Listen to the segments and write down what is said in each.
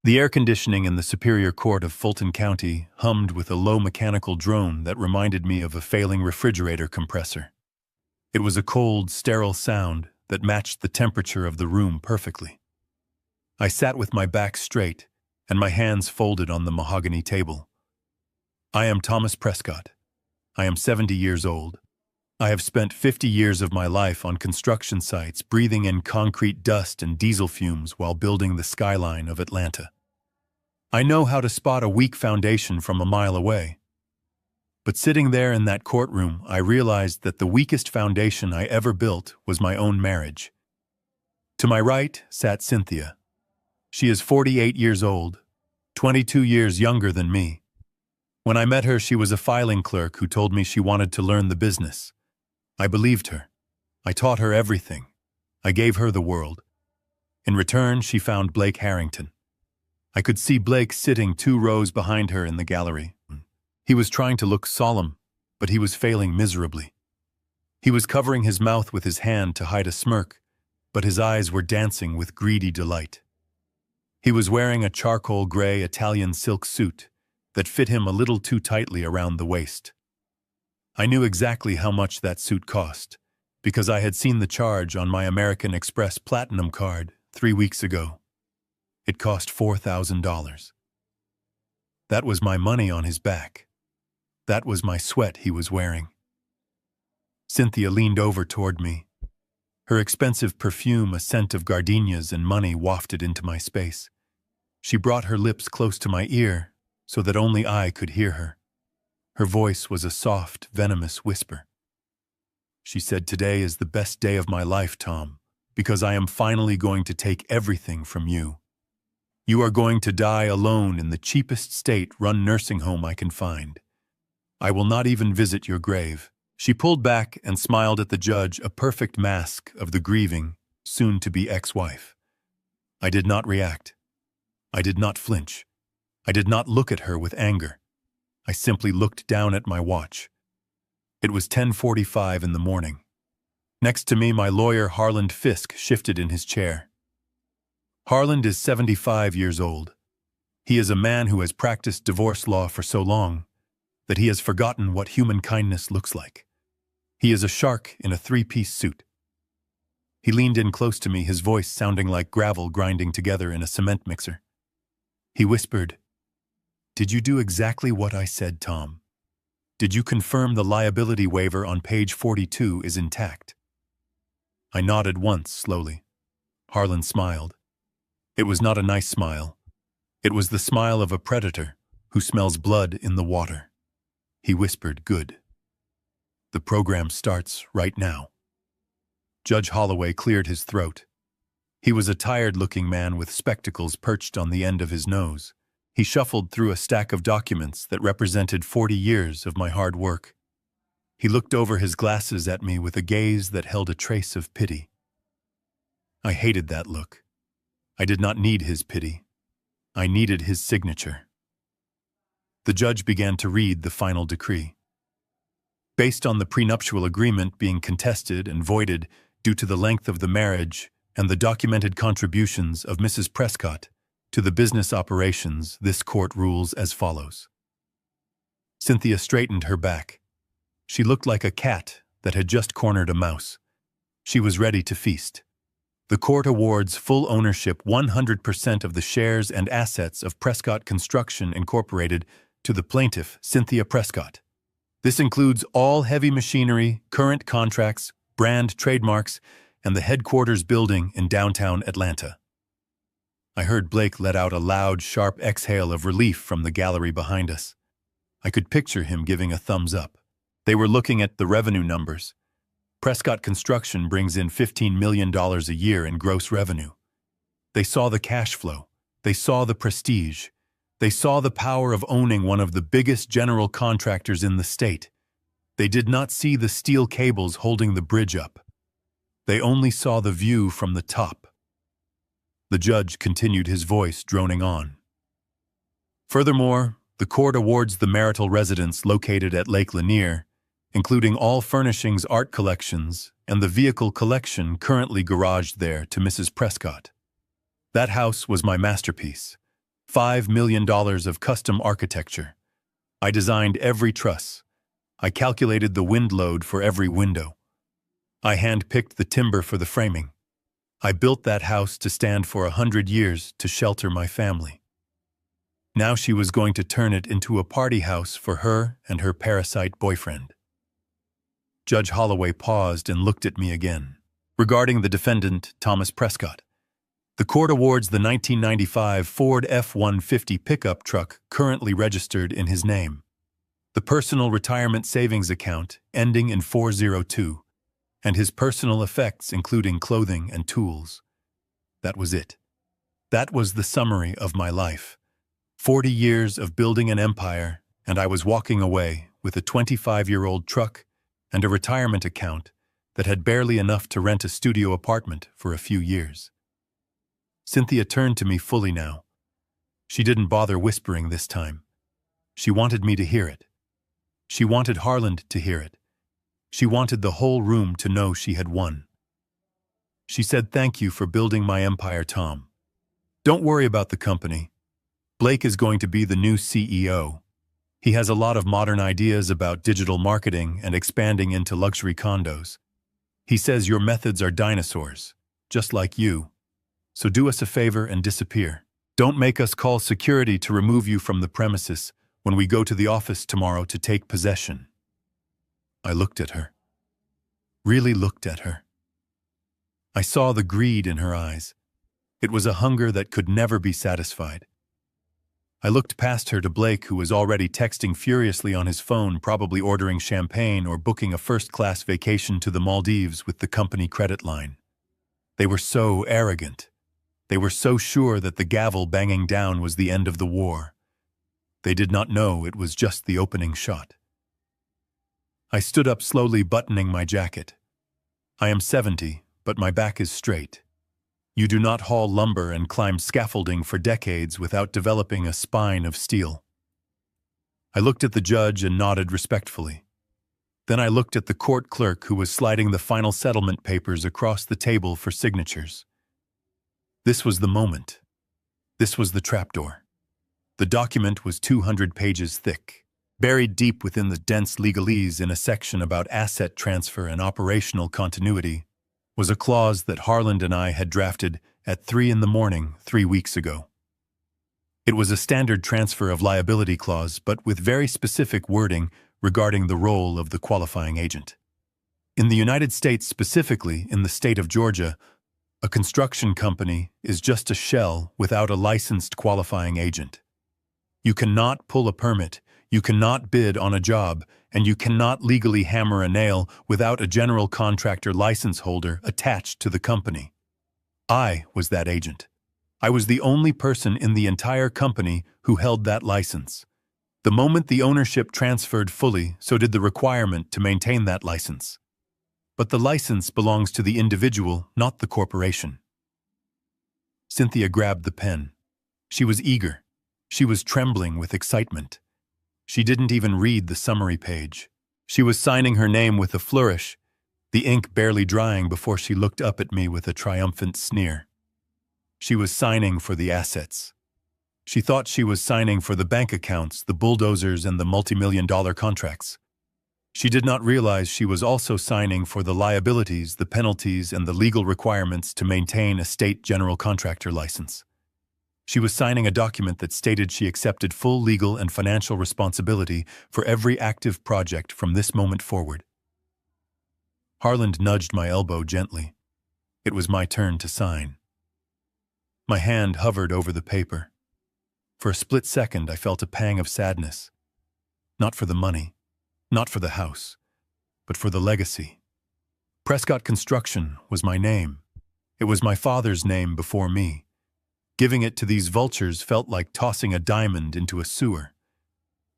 The air conditioning in the Superior Court of Fulton County hummed with a low mechanical drone that reminded me of a failing refrigerator compressor. It was a cold, sterile sound that matched the temperature of the room perfectly. I sat with my back straight and my hands folded on the mahogany table. I am Thomas Prescot. I am 70 years old. I have spent 50 years of my life on construction sites breathing in concrete dust and diesel fumes while building the skyline of Atlanta. I know how to spot a weak foundation from a mile away. But sitting there in that courtroom, I realized that the weakest foundation I ever built was my own marriage. To my right sat Cynthia. She is 48 years old, 22 years younger than me. When I met her, she was a filing clerk who told me she wanted to learn the business. I believed her. I taught her everything. I gave her the world. In return, she found Blake Harrington. I could see Blake sitting 2 rows behind her in the gallery. He was trying to look solemn, but he was failing miserably. He was covering his mouth with his hand to hide a smirk, but his eyes were dancing with greedy delight. He was wearing a charcoal gray Italian silk suit that fit him a little too tightly around the waist. I knew exactly how much that suit cost, because I had seen the charge on my American Express Platinum card 3 weeks ago. It cost $4,000. That was my money on his back. That was my sweat he was wearing. Cynthia leaned over toward me. Her expensive perfume, a scent of gardenias and money, wafted into my space. She brought her lips close to my ear so that only I could hear her. Her voice was a soft, venomous whisper. She said, "Today is the best day of my life, Tom, because I am finally going to take everything from you. You are going to die alone in the cheapest state-run nursing home I can find. I will not even visit your grave." She pulled back and smiled at the judge, a perfect mask of the grieving, soon-to-be ex-wife. I did not react. I did not flinch. I did not look at her with anger. I simply looked down at my watch. It was 10:45 in the morning. Next to me, my lawyer, Harland Fisk, shifted in his chair. Harland is 75 years old. He is a man who has practiced divorce law for so long that he has forgotten what human kindness looks like. He is a shark in a 3-piece suit. He leaned in close to me, his voice sounding like gravel grinding together in a cement mixer. He whispered, "Did you do exactly what I said, Tom? Did you confirm the liability waiver on page 42 is intact?" I nodded once, slowly. Harlan smiled. It was not a nice smile. It was the smile of a predator who smells blood in the water. He whispered, "Good. The program starts right now." Judge Holloway cleared his throat. He was a tired-looking man with spectacles perched on the end of his nose. He shuffled through a stack of documents that represented 40 years of my hard work. He looked over his glasses at me with a gaze that held a trace of pity. I hated that look. I did not need his pity. I needed his signature. The judge began to read the final decree. Based on the prenuptial agreement being contested and voided due to the length of the marriage and the documented contributions of Mrs. Prescott to the business operations, this court rules as follows. Cynthia straightened her back. She looked like a cat that had just cornered a mouse. She was ready to feast. The court awards full ownership 100% of the shares and assets of Prescott Construction Incorporated to the plaintiff, Cynthia Prescott. This includes all heavy machinery, current contracts, brand trademarks, and the headquarters building in downtown Atlanta. I heard Blake let out a loud, sharp exhale of relief from the gallery behind us. I could picture him giving a thumbs up. They were looking at the revenue numbers. Prescott Construction brings in $15 million a year in gross revenue. They saw the cash flow. They saw the prestige. They saw the power of owning one of the biggest general contractors in the state. They did not see the steel cables holding the bridge up. They only saw the view from the top. The judge continued, his voice droning on. Furthermore, the court awards the marital residence located at Lake Lanier, including all furnishings, art collections, and the vehicle collection currently garaged there, to Mrs. Prescott. That house was my masterpiece. $5 million of custom architecture. I designed every truss. I calculated the wind load for every window. I hand-picked the timber for the framing. I built that house to stand for 100 years to shelter my family. Now she was going to turn it into a party house for her and her parasite boyfriend. Judge Holloway paused and looked at me again. Regarding the defendant, Thomas Prescot, the court awards the 1995 Ford F-150 pickup truck currently registered in his name, the personal retirement savings account ending in 402, and his personal effects including clothing and tools. That was it. That was the summary of my life. 40 years of building an empire, and I was walking away with a 25-year-old truck and a retirement account that had barely enough to rent a studio apartment for a few years. Cynthia turned to me fully now. She didn't bother whispering this time. She wanted me to hear it. She wanted Harland to hear it. She wanted the whole room to know she had won. She said, "Thank you for building my empire, Tom. Don't worry about the company. Blake is going to be the new CEO. He has a lot of modern ideas about digital marketing and expanding into luxury condos. He says your methods are dinosaurs, just like you. So do us a favor and disappear. Don't make us call security to remove you from the premises when we go to the office tomorrow to take possession." I looked at her. Really looked at her. I saw the greed in her eyes. It was a hunger that could never be satisfied. I looked past her to Blake, who was already texting furiously on his phone, probably ordering champagne or booking a first-class vacation to the Maldives with the company credit line. They were so arrogant. They were so sure that the gavel banging down was the end of the war. They did not know it was just the opening shot. I stood up slowly, buttoning my jacket. I am 70, but my back is straight. You do not haul lumber and climb scaffolding for decades without developing a spine of steel. I looked at the judge and nodded respectfully. Then I looked at the court clerk, who was sliding the final settlement papers across the table for signatures. This was the moment. This was the trapdoor. The document was 200 pages thick. Buried deep within the dense legalese in a section about asset transfer and operational continuity was a clause that Harland and I had drafted at 3 a.m. 3 weeks ago. It was a standard transfer of liability clause, but with very specific wording regarding the role of the qualifying agent. In the United States, specifically in the state of Georgia, a construction company is just a shell without a licensed qualifying agent. You cannot pull a permit, you cannot bid on a job, and you cannot legally hammer a nail without a general contractor license holder attached to the company. I was that agent. I was the only person in the entire company who held that license. The moment the ownership transferred fully, so did the requirement to maintain that license. But the license belongs to the individual, not the corporation. Cynthia grabbed the pen. She was eager. She was trembling with excitement. She didn't even read the summary page. She was signing her name with a flourish, the ink barely drying before she looked up at me with a triumphant sneer. She was signing for the assets. She thought she was signing for the bank accounts, the bulldozers, and the multi-million-dollar contracts. She did not realize she was also signing for the liabilities, the penalties, and the legal requirements to maintain a state general contractor license. She was signing a document that stated she accepted full legal and financial responsibility for every active project from this moment forward. Harland nudged my elbow gently. It was my turn to sign. My hand hovered over the paper. For a split second, I felt a pang of sadness. Not for the money, not for the house, but for the legacy. Prescot Construction was my name. It was my father's name before me. Giving it to these vultures felt like tossing a diamond into a sewer.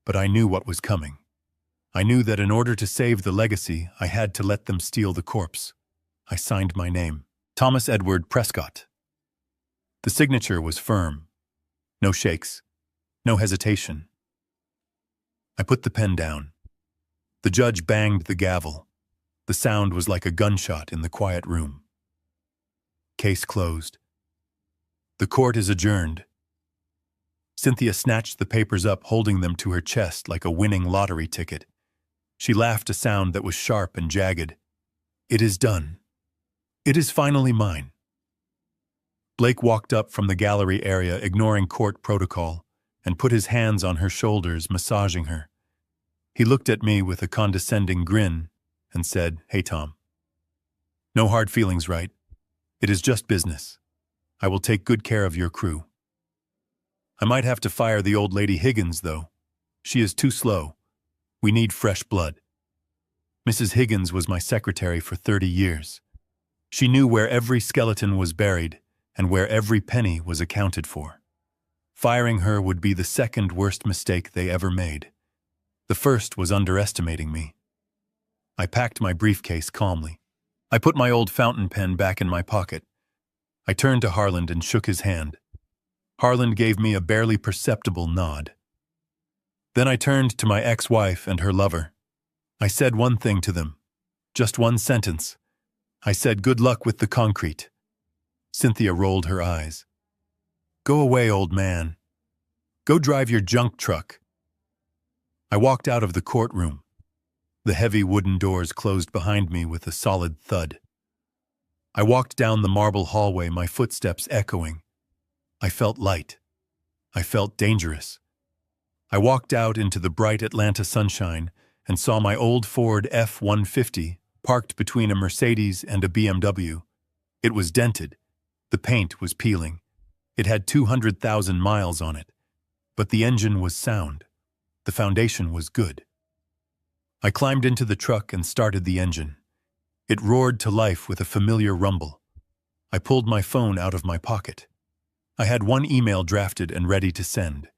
But I knew what was coming. I knew that in order to save the legacy, I had to let them steal the corpse. I signed my name, Thomas Edward Prescot. The signature was firm. No shakes. No hesitation. I put the pen down. The judge banged the gavel. The sound was like a gunshot in the quiet room. Case closed. The court is adjourned. Cynthia snatched the papers up, holding them to her chest like a winning lottery ticket. She laughed, a sound that was sharp and jagged. "It is done. It is finally mine." Blake walked up from the gallery area, ignoring court protocol, and put his hands on her shoulders, massaging her. He looked at me with a condescending grin and said, "Hey, Tom. No hard feelings, right? It is just business. I will take good care of your crew. I might have to fire the old lady Higgins, though. She is too slow. We need fresh blood." Mrs. Higgins was my secretary for 30 years. She knew where every skeleton was buried and where every penny was accounted for. Firing her would be the second worst mistake they ever made. The first was underestimating me. I packed my briefcase calmly. I put my old fountain pen back in my pocket. I turned to Harland and shook his hand. Harland gave me a barely perceptible nod. Then I turned to my ex-wife and her lover. I said one thing to them. Just one sentence. I said, "Good luck with the concrete." Cynthia rolled her eyes. "Go away, old man. Go drive your junk truck." I walked out of the courtroom. The heavy wooden doors closed behind me with a solid thud. I walked down the marble hallway, my footsteps echoing. I felt light. I felt dangerous. I walked out into the bright Atlanta sunshine and saw my old Ford F-150 parked between a Mercedes and a BMW. It was dented. The paint was peeling. It had 200,000 miles on it. But the engine was sound. The foundation was good. I climbed into the truck and started the engine. It roared to life with a familiar rumble. I pulled my phone out of my pocket. I had one email drafted and ready to send.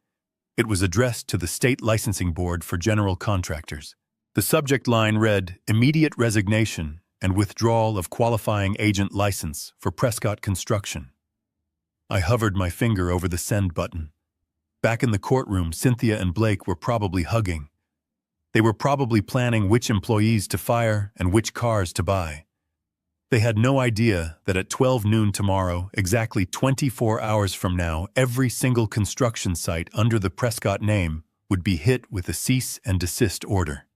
It was addressed to the State Licensing Board for General Contractors. The subject line read, "Immediate resignation and withdrawal of qualifying agent license for Prescot Construction." I hovered my finger over the send button. Back in the courtroom, Cynthia and Blake were probably hugging. They were probably planning which employees to fire and which cars to buy. They had no idea that at 12 noon tomorrow, exactly 24 hours from now, every single construction site under the Prescot name would be hit with a cease and desist order.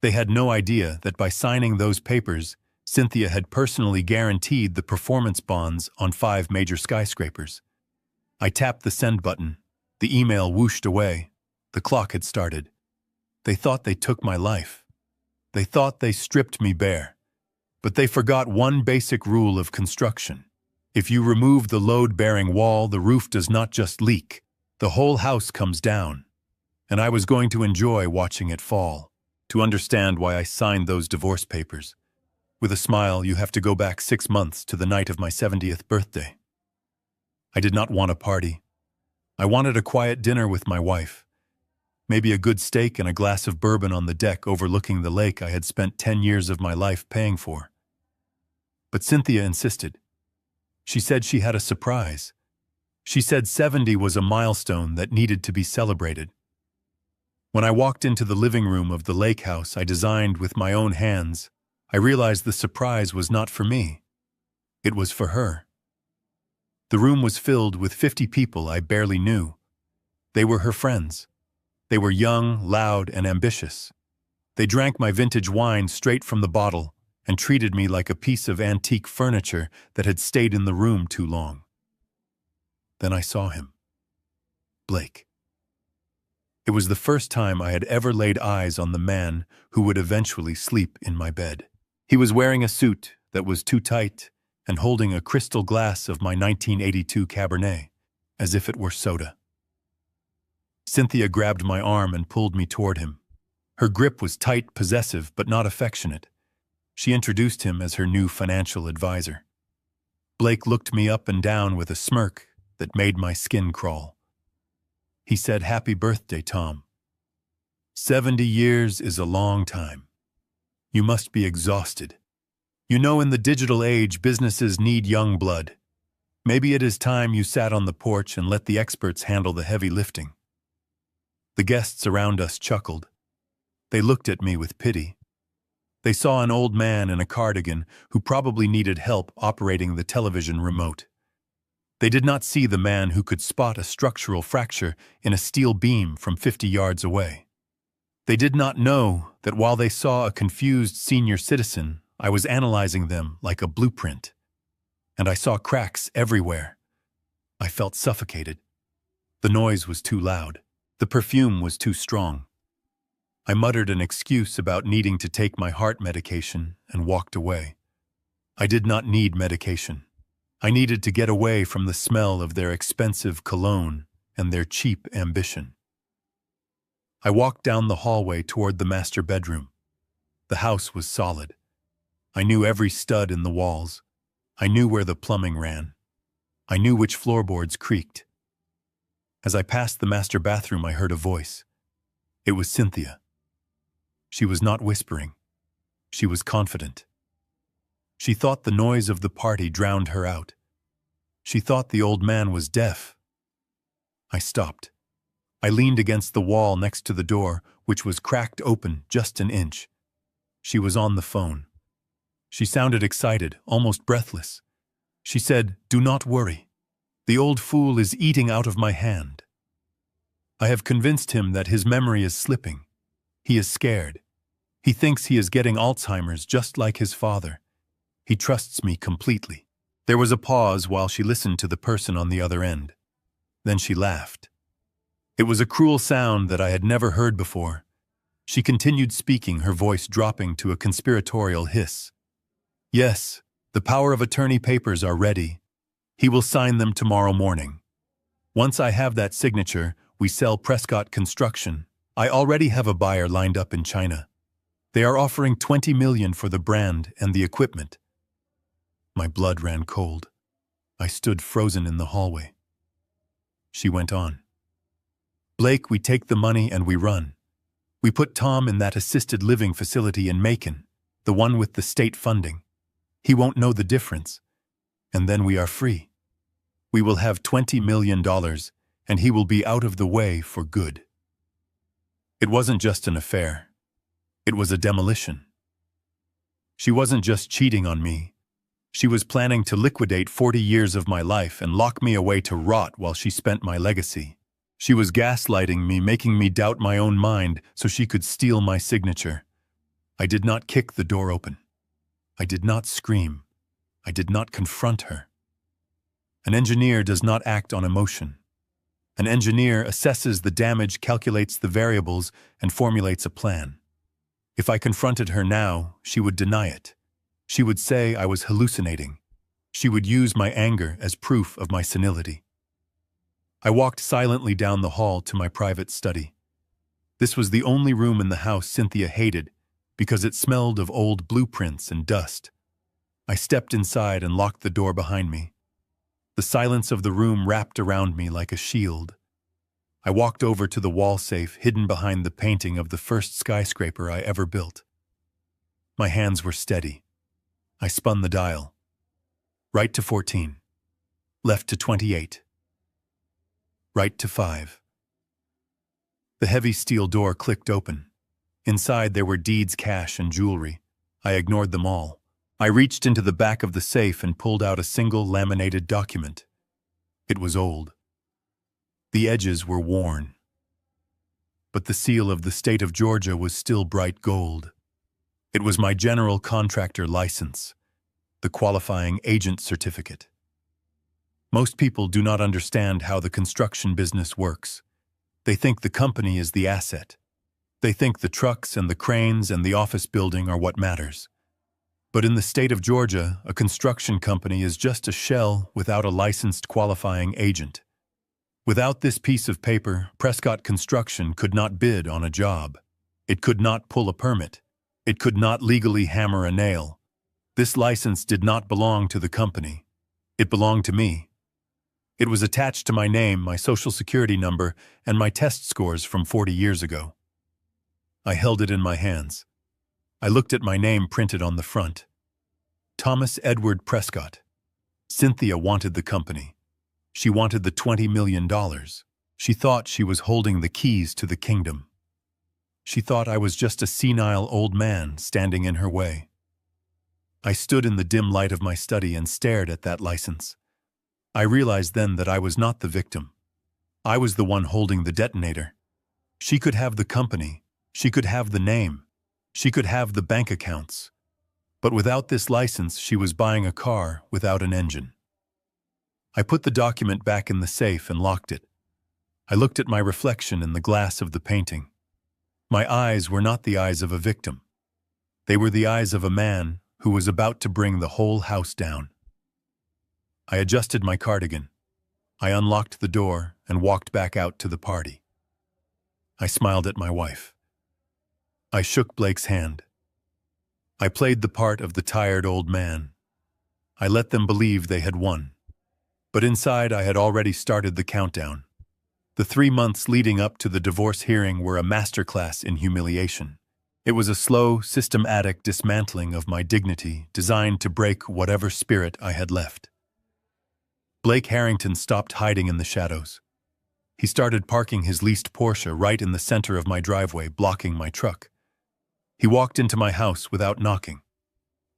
They had no idea that by signing those papers, Cynthia had personally guaranteed the performance bonds on 5 major skyscrapers. I tapped the send button. The email whooshed away. The clock had started. They thought they took my life. They thought they stripped me bare. But they forgot one basic rule of construction. If you remove the load-bearing wall, the roof does not just leak. The whole house comes down. And I was going to enjoy watching it fall. To understand why I signed those divorce papers. With a smile, you have to go back 6 months to the night of my 70th birthday. I did not want a party. I wanted a quiet dinner with my wife. Maybe a good steak and a glass of bourbon on the deck overlooking the lake I had spent 10 years of my life paying for. But Cynthia insisted. She said she had a surprise. She said 70 was a milestone that needed to be celebrated. When I walked into the living room of the lake house I designed with my own hands, I realized the surprise was not for me. It was for her. The room was filled with 50 people I barely knew. They were her friends. They were young, loud, and ambitious. They drank my vintage wine straight from the bottle and treated me like a piece of antique furniture that had stayed in the room too long. Then I saw him. Blake. It was the first time I had ever laid eyes on the man who would eventually sleep in my bed. He was wearing a suit that was too tight and holding a crystal glass of my 1982 Cabernet, as if it were soda. Cynthia grabbed my arm and pulled me toward him. Her grip was tight, possessive, but not affectionate. She introduced him as her new financial advisor. Blake looked me up and down with a smirk that made my skin crawl. He said, "Happy birthday, Tom. 70 years is a long time. You must be exhausted. You know, in the digital age, businesses need young blood. Maybe it is time you sat on the porch and let the experts handle the heavy lifting." The guests around us chuckled. They looked at me with pity. They saw an old man in a cardigan who probably needed help operating the television remote. They did not see the man who could spot a structural fracture in a steel beam from 50 yards away. They did not know that while they saw a confused senior citizen, I was analyzing them like a blueprint. And I saw cracks everywhere. I felt suffocated. The noise was too loud. The perfume was too strong. I muttered an excuse about needing to take my heart medication and walked away. I did not need medication. I needed to get away from the smell of their expensive cologne and their cheap ambition. I walked down the hallway toward the master bedroom. The house was solid. I knew every stud in the walls. I knew where the plumbing ran. I knew which floorboards creaked. As I passed the master bathroom, I heard a voice. It was Cynthia. She was not whispering. She was confident. She thought the noise of the party drowned her out. She thought the old man was deaf. I stopped. I leaned against the wall next to the door, which was cracked open just an inch. She was on the phone. She sounded excited, almost breathless. She said, "Do not worry. The old fool is eating out of my hand. I have convinced him that his memory is slipping. He is scared. He thinks he is getting Alzheimer's just like his father. He trusts me completely." There was a pause while she listened to the person on the other end. Then she laughed. It was a cruel sound that I had never heard before. She continued speaking, her voice dropping to a conspiratorial hiss. "Yes, the power of attorney papers are ready. He will sign them tomorrow morning. Once I have that signature, we sell Prescot Construction. I already have a buyer lined up in China. They are offering $20 million for the brand and the equipment." My blood ran cold. I stood frozen in the hallway. She went on. "Blake, we take the money and we run. We put Tom in that assisted living facility in Macon, the one with the state funding. He won't know the difference. And then we are free. We will have $20 million, and he will be out of the way for good." It wasn't just an affair. It was a demolition. She wasn't just cheating on me. She was planning to liquidate 40 years of my life and lock me away to rot while she spent my legacy. She was gaslighting me, making me doubt my own mind so she could steal my signature. I did not kick the door open. I did not scream. I did not confront her. An engineer does not act on emotion. An engineer assesses the damage, calculates the variables, and formulates a plan. If I confronted her now, she would deny it. She would say I was hallucinating. She would use my anger as proof of my senility. I walked silently down the hall to my private study. This was the only room in the house Cynthia hated because it smelled of old blueprints and dust. I stepped inside and locked the door behind me. The silence of the room wrapped around me like a shield. I walked over to the wall safe hidden behind the painting of the first skyscraper I ever built. My hands were steady. I spun the dial. Right to 14. Left to 28. Right to 5. The heavy steel door clicked open. Inside there were deeds, cash, and jewelry. I ignored them all. I reached into the back of the safe and pulled out a single laminated document. It was old. The edges were worn. But the seal of the state of Georgia was still bright gold. It was my general contractor license, the qualifying agent certificate. Most people do not understand how the construction business works. They think the company is the asset. They think the trucks and the cranes and the office building are what matters. But in the state of Georgia, a construction company is just a shell without a licensed qualifying agent. Without this piece of paper, Prescot Construction could not bid on a job. It could not pull a permit. It could not legally hammer a nail. This license did not belong to the company. It belonged to me. It was attached to my name, my social security number, and my test scores from 40 years ago. I held it in my hands. I looked at my name printed on the front. Thomas Edward Prescot. Cynthia wanted the company. She wanted the $20 million. She thought she was holding the keys to the kingdom. She thought I was just a senile old man standing in her way. I stood in the dim light of my study and stared at that license. I realized then that I was not the victim. I was the one holding the detonator. She could have the company. She could have the name. She could have the bank accounts. But without this license, she was buying a car without an engine. I put the document back in the safe and locked it. I looked at my reflection in the glass of the painting. My eyes were not the eyes of a victim. They were the eyes of a man who was about to bring the whole house down. I adjusted my cardigan. I unlocked the door and walked back out to the party. I smiled at my wife. I shook Blake's hand. I played the part of the tired old man. I let them believe they had won. But inside I had already started the countdown. The 3 months leading up to the divorce hearing were a masterclass in humiliation. It was a slow, systematic dismantling of my dignity designed to break whatever spirit I had left. Blake Harrington stopped hiding in the shadows. He started parking his leased Porsche right in the center of my driveway, blocking my truck. He walked into my house without knocking.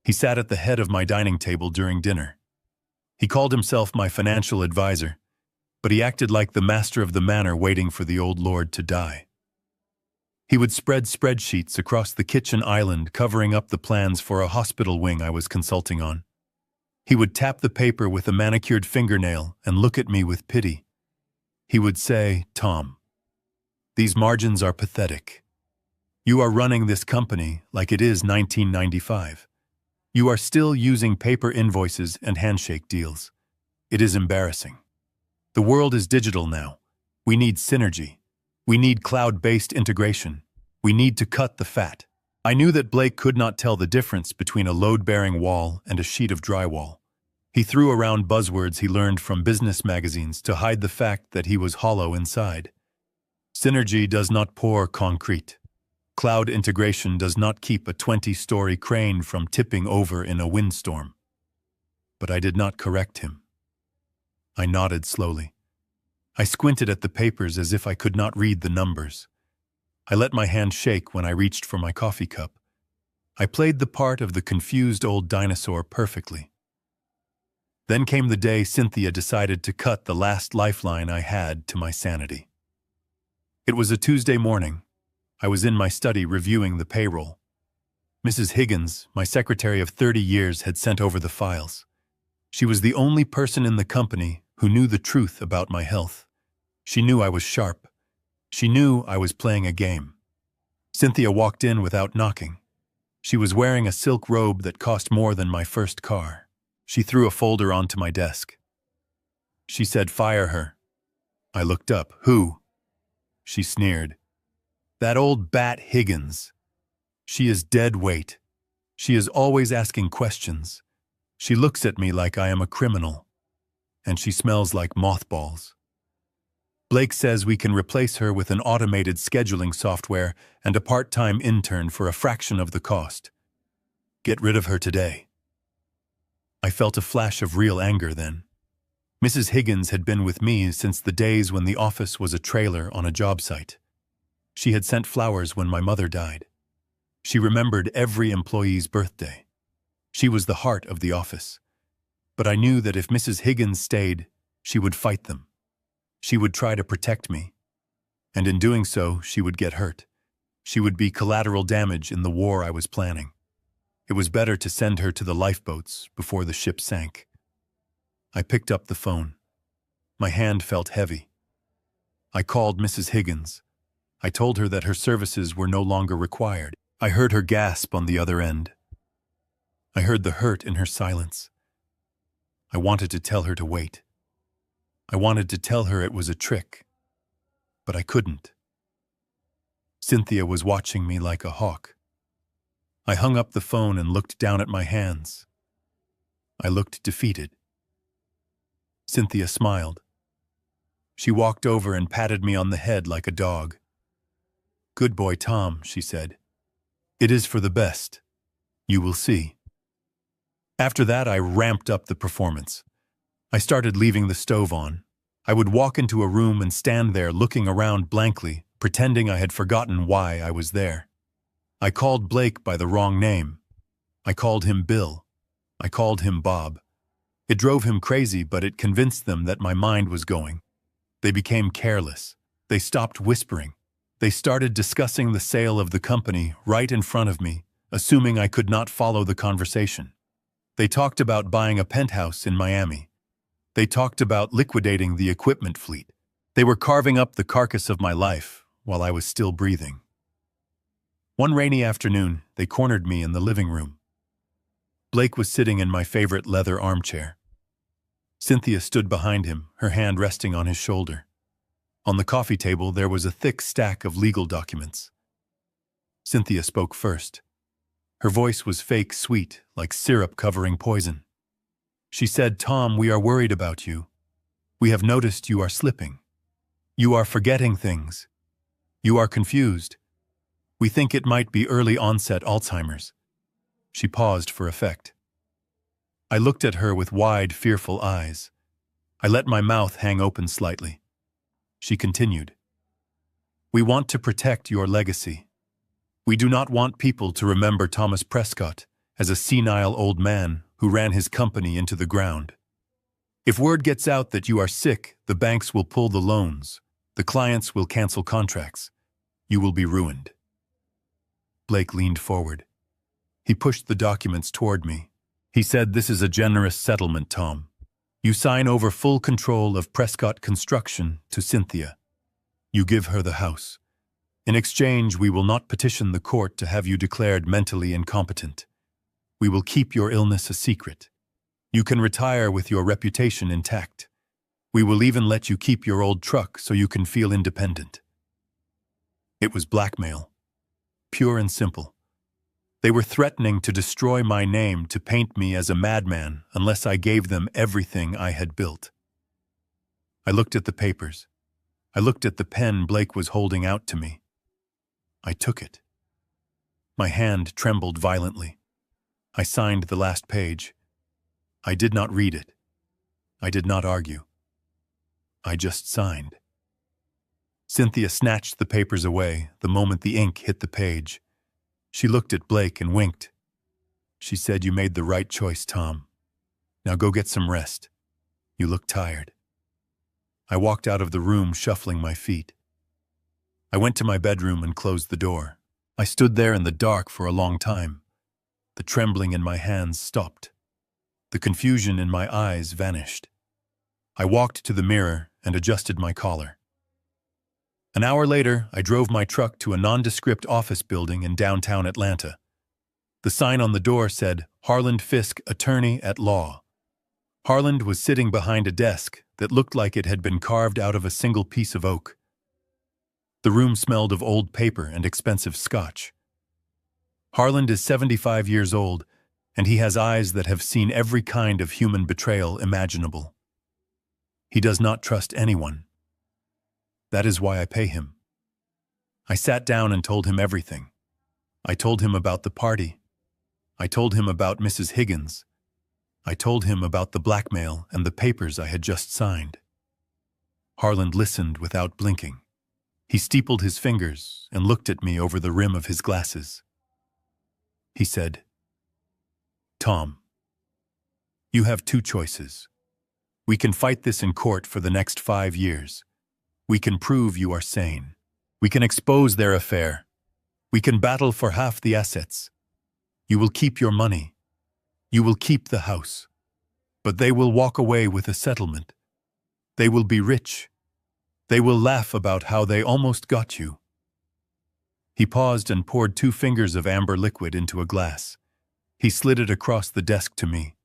He sat at the head of my dining table during dinner. He called himself my financial advisor, but he acted like the master of the manor waiting for the old lord to die. He would spread spreadsheets across the kitchen island covering up the plans for a hospital wing I was consulting on. He would tap the paper with a manicured fingernail and look at me with pity. He would say, "Tom, these margins are pathetic. You are running this company like it is 1995. You are still using paper invoices and handshake deals. It is embarrassing. The world is digital now. We need synergy. We need cloud-based integration. We need to cut the fat." I knew that Blake could not tell the difference between a load-bearing wall and a sheet of drywall. He threw around buzzwords he learned from business magazines to hide the fact that he was hollow inside. Synergy does not pour concrete. Cloud integration does not keep a 20-story crane from tipping over in a windstorm. But I did not correct him. I nodded slowly. I squinted at the papers as if I could not read the numbers. I let my hand shake when I reached for my coffee cup. I played the part of the confused old dinosaur perfectly. Then came the day Cynthia decided to cut the last lifeline I had to my sanity. It was a Tuesday morning. I was in my study reviewing the payroll. Mrs. Higgins, my secretary of 30 years, had sent over the files. She was the only person in the company who knew the truth about my health. She knew I was sharp. She knew I was playing a game. Cynthia walked in without knocking. She was wearing a silk robe that cost more than my first car. She threw a folder onto my desk. She said, "Fire her." I looked up. "Who?" She sneered. "That old bat Higgins. She is dead weight. She is always asking questions. She looks at me like I am a criminal. And she smells like mothballs. Blake says we can replace her with an automated scheduling software and a part-time intern for a fraction of the cost. Get rid of her today." I felt a flash of real anger then. Mrs. Higgins had been with me since the days when the office was a trailer on a job site. She had sent flowers when my mother died. She remembered every employee's birthday. She was the heart of the office. But I knew that if Mrs. Higgins stayed, she would fight them. She would try to protect me. And in doing so, she would get hurt. She would be collateral damage in the war I was planning. It was better to send her to the lifeboats before the ship sank. I picked up the phone. My hand felt heavy. I called Mrs. Higgins. I told her that her services were no longer required. I heard her gasp on the other end. I heard the hurt in her silence. I wanted to tell her to wait. I wanted to tell her it was a trick, but I couldn't. Cynthia was watching me like a hawk. I hung up the phone and looked down at my hands. I looked defeated. Cynthia smiled. She walked over and patted me on the head like a dog. "Good boy, Tom," she said. "It is for the best. You will see." After that, I ramped up the performance. I started leaving the stove on. I would walk into a room and stand there looking around blankly, pretending I had forgotten why I was there. I called Blake by the wrong name. I called him Bill. I called him Bob. It drove him crazy, but it convinced them that my mind was going. They became careless. They stopped whispering. They started discussing the sale of the company right in front of me, assuming I could not follow the conversation. They talked about buying a penthouse in Miami. They talked about liquidating the equipment fleet. They were carving up the carcass of my life while I was still breathing. One rainy afternoon, they cornered me in the living room. Blake was sitting in my favorite leather armchair. Cynthia stood behind him, her hand resting on his shoulder. On the coffee table, there was a thick stack of legal documents. Cynthia spoke first. Her voice was fake sweet, like syrup covering poison. She said, "Tom, we are worried about you. We have noticed you are slipping. You are forgetting things. You are confused. We think it might be early onset Alzheimer's." She paused for effect. I looked at her with wide, fearful eyes. I let my mouth hang open slightly. She continued, "We want to protect your legacy. We do not want people to remember Thomas Prescot as a senile old man who ran his company into the ground. If word gets out that you are sick, the banks will pull the loans. The clients will cancel contracts. You will be ruined." Blake leaned forward. He pushed the documents toward me. He said, "This is a generous settlement, Tom. You sign over full control of Prescott Construction to Cynthia. You give her the house. In exchange, we will not petition the court to have you declared mentally incompetent. We will keep your illness a secret. You can retire with your reputation intact. We will even let you keep your old truck so you can feel independent." It was blackmail. Pure and simple. They were threatening to destroy my name, to paint me as a madman unless I gave them everything I had built. I looked at the papers. I looked at the pen Blake was holding out to me. I took it. My hand trembled violently. I signed the last page. I did not read it. I did not argue. I just signed. Cynthia snatched the papers away the moment the ink hit the page. She looked at Blake and winked. She said, "You made the right choice, Tom. Now go get some rest. You look tired." I walked out of the room, shuffling my feet. I went to my bedroom and closed the door. I stood there in the dark for a long time. The trembling in my hands stopped. The confusion in my eyes vanished. I walked to the mirror and adjusted my collar. An hour later, I drove my truck to a nondescript office building in downtown Atlanta. The sign on the door said, "Harland Fisk, Attorney at Law." Harland was sitting behind a desk that looked like it had been carved out of a single piece of oak. The room smelled of old paper and expensive scotch. Harland is 75 years old, and he has eyes that have seen every kind of human betrayal imaginable. He does not trust anyone. That is why I pay him. I sat down and told him everything. I told him about the party. I told him about Mrs. Higgins. I told him about the blackmail and the papers I had just signed. Harland listened without blinking. He steepled his fingers and looked at me over the rim of his glasses. He said, "Tom, you have two choices. We can fight this in court for the next 5 years. We can prove you are sane. We can expose their affair. We can battle for half the assets. You will keep your money. You will keep the house. But they will walk away with a settlement. They will be rich. They will laugh about how they almost got you." He paused and poured 2 fingers of amber liquid into a glass. He slid it across the desk to me.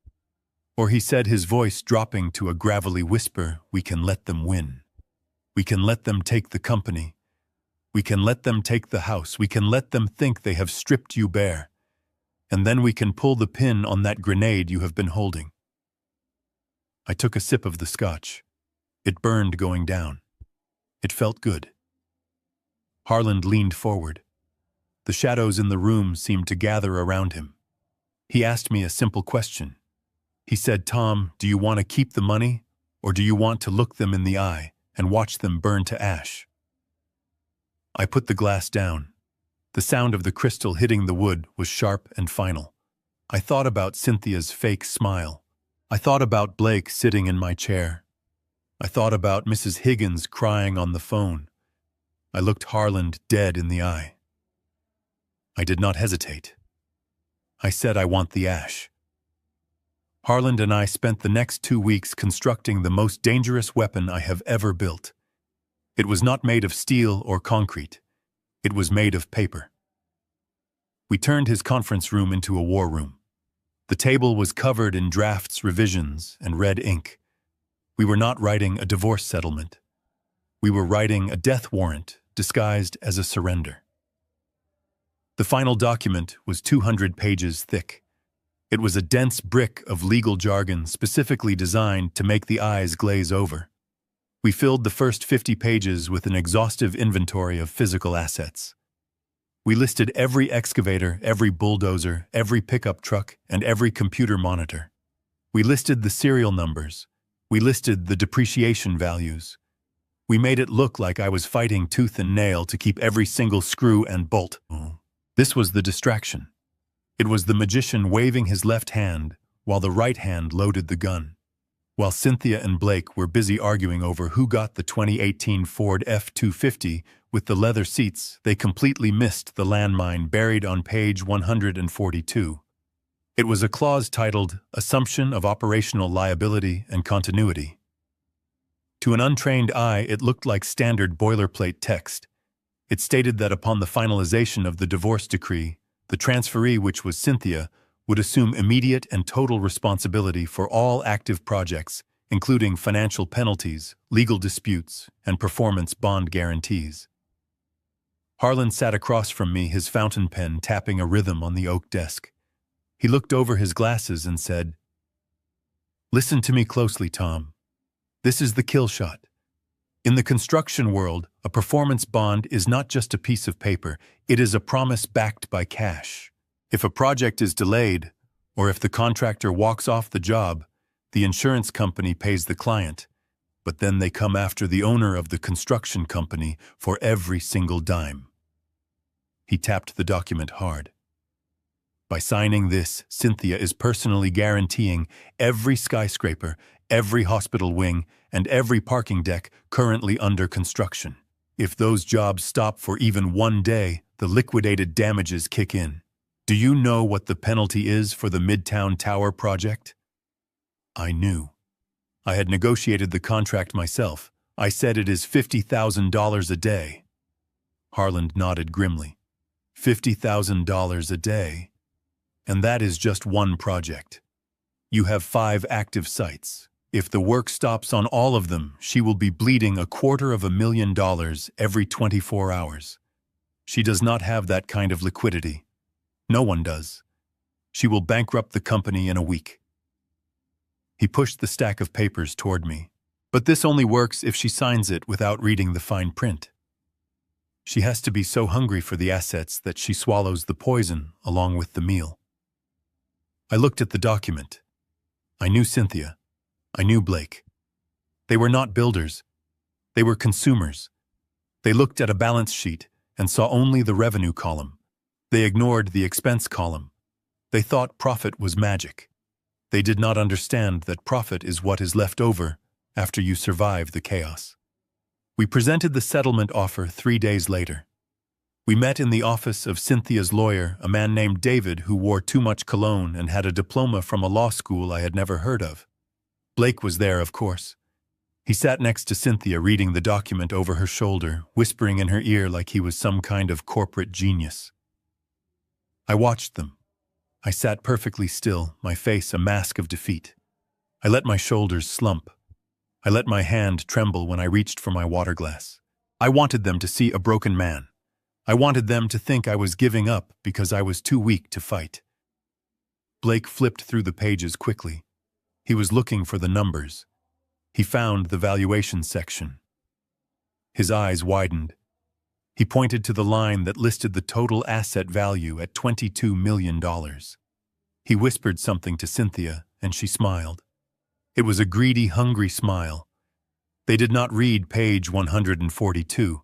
Or he said, his voice dropping to a gravelly whisper, "We can let them win. We can let them take the company. We can let them take the house. We can let them think they have stripped you bare. And then we can pull the pin on that grenade you have been holding." I took a sip of the scotch. It burned going down. It felt good. Harland leaned forward. The shadows in the room seemed to gather around him. He asked me a simple question. He said, "Tom, do you want to keep the money, or do you want to look them in the eye and watch them burn to ash?" I put the glass down. The sound of the crystal hitting the wood was sharp and final. I thought about Cynthia's fake smile. I thought about Blake sitting in my chair. I thought about Mrs. Higgins crying on the phone. I looked Harland dead in the eye. I did not hesitate. I said I want the ash. Harland and I spent the next 2 weeks constructing the most dangerous weapon I have ever built. It was not made of steel or concrete. It was made of paper. We turned his conference room into a war room. The table was covered in drafts, revisions, and red ink. We were not writing a divorce settlement. We were writing a death warrant disguised as a surrender. The final document was 200 pages thick. It was a dense brick of legal jargon specifically designed to make the eyes glaze over. We filled the first 50 pages with an exhaustive inventory of physical assets. We listed every excavator, every bulldozer, every pickup truck, and every computer monitor. We listed the serial numbers. We listed the depreciation values. We made it look like I was fighting tooth and nail to keep every single screw and bolt. This was the distraction. It was the magician waving his left hand while the right hand loaded the gun. While Cynthia and Blake were busy arguing over who got the 2018 Ford F-250 with the leather seats, they completely missed the landmine buried on page 142. It was a clause titled Assumption of Operational Liability and Continuity. To an untrained eye, it looked like standard boilerplate text. It stated that upon the finalization of the divorce decree, the transferee, which was Cynthia, would assume immediate and total responsibility for all active projects, including financial penalties, legal disputes, and performance bond guarantees. Harland sat across from me, his fountain pen tapping a rhythm on the oak desk. He looked over his glasses and said, "Listen to me closely, Tom. This is the kill shot. In the construction world, a performance bond is not just a piece of paper, it is a promise backed by cash. If a project is delayed, or if the contractor walks off the job, the insurance company pays the client, but then they come after the owner of the construction company for every single dime." He tapped the document hard. By signing this, Cynthia is personally guaranteeing every skyscraper, every hospital wing, and every parking deck currently under construction. If those jobs stop for even 1 day, the liquidated damages kick in. Do you know what the penalty is for the Midtown Tower project? I knew. I had negotiated the contract myself. I said it is $50,000 a day. Harland nodded grimly. $50,000 a day? And that is just one project. You have 5 active sites. If the work stops on all of them, she will be bleeding $250,000 every 24 hours. She does not have that kind of liquidity. No one does. She will bankrupt the company in a week. He pushed the stack of papers toward me. But this only works if she signs it without reading the fine print. She has to be so hungry for the assets that she swallows the poison along with the meal. I looked at the document. I knew Cynthia. I knew Blake. They were not builders. They were consumers. They looked at a balance sheet and saw only the revenue column. They ignored the expense column. They thought profit was magic. They did not understand that profit is what is left over after you survive the chaos. We presented the settlement offer 3 days later. We met in the office of Cynthia's lawyer, a man named David who wore too much cologne and had a diploma from a law school I had never heard of. Blake was there, of course. He sat next to Cynthia, reading the document over her shoulder, whispering in her ear like he was some kind of corporate genius. I watched them. I sat perfectly still, my face a mask of defeat. I let my shoulders slump. I let my hand tremble when I reached for my water glass. I wanted them to see a broken man. I wanted them to think I was giving up because I was too weak to fight. Blake flipped through the pages quickly. He was looking for the numbers. He found the valuation section. His eyes widened. He pointed to the line that listed the total asset value at $22 million. He whispered something to Cynthia, and she smiled. It was a greedy, hungry smile. They did not read page 142.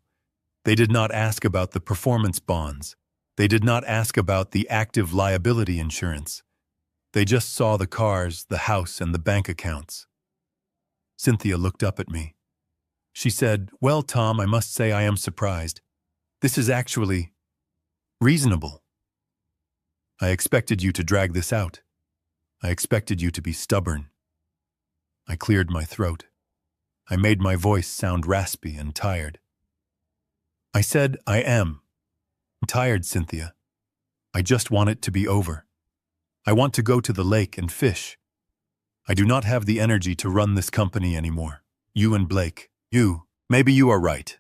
They did not ask about the performance bonds. They did not ask about the active liability insurance. They just saw the cars, the house, and the bank accounts. Cynthia looked up at me. She said, "Well, Tom, I must say I am surprised. This is actually reasonable. I expected you to drag this out. I expected you to be stubborn." I cleared my throat. I made my voice sound raspy and tired. I said, "I am tired, Cynthia. I just want it to be over. I want to go to the lake and fish. I do not have the energy to run this company anymore. You and Blake, maybe you are right.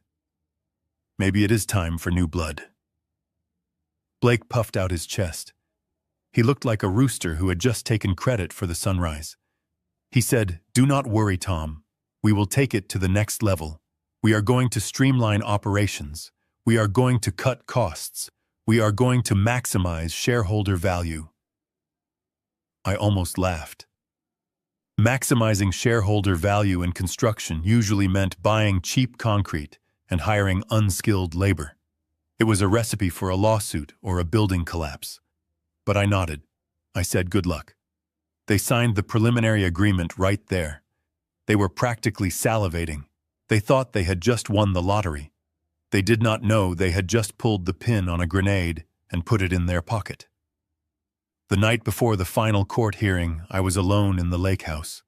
Maybe it is time for new blood." Blake puffed out his chest. He looked like a rooster who had just taken credit for the sunrise. He said, "Do not worry, Tom. We will take it to the next level. We are going to streamline operations. We are going to cut costs. We are going to maximize shareholder value." I almost laughed. Maximizing shareholder value in construction usually meant buying cheap concrete and hiring unskilled labor. It was a recipe for a lawsuit or a building collapse. But I nodded. I said, "Good luck." They signed the preliminary agreement right there. They were practically salivating. They thought they had just won the lottery. They did not know they had just pulled the pin on a grenade and put it in their pocket. The night before the final court hearing, I was alone in the lake house.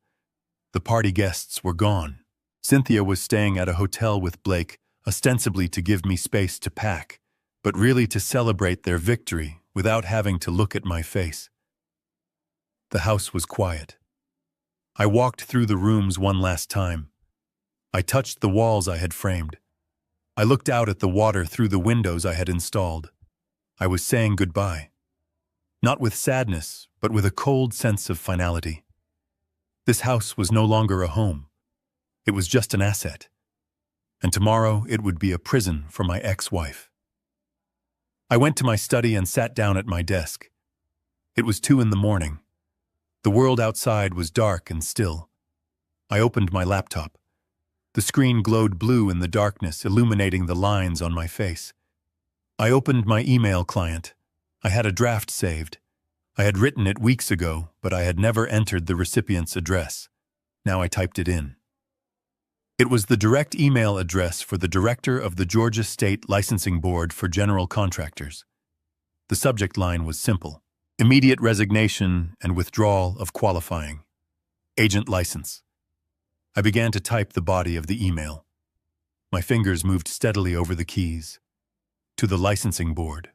The party guests were gone. Cynthia was staying at a hotel with Blake, ostensibly to give me space to pack, but really to celebrate their victory without having to look at my face. The house was quiet. I walked through the rooms one last time. I touched the walls I had framed. I looked out at the water through the windows I had installed. I was saying goodbye. Not with sadness, but with a cold sense of finality. This house was no longer a home. It was just an asset. And tomorrow it would be a prison for my ex-wife. I went to my study and sat down at my desk. It was 2 a.m. The world outside was dark and still. I opened my laptop. The screen glowed blue in the darkness, illuminating the lines on my face. I opened my email client. I had a draft saved. I had written it weeks ago, but I had never entered the recipient's address. Now I typed it in. It was the direct email address for the director of the Georgia State Licensing Board for General Contractors. The subject line was simple: immediate resignation and withdrawal of qualifying. Agent license. I began to type the body of the email. My fingers moved steadily over the keys. To the licensing board.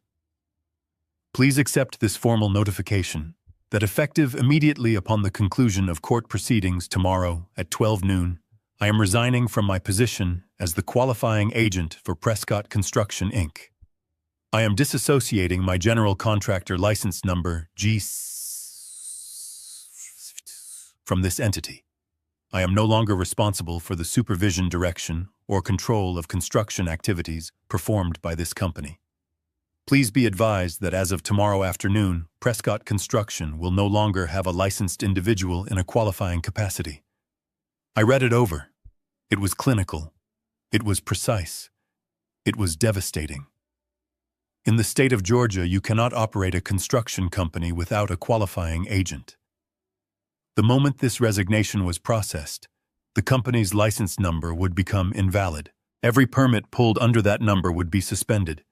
Please accept this formal notification that effective immediately upon the conclusion of court proceedings tomorrow at 12 noon, I am resigning from my position as the qualifying agent for Prescot Construction, Inc. I am disassociating my general contractor license number G from this entity. I am no longer responsible for the supervision, direction, or control of construction activities performed by this company. Please be advised that as of tomorrow afternoon, Prescot Construction will no longer have a licensed individual in a qualifying capacity. I read it over. It was clinical. It was precise. It was devastating. In the state of Georgia, you cannot operate a construction company without a qualifying agent. The moment this resignation was processed, the company's license number would become invalid. Every permit pulled under that number would be suspended.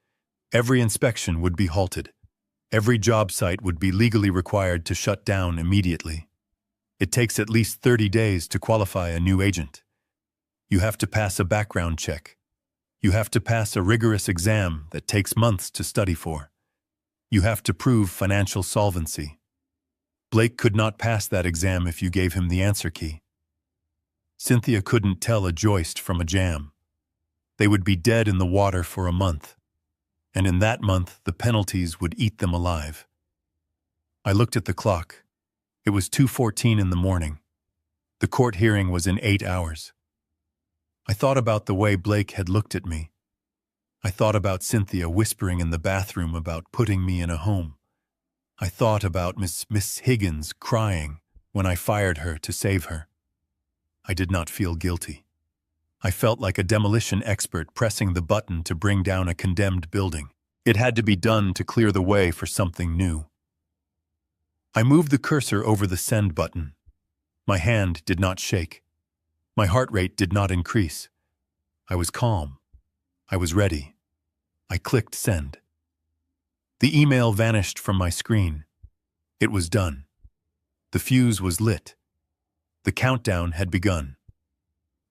Every inspection would be halted. Every job site would be legally required to shut down immediately. It takes at least 30 days to qualify a new agent. You have to pass a background check. You have to pass a rigorous exam that takes months to study for. You have to prove financial solvency. Blake could not pass that exam if you gave him the answer key. Cynthia couldn't tell a joist from a jam. They would be dead in the water for a month. And in that month, the penalties would eat them alive. I looked at the clock. It was 2:14 in the morning. The court hearing was in 8 hours. I thought about the way Blake had looked at me. I thought about Cynthia whispering in the bathroom about putting me in a home. I thought about Miss Higgins crying when I fired her to save her. I did not feel guilty. I felt like a demolition expert pressing the button to bring down a condemned building. It had to be done to clear the way for something new. I moved the cursor over the send button. My hand did not shake. My heart rate did not increase. I was calm. I was ready. I clicked send. The email vanished from my screen. It was done. The fuse was lit. The countdown had begun.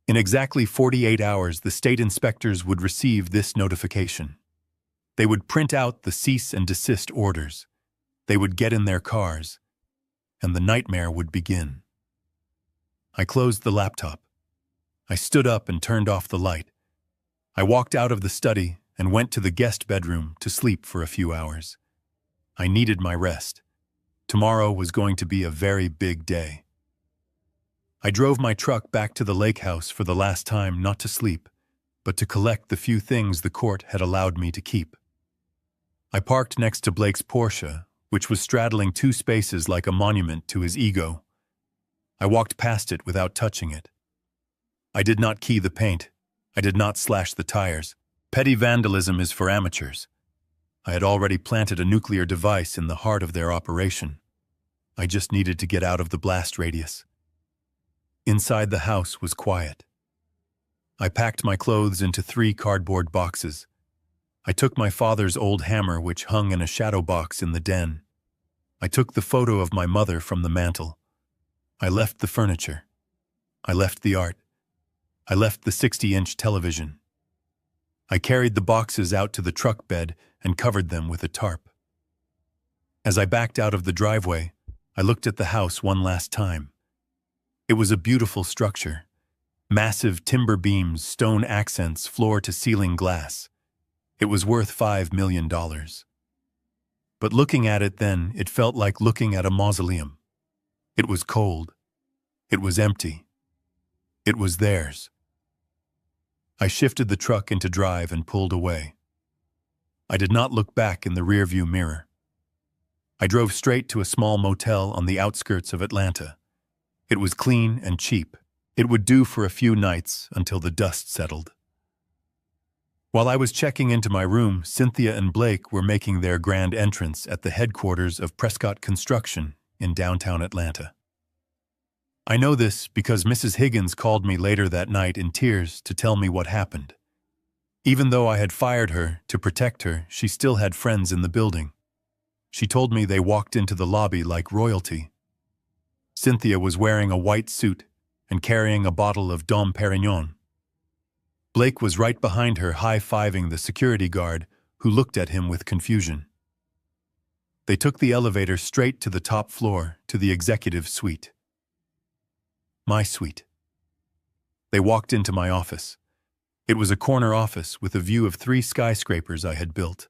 In exactly 48 hours, the state inspectors would receive this notification. They would print out the cease and desist orders. They would get in their cars, and the nightmare would begin. I closed the laptop. I stood up and turned off the light. I walked out of the study and went to the guest bedroom to sleep for a few hours. I needed my rest. Tomorrow was going to be a very big day. I drove my truck back to the lake house for the last time, not to sleep, but to collect the few things the court had allowed me to keep. I parked next to Blake's Porsche, which was straddling two spaces like a monument to his ego. I walked past it without touching it. I did not key the paint. I did not slash the tires. Petty vandalism is for amateurs. I had already planted a nuclear device in the heart of their operation. I just needed to get out of the blast radius. Inside the house was quiet. I packed my clothes into 3 cardboard boxes. I took my father's old hammer, which hung in a shadow box in the den. I took the photo of my mother from the mantel. I left the furniture. I left the art. I left the 60-inch television. I carried the boxes out to the truck bed and covered them with a tarp. As I backed out of the driveway, I looked at the house one last time. It was a beautiful structure. Massive timber beams, stone accents, floor-to-ceiling glass. It was worth $5 million. But looking at it then, it felt like looking at a mausoleum. It was cold. It was empty. It was theirs. I shifted the truck into drive and pulled away. I did not look back in the rearview mirror. I drove straight to a small motel on the outskirts of Atlanta. It was clean and cheap. It would do for a few nights until the dust settled. While I was checking into my room, Cynthia and Blake were making their grand entrance at the headquarters of Prescot Construction in downtown Atlanta. I know this because Mrs. Higgins called me later that night in tears to tell me what happened. Even though I had fired her to protect her, she still had friends in the building. She told me they walked into the lobby like royalty. Cynthia was wearing a white suit and carrying a bottle of Dom Perignon. Blake was right behind her, high-fiving the security guard, who looked at him with confusion. They took the elevator straight to the top floor, to the executive suite. My suite. They walked into my office. It was a corner office with a view of 3 skyscrapers I had built.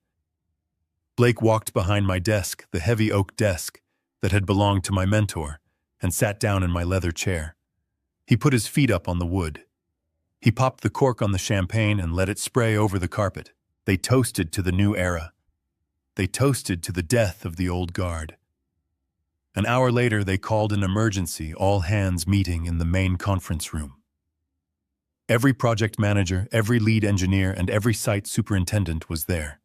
Blake walked behind my desk, the heavy oak desk that had belonged to my mentor, and sat down in my leather chair. He put his feet up on the wood. He popped the cork on the champagne and let it spray over the carpet. They toasted to the new era. They toasted to the death of the old guard. An hour later, they called an emergency all-hands meeting in the main conference room. Every project manager, every lead engineer, and every site superintendent was there.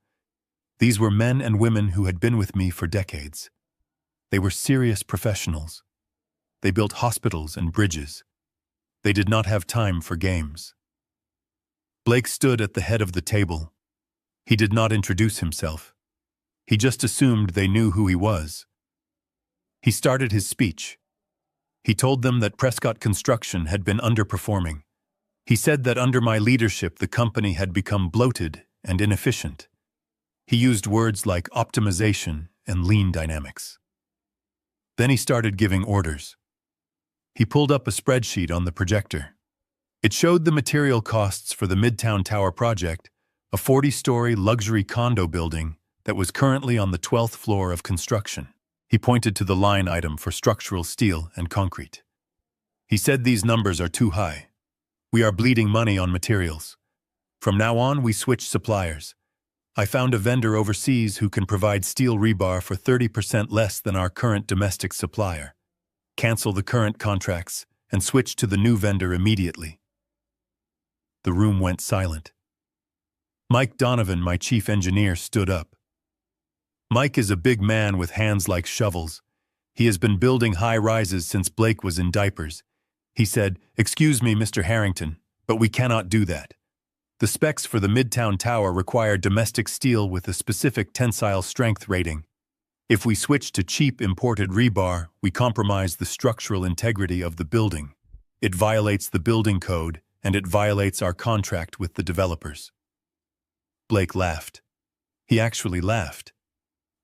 These were men and women who had been with me for decades. They were serious professionals. They built hospitals and bridges. They did not have time for games. Blake stood at the head of the table. He did not introduce himself. He just assumed they knew who he was. He started his speech. He told them that Prescot Construction had been underperforming. He said that under my leadership the company had become bloated and inefficient. He used words like optimization and lean dynamics. Then he started giving orders. He pulled up a spreadsheet on the projector. It showed the material costs for the Midtown Tower project, a 40-story luxury condo building that was currently on the 12th floor of construction. He pointed to the line item for structural steel and concrete. He said these numbers are too high. We are bleeding money on materials. From now on, we switch suppliers. I found a vendor overseas who can provide steel rebar for 30% less than our current domestic supplier. Cancel the current contracts and switch to the new vendor immediately. The room went silent. Mike Donovan, my chief engineer, stood up. Mike is a big man with hands like shovels. He has been building high-rises since Blake was in diapers. He said, "Excuse me, Mr. Harrington, but we cannot do that. The specs for the Midtown Tower require domestic steel with a specific tensile strength rating. If we switch to cheap imported rebar, we compromise the structural integrity of the building. It violates the building code, and it violates our contract with the developers." Blake laughed. He actually laughed.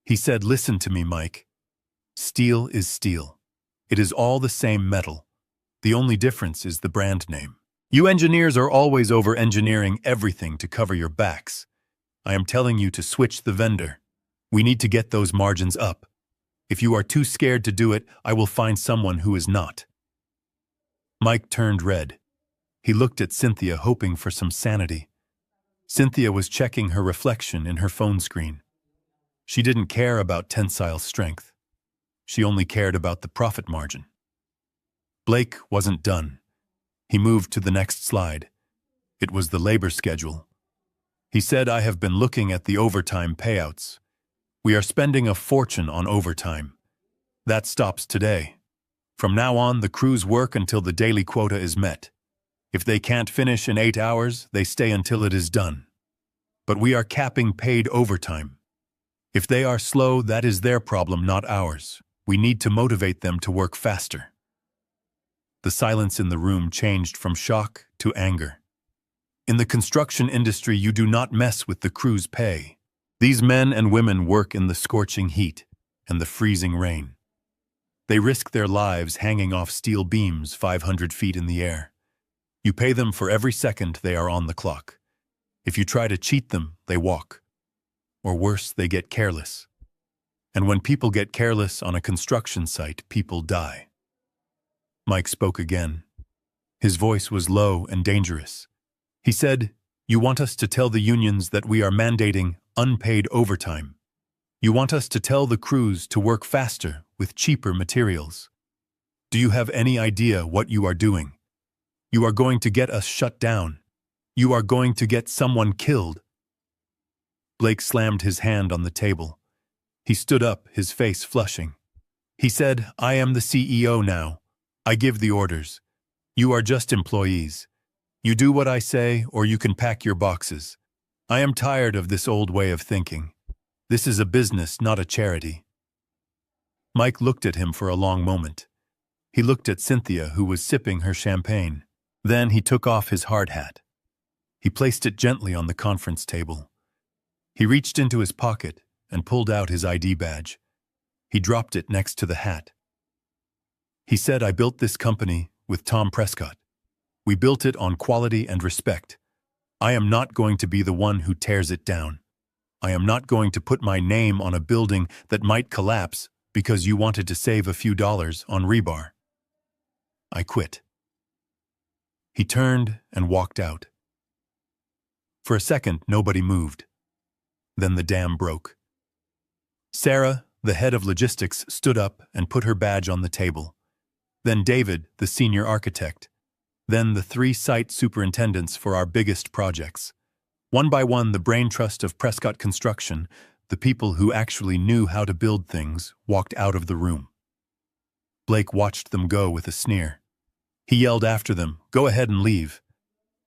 He said, "Listen to me, Mike. Steel is steel. It is all the same metal. The only difference is the brand name. You engineers are always over-engineering everything to cover your backs. I am telling you to switch the vendor. We need to get those margins up. If you are too scared to do it, I will find someone who is not." Mike turned red. He looked at Cynthia, hoping for some sanity. Cynthia was checking her reflection in her phone screen. She didn't care about tensile strength. She only cared about the profit margin. Blake wasn't done. He moved to the next slide. It was the labor schedule. He said, "I have been looking at the overtime payouts. We are spending a fortune on overtime. That stops today. From now on, the crews work until the daily quota is met. If they can't finish in 8 hours, they stay until it is done. But we are capping paid overtime. If they are slow, that is their problem, not ours. We need to motivate them to work faster." The silence in the room changed from shock to anger. In the construction industry, you do not mess with the crew's pay. These men and women work in the scorching heat and the freezing rain. They risk their lives hanging off steel beams 500 feet in the air. You pay them for every second they are on the clock. If you try to cheat them, they walk. Or worse, they get careless. And when people get careless on a construction site, people die. Mike spoke again. His voice was low and dangerous. He said, "You want us to tell the unions that we are mandating unpaid overtime. You want us to tell the crews to work faster with cheaper materials. Do you have any idea what you are doing? You are going to get us shut down. You are going to get someone killed." Blake slammed his hand on the table. He stood up, his face flushing. He said, "I am the CEO now. I give the orders. You are just employees. You do what I say, or you can pack your boxes. I am tired of this old way of thinking. This is a business, not a charity." Mike looked at him for a long moment. He looked at Cynthia, who was sipping her champagne. Then he took off his hard hat. He placed it gently on the conference table. He reached into his pocket and pulled out his ID badge. He dropped it next to the hat. He said, "I built this company with Tom Prescot. We built it on quality and respect. I am not going to be the one who tears it down. I am not going to put my name on a building that might collapse because you wanted to save a few dollars on rebar. I quit." He turned and walked out. For a second, nobody moved. Then the dam broke. Sarah, the head of logistics, stood up and put her badge on the table. Then David, the senior architect. Then the 3 site superintendents for our biggest projects. One by one, the brain trust of Prescott Construction, the people who actually knew how to build things, walked out of the room. Blake watched them go with a sneer. He yelled after them, "Go ahead and leave.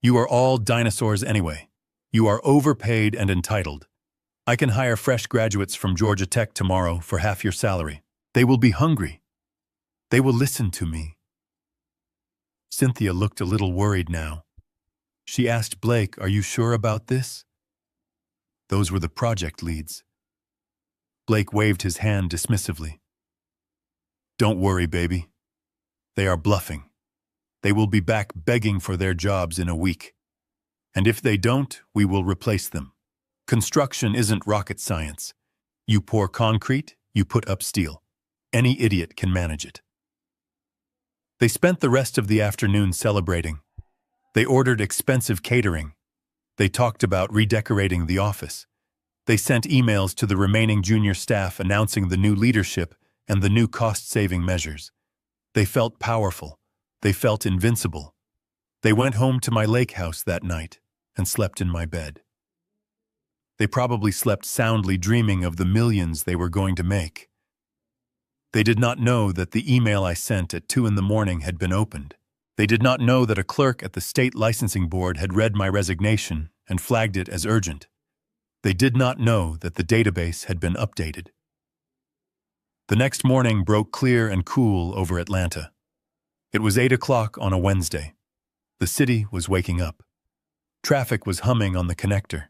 You are all dinosaurs anyway. You are overpaid and entitled. I can hire fresh graduates from Georgia Tech tomorrow for half your salary. They will be hungry. They will listen to me." Cynthia looked a little worried now. She asked Blake, "Are you sure about this?" Those were the project leads. Blake waved his hand dismissively. "Don't worry, baby. They are bluffing. They will be back begging for their jobs in a week. And if they don't, we will replace them. Construction isn't rocket science. You pour concrete, you put up steel. Any idiot can manage it." They spent the rest of the afternoon celebrating. They ordered expensive catering. They talked about redecorating the office. They sent emails to the remaining junior staff announcing the new leadership and the new cost-saving measures. They felt powerful. They felt invincible. They went home to my lake house that night and slept in my bed. They probably slept soundly, dreaming of the millions they were going to make. They did not know that the email I sent at 2 in the morning had been opened. They did not know that a clerk at the state licensing board had read my resignation and flagged it as urgent. They did not know that the database had been updated. The next morning broke clear and cool over Atlanta. It was 8 o'clock on a Wednesday. The city was waking up. Traffic was humming on the connector.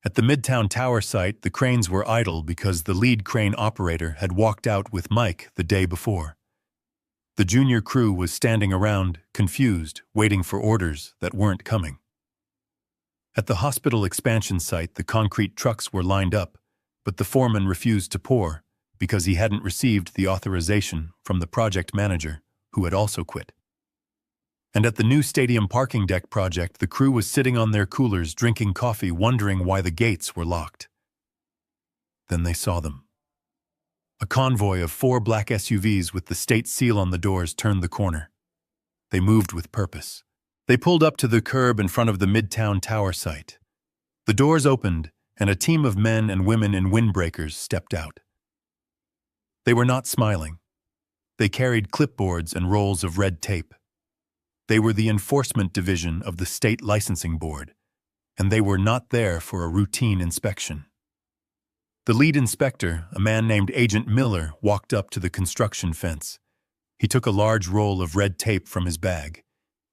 At the Midtown Tower site, the cranes were idle because the lead crane operator had walked out with Mike the day before. The junior crew was standing around, confused, waiting for orders that weren't coming. At the hospital expansion site, the concrete trucks were lined up, but the foreman refused to pour because he hadn't received the authorization from the project manager, who had also quit. And at the new stadium parking deck project, the crew was sitting on their coolers drinking coffee, wondering why the gates were locked. Then they saw them. A convoy of 4 black SUVs with the state seal on the doors turned the corner. They moved with purpose. They pulled up to the curb in front of the Midtown Tower site. The doors opened, and a team of men and women in windbreakers stepped out. They were not smiling. They carried clipboards and rolls of red tape. They were the enforcement division of the state licensing board, and they were not there for a routine inspection. The lead inspector, a man named Agent Miller, walked up to the construction fence. He took a large roll of red tape from his bag.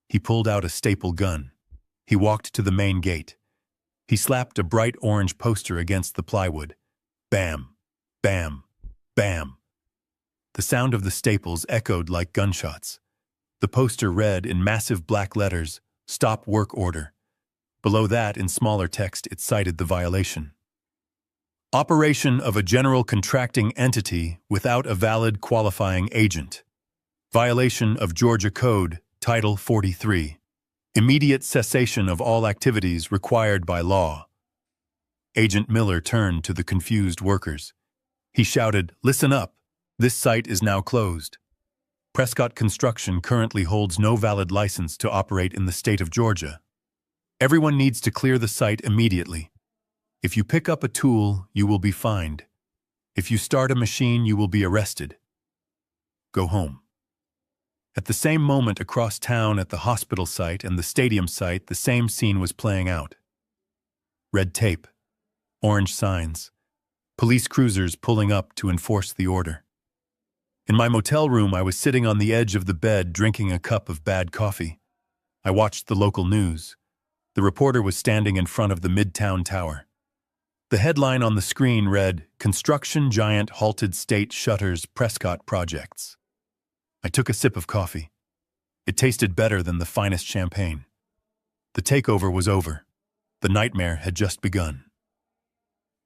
He pulled out a staple gun. He walked to the main gate. He slapped a bright orange poster against the plywood. Bam, bam, bam. The sound of the staples echoed like gunshots. The poster read in massive black letters, "Stop work order." Below that, in smaller text, it cited the violation. Operation of a general contracting entity without a valid qualifying agent. Violation of Georgia Code, Title 43. Immediate cessation of all activities required by law. Agent Miller turned to the confused workers. He shouted, "Listen up. This site is now closed. Prescot Construction currently holds no valid license to operate in the state of Georgia. Everyone needs to clear the site immediately. If you pick up a tool, you will be fined. If you start a machine, you will be arrested. Go home." At the same moment across town at the hospital site and the stadium site, the same scene was playing out. Red tape, orange signs, police cruisers pulling up to enforce the order. In my motel room, I was sitting on the edge of the bed drinking a cup of bad coffee. I watched the local news. The reporter was standing in front of the Midtown Tower. The headline on the screen read, "Construction Giant Halted State Shutters Prescot Projects." I took a sip of coffee. It tasted better than the finest champagne. The takeover was over. The nightmare had just begun.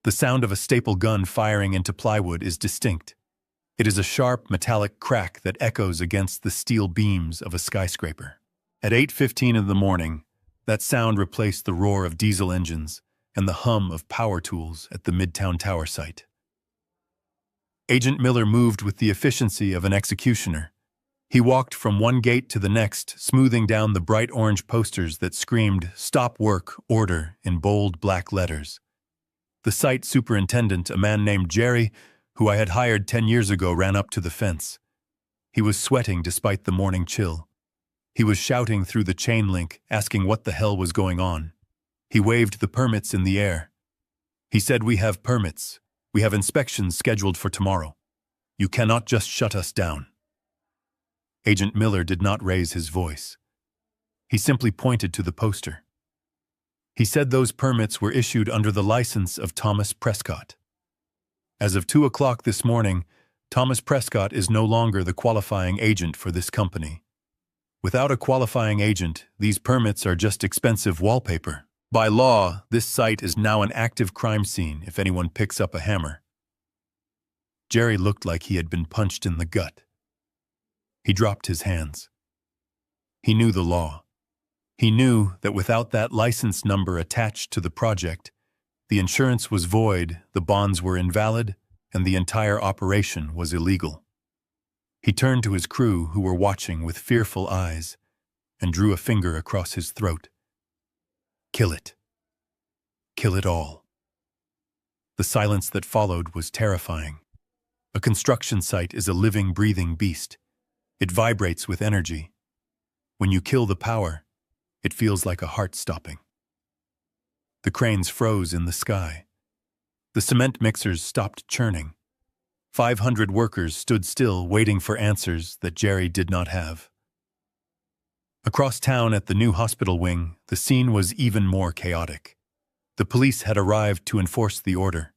The sound of a staple gun firing into plywood is distinct. It is a sharp, metallic crack that echoes against the steel beams of a skyscraper. At 8:15 in the morning, that sound replaced the roar of diesel engines and the hum of power tools at the Midtown Tower site. Agent Miller moved with the efficiency of an executioner. He walked from one gate to the next, smoothing down the bright orange posters that screamed, "Stop work order," in bold black letters. The site superintendent, a man named Jerry, who I had hired 10 years ago, ran up to the fence. He was sweating despite the morning chill. He was shouting through the chain link, asking what the hell was going on. He waved the permits in the air. He said, "We have permits. We have inspections scheduled for tomorrow. You cannot just shut us down." Agent Miller did not raise his voice. He simply pointed to the poster. He said those permits were issued under the license of Thomas Prescot. As of 2 o'clock this morning, Thomas Prescot is no longer the qualifying agent for this company. Without a qualifying agent, these permits are just expensive wallpaper. By law, this site is now an active crime scene if anyone picks up a hammer. Jerry looked like he had been punched in the gut. He dropped his hands. He knew the law. He knew that without that license number attached to the project, the insurance was void, the bonds were invalid, and the entire operation was illegal. He turned to his crew, who were watching with fearful eyes, and drew a finger across his throat. "Kill it. Kill it all." The silence that followed was terrifying. A construction site is a living, breathing beast. It vibrates with energy. When you kill the power, it feels like a heart stopping. The cranes froze in the sky. The cement mixers stopped churning. 500 workers stood still, waiting for answers that Jerry did not have. Across town at the new hospital wing, the scene was even more chaotic. The police had arrived to enforce the order.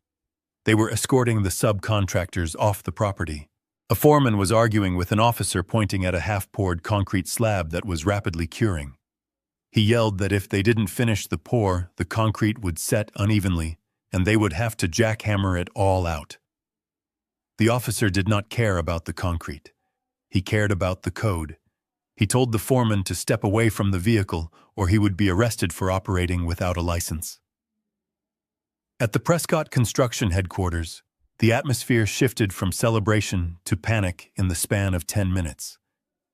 They were escorting the subcontractors off the property. A foreman was arguing with an officer, pointing at a half-poured concrete slab that was rapidly curing. He yelled that if they didn't finish the pour, the concrete would set unevenly, and they would have to jackhammer it all out. The officer did not care about the concrete. He cared about the code. He told the foreman to step away from the vehicle, or he would be arrested for operating without a license. At the Prescot construction headquarters, the atmosphere shifted from celebration to panic in the span of 10 minutes.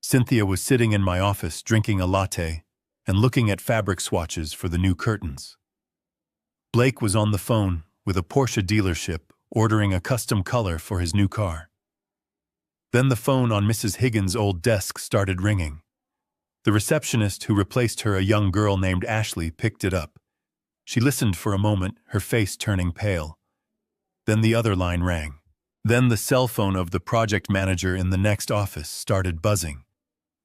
Cynthia was sitting in my office drinking a latte and looking at fabric swatches for the new curtains. Blake was on the phone with a Porsche dealership ordering a custom color for his new car. Then the phone on Mrs. Higgins' old desk started ringing. The receptionist who replaced her, a young girl named Ashley, picked it up. She listened for a moment, her face turning pale. Then the other line rang. Then the cell phone of the project manager in the next office started buzzing.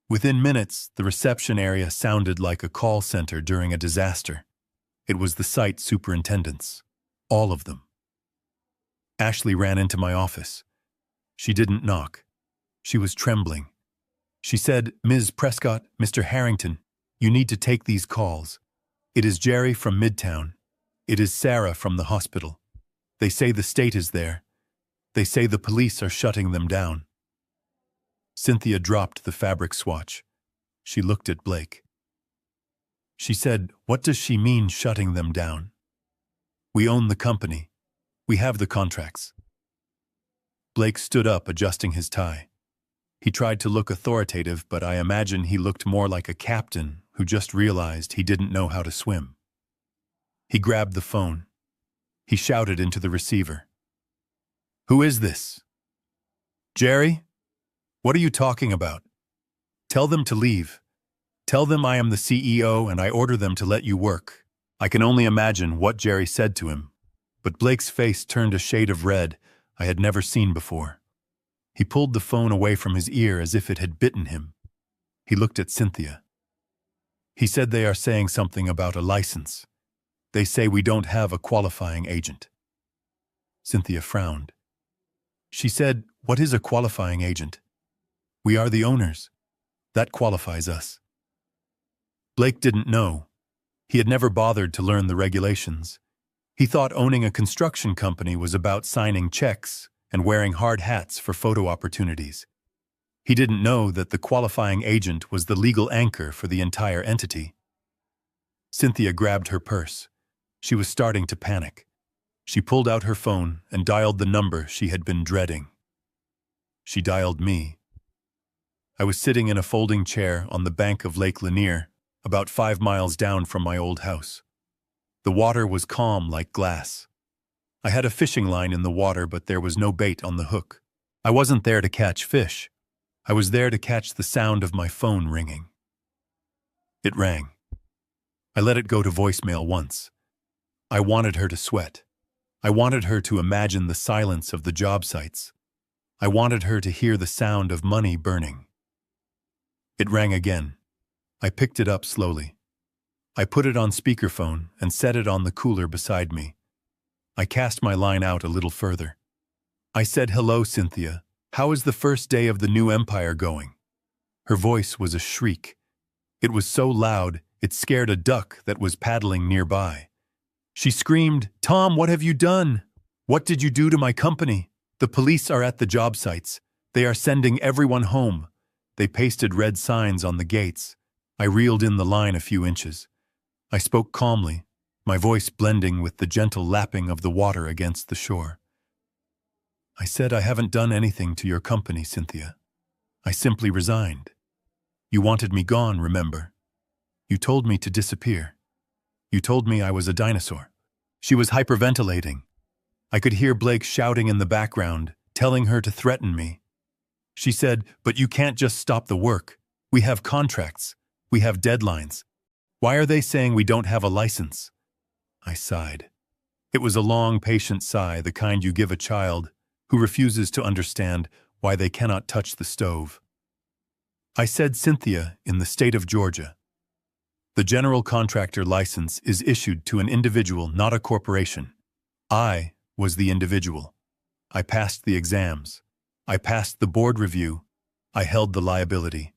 Within minutes, the reception area sounded like a call center during a disaster. It was the site superintendents. All of them. Ashley ran into my office. She didn't knock. She was trembling. She said, "Ms. Prescot, Mr. Harrington, you need to take these calls. It is Jerry from Midtown. It is Sarah from the hospital. They say the state is there. They say the police are shutting them down." Cynthia dropped the fabric swatch. She looked at Blake. She said, "What does she mean, shutting them down? We own the company. We have the contracts." Blake stood up, adjusting his tie. He tried to look authoritative, but I imagine he looked more like a captain who just realized he didn't know how to swim. He grabbed the phone. He shouted into the receiver. "Who is this? Jerry? What are you talking about? Tell them to leave. Tell them I am the CEO and I order them to let you work." I can only imagine what Jerry said to him, but Blake's face turned a shade of red I had never seen before. He pulled the phone away from his ear as if it had bitten him. He looked at Cynthia. He said, "They are saying something about a license. They say we don't have a qualifying agent." Cynthia frowned. She said, "What is a qualifying agent? We are the owners. That qualifies us." Blake didn't know. He had never bothered to learn the regulations. He thought owning a construction company was about signing checks and wearing hard hats for photo opportunities. He didn't know that the qualifying agent was the legal anchor for the entire entity. Cynthia grabbed her purse. She was starting to panic. She pulled out her phone and dialed the number she had been dreading. She dialed me. I was sitting in a folding chair on the bank of Lake Lanier, about 5 miles down from my old house. The water was calm like glass. I had a fishing line in the water, but there was no bait on the hook. I wasn't there to catch fish. I was there to catch the sound of my phone ringing. It rang. I let it go to voicemail once. I wanted her to sweat. I wanted her to imagine the silence of the job sites. I wanted her to hear the sound of money burning. It rang again. I picked it up slowly. I put it on speakerphone and set it on the cooler beside me. I cast my line out a little further. I said, "Hello, Cynthia. How is the first day of the new empire going?" Her voice was a shriek. It was so loud, it scared a duck that was paddling nearby. She screamed, "Tom, what have you done? What did you do to my company? The police are at the job sites. They are sending everyone home. They pasted red signs on the gates." I reeled in the line a few inches. I spoke calmly, my voice blending with the gentle lapping of the water against the shore. I said, "I haven't done anything to your company, Cynthia. I simply resigned. You wanted me gone, remember? You told me to disappear. You told me I was a dinosaur." She was hyperventilating. I could hear Blake shouting in the background, telling her to threaten me. She said, "But you can't just stop the work. We have contracts. We have deadlines. Why are they saying we don't have a license?" I sighed. It was a long, patient sigh, the kind you give a child who refuses to understand why they cannot touch the stove. I said, "Cynthia, in the state of Georgia, the general contractor license is issued to an individual, not a corporation. I was the individual. I passed the exams. I passed the board review. I held the liability.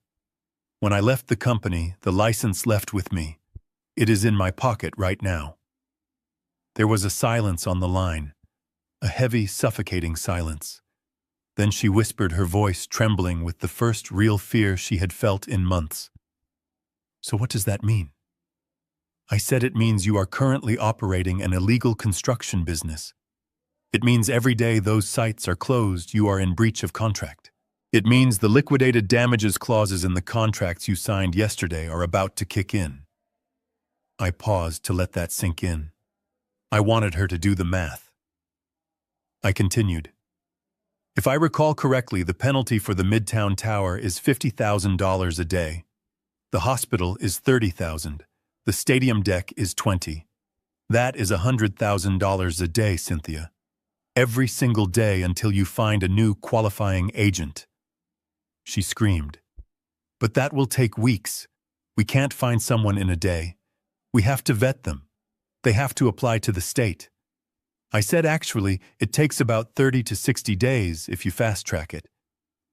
When I left the company, the license left with me. It is in my pocket right now." There was a silence on the line, a heavy, suffocating silence. Then she whispered, her voice trembling with the first real fear she had felt in months. "So what does that mean?" I said, "It means you are currently operating an illegal construction business. It means every day those sites are closed, you are in breach of contract. It means the liquidated damages clauses in the contracts you signed yesterday are about to kick in." I paused to let that sink in. I wanted her to do the math. I continued. "If I recall correctly, the penalty for the Midtown Tower is $50,000 a day. The hospital is $30,000. The stadium deck is $20,000. That is $100,000 a day, Cynthia. Every single day until you find a new qualifying agent." She screamed. "But that will take weeks. We can't find someone in a day. We have to vet them. They have to apply to the state." I said, "Actually, it takes about 30 to 60 days if you fast-track it.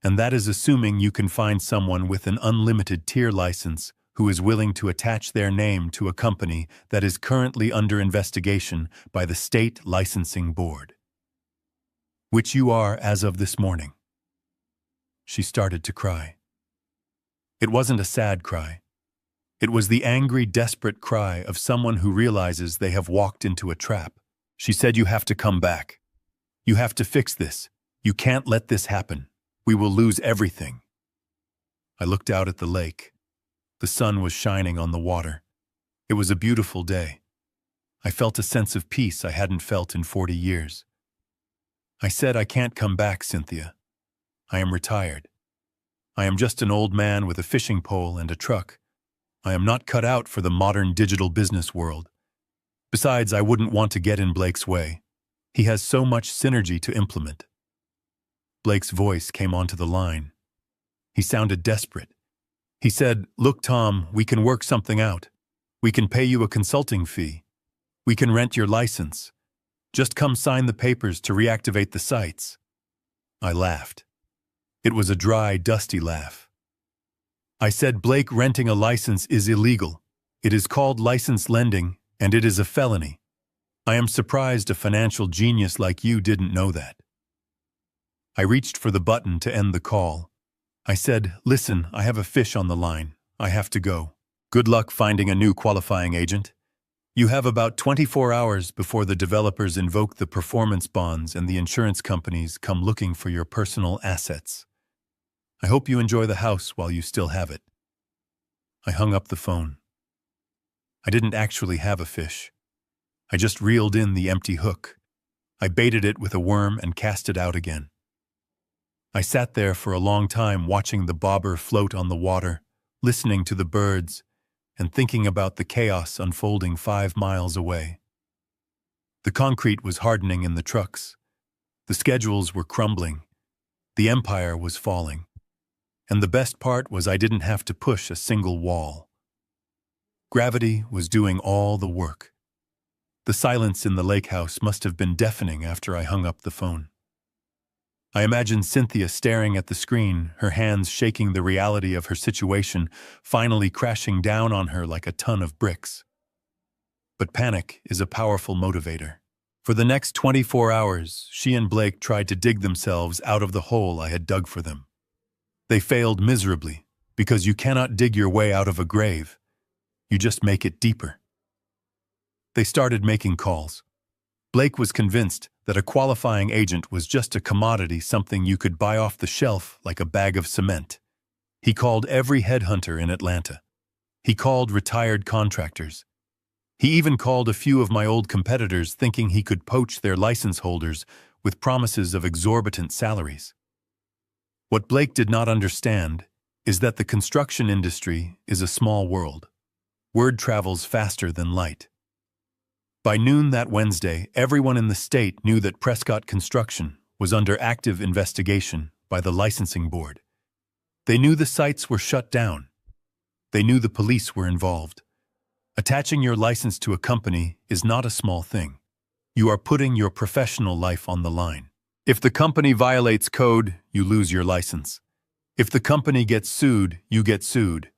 And that is assuming you can find someone with an unlimited tier license who is willing to attach their name to a company that is currently under investigation by the State Licensing Board. Which you are as of this morning." She started to cry. It wasn't a sad cry. It was the angry, desperate cry of someone who realizes they have walked into a trap. She said, "You have to come back. You have to fix this. You can't let this happen. We will lose everything." I looked out at the lake. The sun was shining on the water. It was a beautiful day. I felt a sense of peace I hadn't felt in 40 years. I said, "I can't come back, Cynthia. I am retired. I am just an old man with a fishing pole and a truck. I am not cut out for the modern digital business world. Besides, I wouldn't want to get in Blake's way. He has so much synergy to implement." Blake's voice came onto the line. He sounded desperate. He said, "Look, Tom, we can work something out. We can pay you a consulting fee. We can rent your license. Just come sign the papers to reactivate the sites." I laughed. It was a dry, dusty laugh. I said, "Blake, renting a license is illegal. It is called license lending, and it is a felony. I am surprised a financial genius like you didn't know that." I reached for the button to end the call. I said, "Listen, I have a fish on the line. I have to go. Good luck finding a new qualifying agent. You have about 24 hours before the developers invoke the performance bonds and the insurance companies come looking for your personal assets. I hope you enjoy the house while you still have it." I hung up the phone. I didn't actually have a fish. I just reeled in the empty hook. I baited it with a worm and cast it out again. I sat there for a long time watching the bobber float on the water, listening to the birds, and thinking about the chaos unfolding 5 miles away. The concrete was hardening in the trucks. The schedules were crumbling. The empire was falling. And the best part was I didn't have to push a single wall. Gravity was doing all the work. The silence in the lake house must have been deafening after I hung up the phone. I imagined Cynthia staring at the screen, her hands shaking the reality of her situation, finally crashing down on her like a ton of bricks. But panic is a powerful motivator. For the next 24 hours, she and Blake tried to dig themselves out of the hole I had dug for them. They failed miserably, because you cannot dig your way out of a grave. You just make it deeper. They started making calls. Blake was convinced that a qualifying agent was just a commodity, something you could buy off the shelf like a bag of cement. He called every headhunter in Atlanta. He called retired contractors. He even called a few of my old competitors, thinking he could poach their license holders with promises of exorbitant salaries. What Blake did not understand is that the construction industry is a small world. Word travels faster than light. By noon that Wednesday, everyone in the state knew that Prescot Construction was under active investigation by the licensing board. They knew the sites were shut down. They knew the police were involved. Attaching your license to a company is not a small thing. You are putting your professional life on the line. If the company violates code, you lose your license. If the company gets sued, you get sued.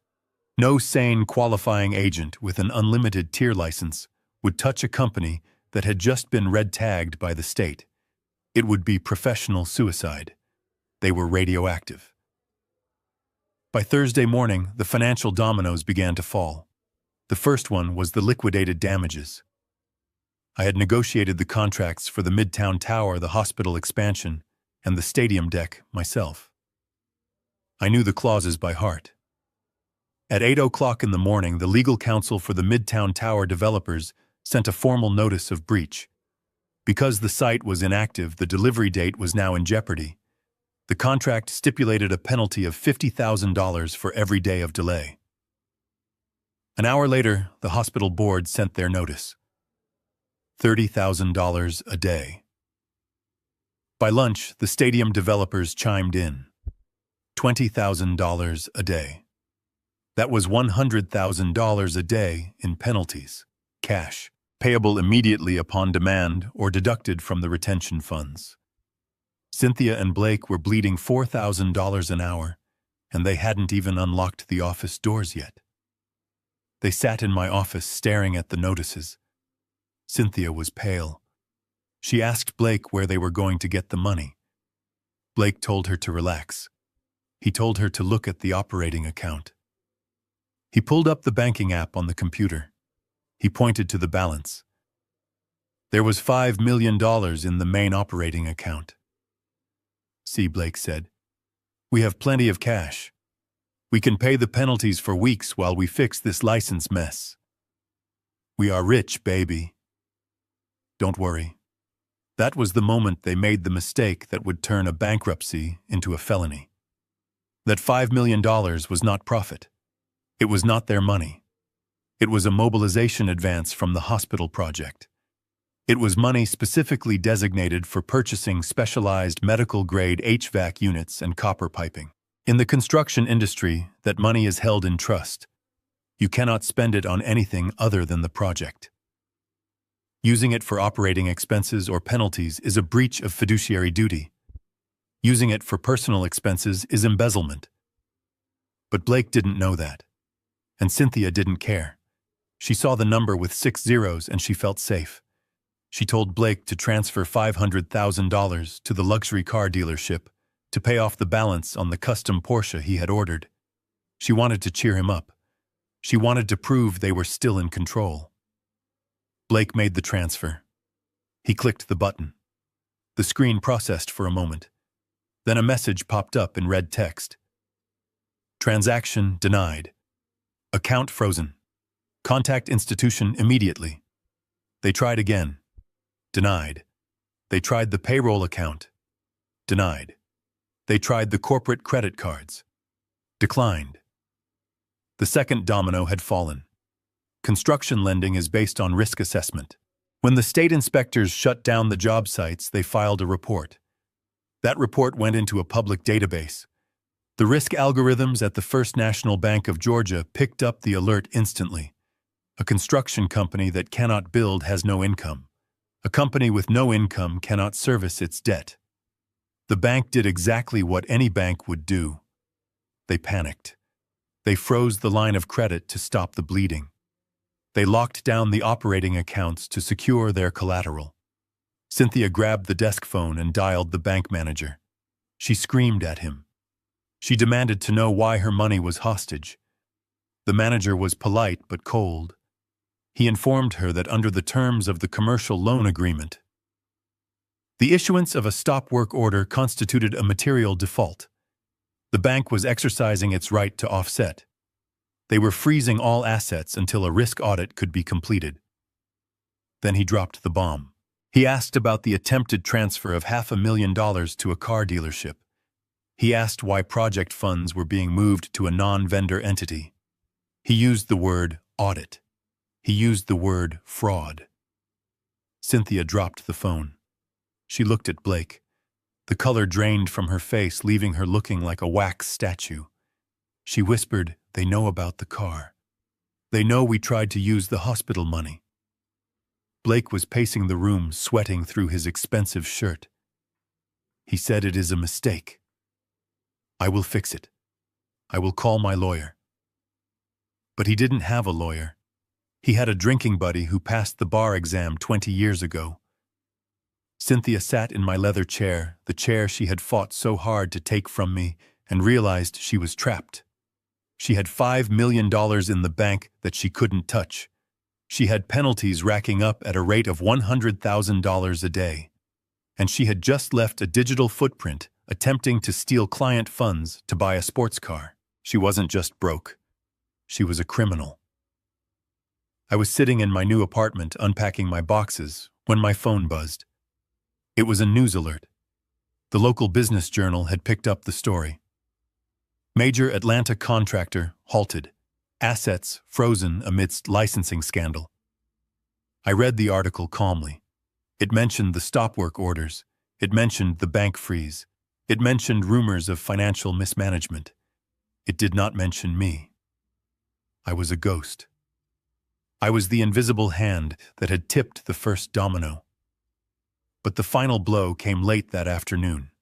No sane qualifying agent with an unlimited tier license would touch a company that had just been red-tagged by the state. It would be professional suicide. They were radioactive. By Thursday morning, the financial dominoes began to fall. The first one was the liquidated damages. I had negotiated the contracts for the Midtown Tower, the hospital expansion, and the stadium deck myself. I knew the clauses by heart. At 8 o'clock in the morning, the legal counsel for the Midtown Tower developers sent a formal notice of breach. Because the site was inactive, the delivery date was now in jeopardy. The contract stipulated a penalty of $50,000 for every day of delay. An hour later, the hospital board sent their notice. $30,000 a day. By lunch, the stadium developers chimed in. $20,000 a day. That was $100,000 a day in penalties, cash, payable immediately upon demand or deducted from the retention funds. Cynthia and Blake were bleeding $4,000 an hour, and they hadn't even unlocked the office doors yet. They sat in my office staring at the notices. Cynthia was pale. She asked Blake where they were going to get the money. Blake told her to relax. He told her to look at the operating account. He pulled up the banking app on the computer. He pointed to the balance. There was $5 million in the main operating account. See, Blake said, we have plenty of cash. We can pay the penalties for weeks while we fix this license mess. We are rich, baby. Don't worry. That was the moment they made the mistake that would turn a bankruptcy into a felony. That $5 million was not profit. It was not their money. It was a mobilization advance from the hospital project. It was money specifically designated for purchasing specialized medical-grade HVAC units and copper piping. In the construction industry, that money is held in trust. You cannot spend it on anything other than the project. Using it for operating expenses or penalties is a breach of fiduciary duty. Using it for personal expenses is embezzlement. But Blake didn't know that. And Cynthia didn't care. She saw the number with 6 zeros and she felt safe. She told Blake to transfer $500,000 to the luxury car dealership to pay off the balance on the custom Porsche he had ordered. She wanted to cheer him up. She wanted to prove they were still in control. Blake made the transfer. He clicked the button. The screen processed for a moment. Then a message popped up in red text. Transaction denied. Account frozen. Contact institution immediately. They tried again. Denied. They tried the payroll account. Denied. They tried the corporate credit cards. Declined. The second domino had fallen. Construction lending is based on risk assessment. When the state inspectors shut down the job sites, they filed a report. That report went into a public database. The risk algorithms at the First National Bank of Georgia picked up the alert instantly. A construction company that cannot build has no income. A company with no income cannot service its debt. The bank did exactly what any bank would do. They panicked. They froze the line of credit to stop the bleeding. They locked down the operating accounts to secure their collateral. Cynthia grabbed the desk phone and dialed the bank manager. She screamed at him. She demanded to know why her money was hostage. The manager was polite but cold. He informed her that under the terms of the commercial loan agreement, the issuance of a stop work order constituted a material default. The bank was exercising its right to offset. They were freezing all assets until a risk audit could be completed. Then he dropped the bomb. He asked about the attempted transfer of $500,000 to a car dealership. He asked why project funds were being moved to a non-vendor entity. He used the word audit. He used the word fraud. Cynthia dropped the phone. She looked at Blake. The color drained from her face, leaving her looking like a wax statue. She whispered, "They know about the car. They know we tried to use the hospital money." Blake was pacing the room, sweating through his expensive shirt. He said, "It is a mistake. I will fix it. I will call my lawyer." But he didn't have a lawyer. He had a drinking buddy who passed the bar exam 20 years ago. Cynthia sat in my leather chair, the chair she had fought so hard to take from me, and realized she was trapped. She had $5 million in the bank that she couldn't touch. She had penalties racking up at a rate of $100,000 a day. And she had just left a digital footprint, attempting to steal client funds to buy a sports car. She wasn't just broke. She was a criminal. I was sitting in my new apartment unpacking my boxes when my phone buzzed. It was a news alert. The local business journal had picked up the story. Major Atlanta contractor halted. Assets frozen amidst licensing scandal. I read the article calmly. It mentioned the stop work orders. It mentioned the bank freeze. It mentioned rumors of financial mismanagement. It did not mention me. I was a ghost. I was the invisible hand that had tipped the first domino. But the final blow came late that afternoon.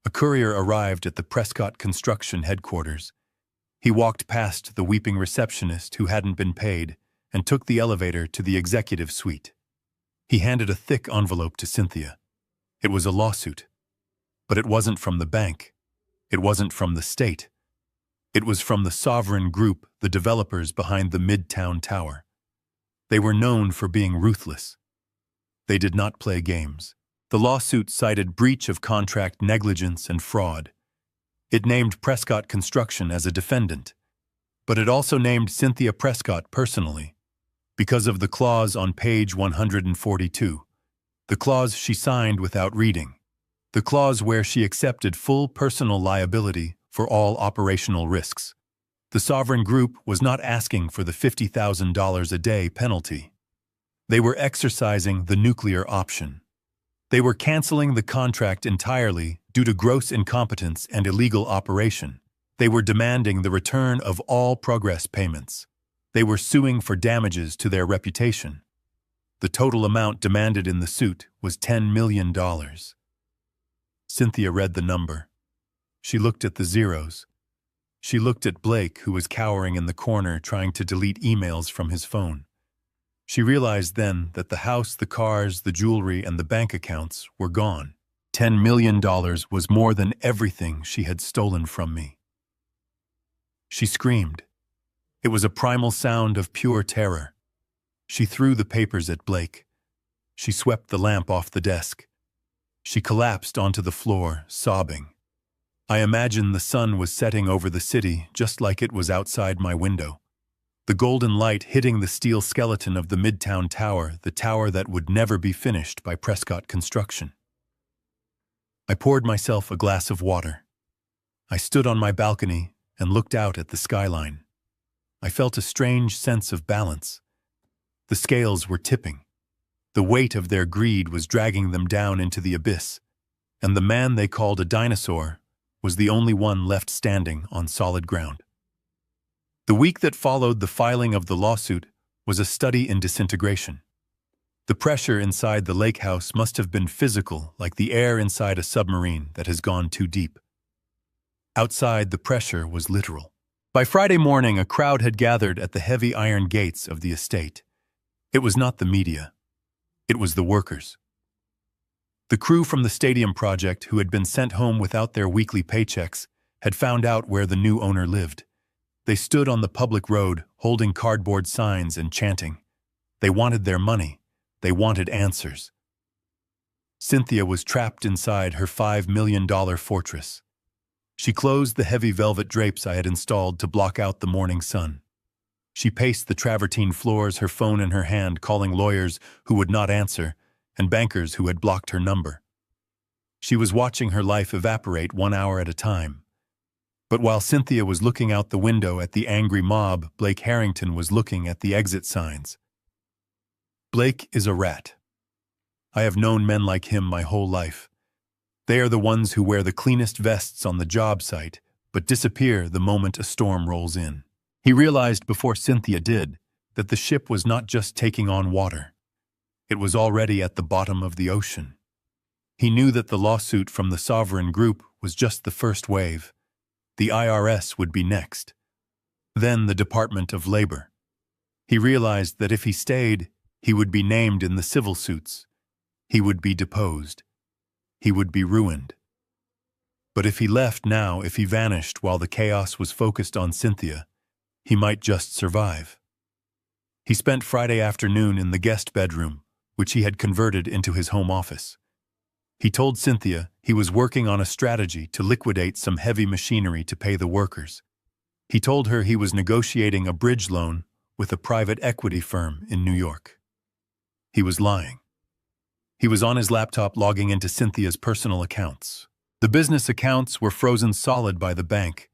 A courier arrived at the Prescot construction headquarters. He walked past the weeping receptionist who hadn't been paid and took the elevator to the executive suite. He handed a thick envelope to Cynthia. It was a lawsuit. But it wasn't from the bank. It wasn't from the state. It was from the Sovereign Group, the developers behind the Midtown Tower. They were known for being ruthless. They did not play games. The lawsuit cited breach of contract negligence and fraud. It named Prescot Construction as a defendant. But it also named Cynthia Prescot personally, because of the clause on page 142, the clause she signed without reading, the clause where she accepted full personal liability for all operational risks. The Sovereign Group was not asking for the $50,000 a day penalty. They were exercising the nuclear option. They were canceling the contract entirely due to gross incompetence and illegal operation. They were demanding the return of all progress payments. They were suing for damages to their reputation. The total amount demanded in the suit was $10 million. Cynthia read the number. She looked at the zeros. She looked at Blake, who was cowering in the corner trying to delete emails from his phone. She realized then that the house, the cars, the jewelry, and the bank accounts were gone. $10 million was more than everything she had stolen from me. She screamed. It was a primal sound of pure terror. She threw the papers at Blake. She swept the lamp off the desk. She collapsed onto the floor, sobbing. I imagined the sun was setting over the city just like it was outside my window. The golden light hitting the steel skeleton of the Midtown Tower, the tower that would never be finished by Prescot Construction. I poured myself a glass of water. I stood on my balcony and looked out at the skyline. I felt a strange sense of balance. The scales were tipping. The weight of their greed was dragging them down into the abyss, and the man they called a dinosaur was the only one left standing on solid ground. The week that followed the filing of the lawsuit was a study in disintegration. The pressure inside the lake house must have been physical, like the air inside a submarine that has gone too deep. Outside, the pressure was literal. By Friday morning, a crowd had gathered at the heavy iron gates of the estate. It was not the media. It was the workers. The crew from the stadium project, who had been sent home without their weekly paychecks, had found out where the new owner lived. They stood on the public road, holding cardboard signs and chanting. They wanted their money. They wanted answers. Cynthia was trapped inside her $5 million fortress. She closed the heavy velvet drapes I had installed to block out the morning sun. She paced the travertine floors, her phone in her hand, calling lawyers who would not answer, and bankers who had blocked her number. She was watching her life evaporate 1 hour at a time. But while Cynthia was looking out the window at the angry mob, Blake Harrington was looking at the exit signs. Blake is a rat. I have known men like him my whole life. They are the ones who wear the cleanest vests on the job site, but disappear the moment a storm rolls in. He realized before Cynthia did that the ship was not just taking on water. It was already at the bottom of the ocean. He knew that the lawsuit from the Sovereign Group was just the first wave. The IRS would be next. Then the Department of Labor. He realized that if he stayed, he would be named in the civil suits. He would be deposed. He would be ruined. But if he left now, if he vanished while the chaos was focused on Cynthia, he might just survive. He spent Friday afternoon in the guest bedroom, which he had converted into his home office. He told Cynthia he was working on a strategy to liquidate some heavy machinery to pay the workers. He told her he was negotiating a bridge loan with a private equity firm in New York. He was lying. He was on his laptop logging into Cynthia's personal accounts. The business accounts were frozen solid by the bank,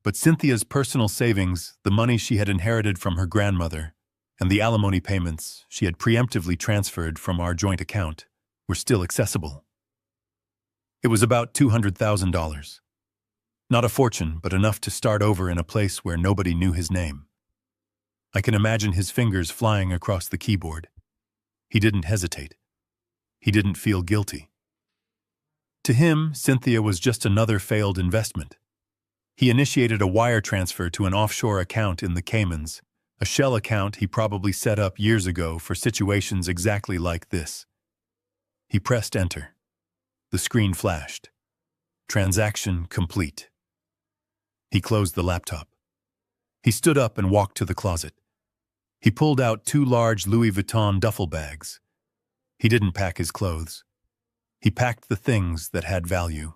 but Cynthia's personal savings, the money she had inherited from her grandmother, and the alimony payments she had preemptively transferred from our joint account, were still accessible. It was about $200,000. Not a fortune, but enough to start over in a place where nobody knew his name. I can imagine his fingers flying across the keyboard. He didn't hesitate. He didn't feel guilty. To him, Cynthia was just another failed investment. He initiated a wire transfer to an offshore account in the Caymans, a shell account he probably set up years ago for situations exactly like this. He pressed enter. The screen flashed. Transaction complete. He closed the laptop. He stood up and walked to the closet. He pulled out 2 large Louis Vuitton duffel bags. He didn't pack his clothes. He packed the things that had value.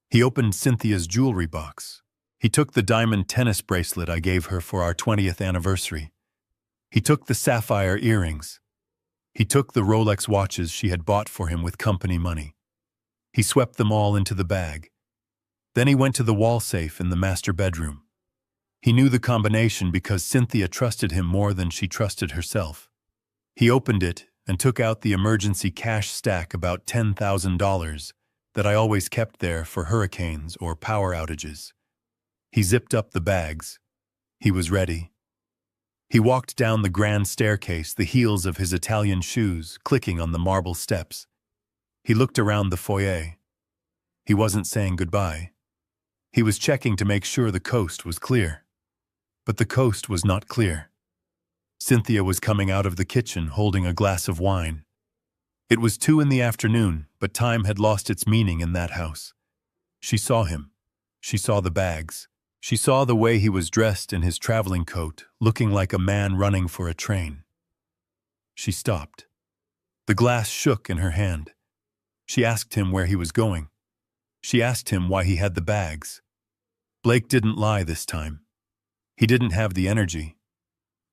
He opened Cynthia's jewelry box. He took the diamond tennis bracelet I gave her for our 20th anniversary. He took the sapphire earrings. He took the Rolex watches she had bought for him with company money. He swept them all into the bag. Then he went to the wall safe in the master bedroom. He knew the combination because Cynthia trusted him more than she trusted herself. He opened it and took out the emergency cash stack, about $10,000, that I always kept there for hurricanes or power outages. He zipped up the bags. He was ready. He walked down the grand staircase, the heels of his Italian shoes clicking on the marble steps. He looked around the foyer. He wasn't saying goodbye. He was checking to make sure the coast was clear. But the coast was not clear. Cynthia was coming out of the kitchen holding a glass of wine. It was 2 in the afternoon, but time had lost its meaning in that house. She saw him. She saw the bags. She saw the way he was dressed in his traveling coat, looking like a man running for a train. She stopped. The glass shook in her hand. She asked him where he was going. She asked him why he had the bags. Blake didn't lie this time. He didn't have the energy.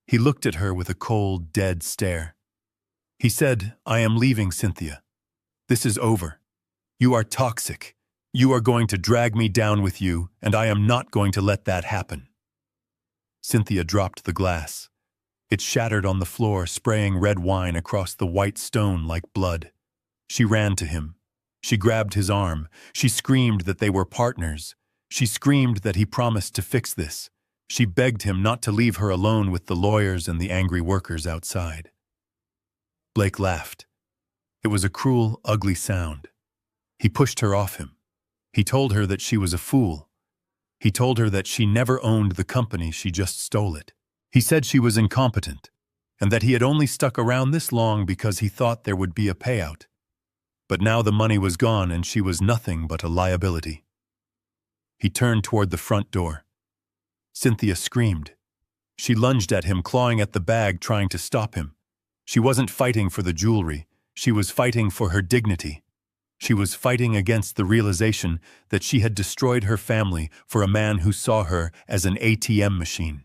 He looked at her with a cold, dead stare. He said, "I am leaving, Cynthia. This is over. You are toxic. You are going to drag me down with you, and I am not going to let that happen." Cynthia dropped the glass. It shattered on the floor, spraying red wine across the white stone like blood. She ran to him. She grabbed his arm. She screamed that they were partners. She screamed that he promised to fix this. She begged him not to leave her alone with the lawyers and the angry workers outside. Blake laughed. It was a cruel, ugly sound. He pushed her off him. He told her that she was a fool. He told her that she never owned the company, she just stole it. He said she was incompetent, and that he had only stuck around this long because he thought there would be a payout. But now the money was gone and she was nothing but a liability. He turned toward the front door. Cynthia screamed. She lunged at him, clawing at the bag, trying to stop him. She wasn't fighting for the jewelry. She was fighting for her dignity. She was fighting against the realization that she had destroyed her family for a man who saw her as an ATM machine.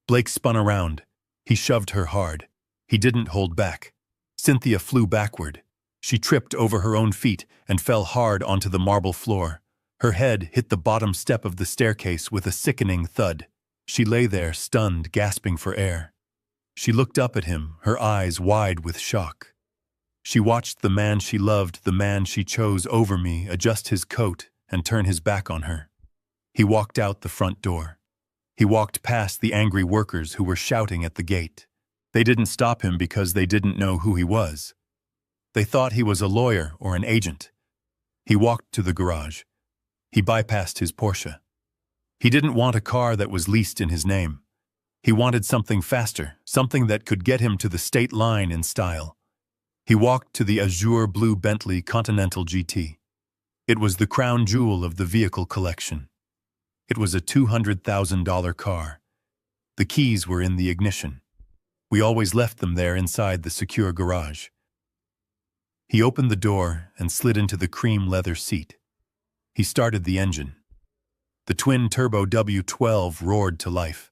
Blake spun around. He shoved her hard. He didn't hold back. Cynthia flew backward. She tripped over her own feet and fell hard onto the marble floor. Her head hit the bottom step of the staircase with a sickening thud. She lay there, stunned, gasping for air. She looked up at him, her eyes wide with shock. She watched the man she loved, the man she chose over me, adjust his coat and turn his back on her. He walked out the front door. He walked past the angry workers who were shouting at the gate. They didn't stop him because they didn't know who he was. They thought he was a lawyer or an agent. He walked to the garage. He bypassed his Porsche. He didn't want a car that was leased in his name. He wanted something faster, something that could get him to the state line in style. He walked to the azure blue Bentley Continental GT. It was the crown jewel of the vehicle collection. It was a $200,000 car. The keys were in the ignition. We always left them there inside the secure garage. He opened the door and slid into the cream leather seat. He started the engine. The twin-turbo W12 roared to life.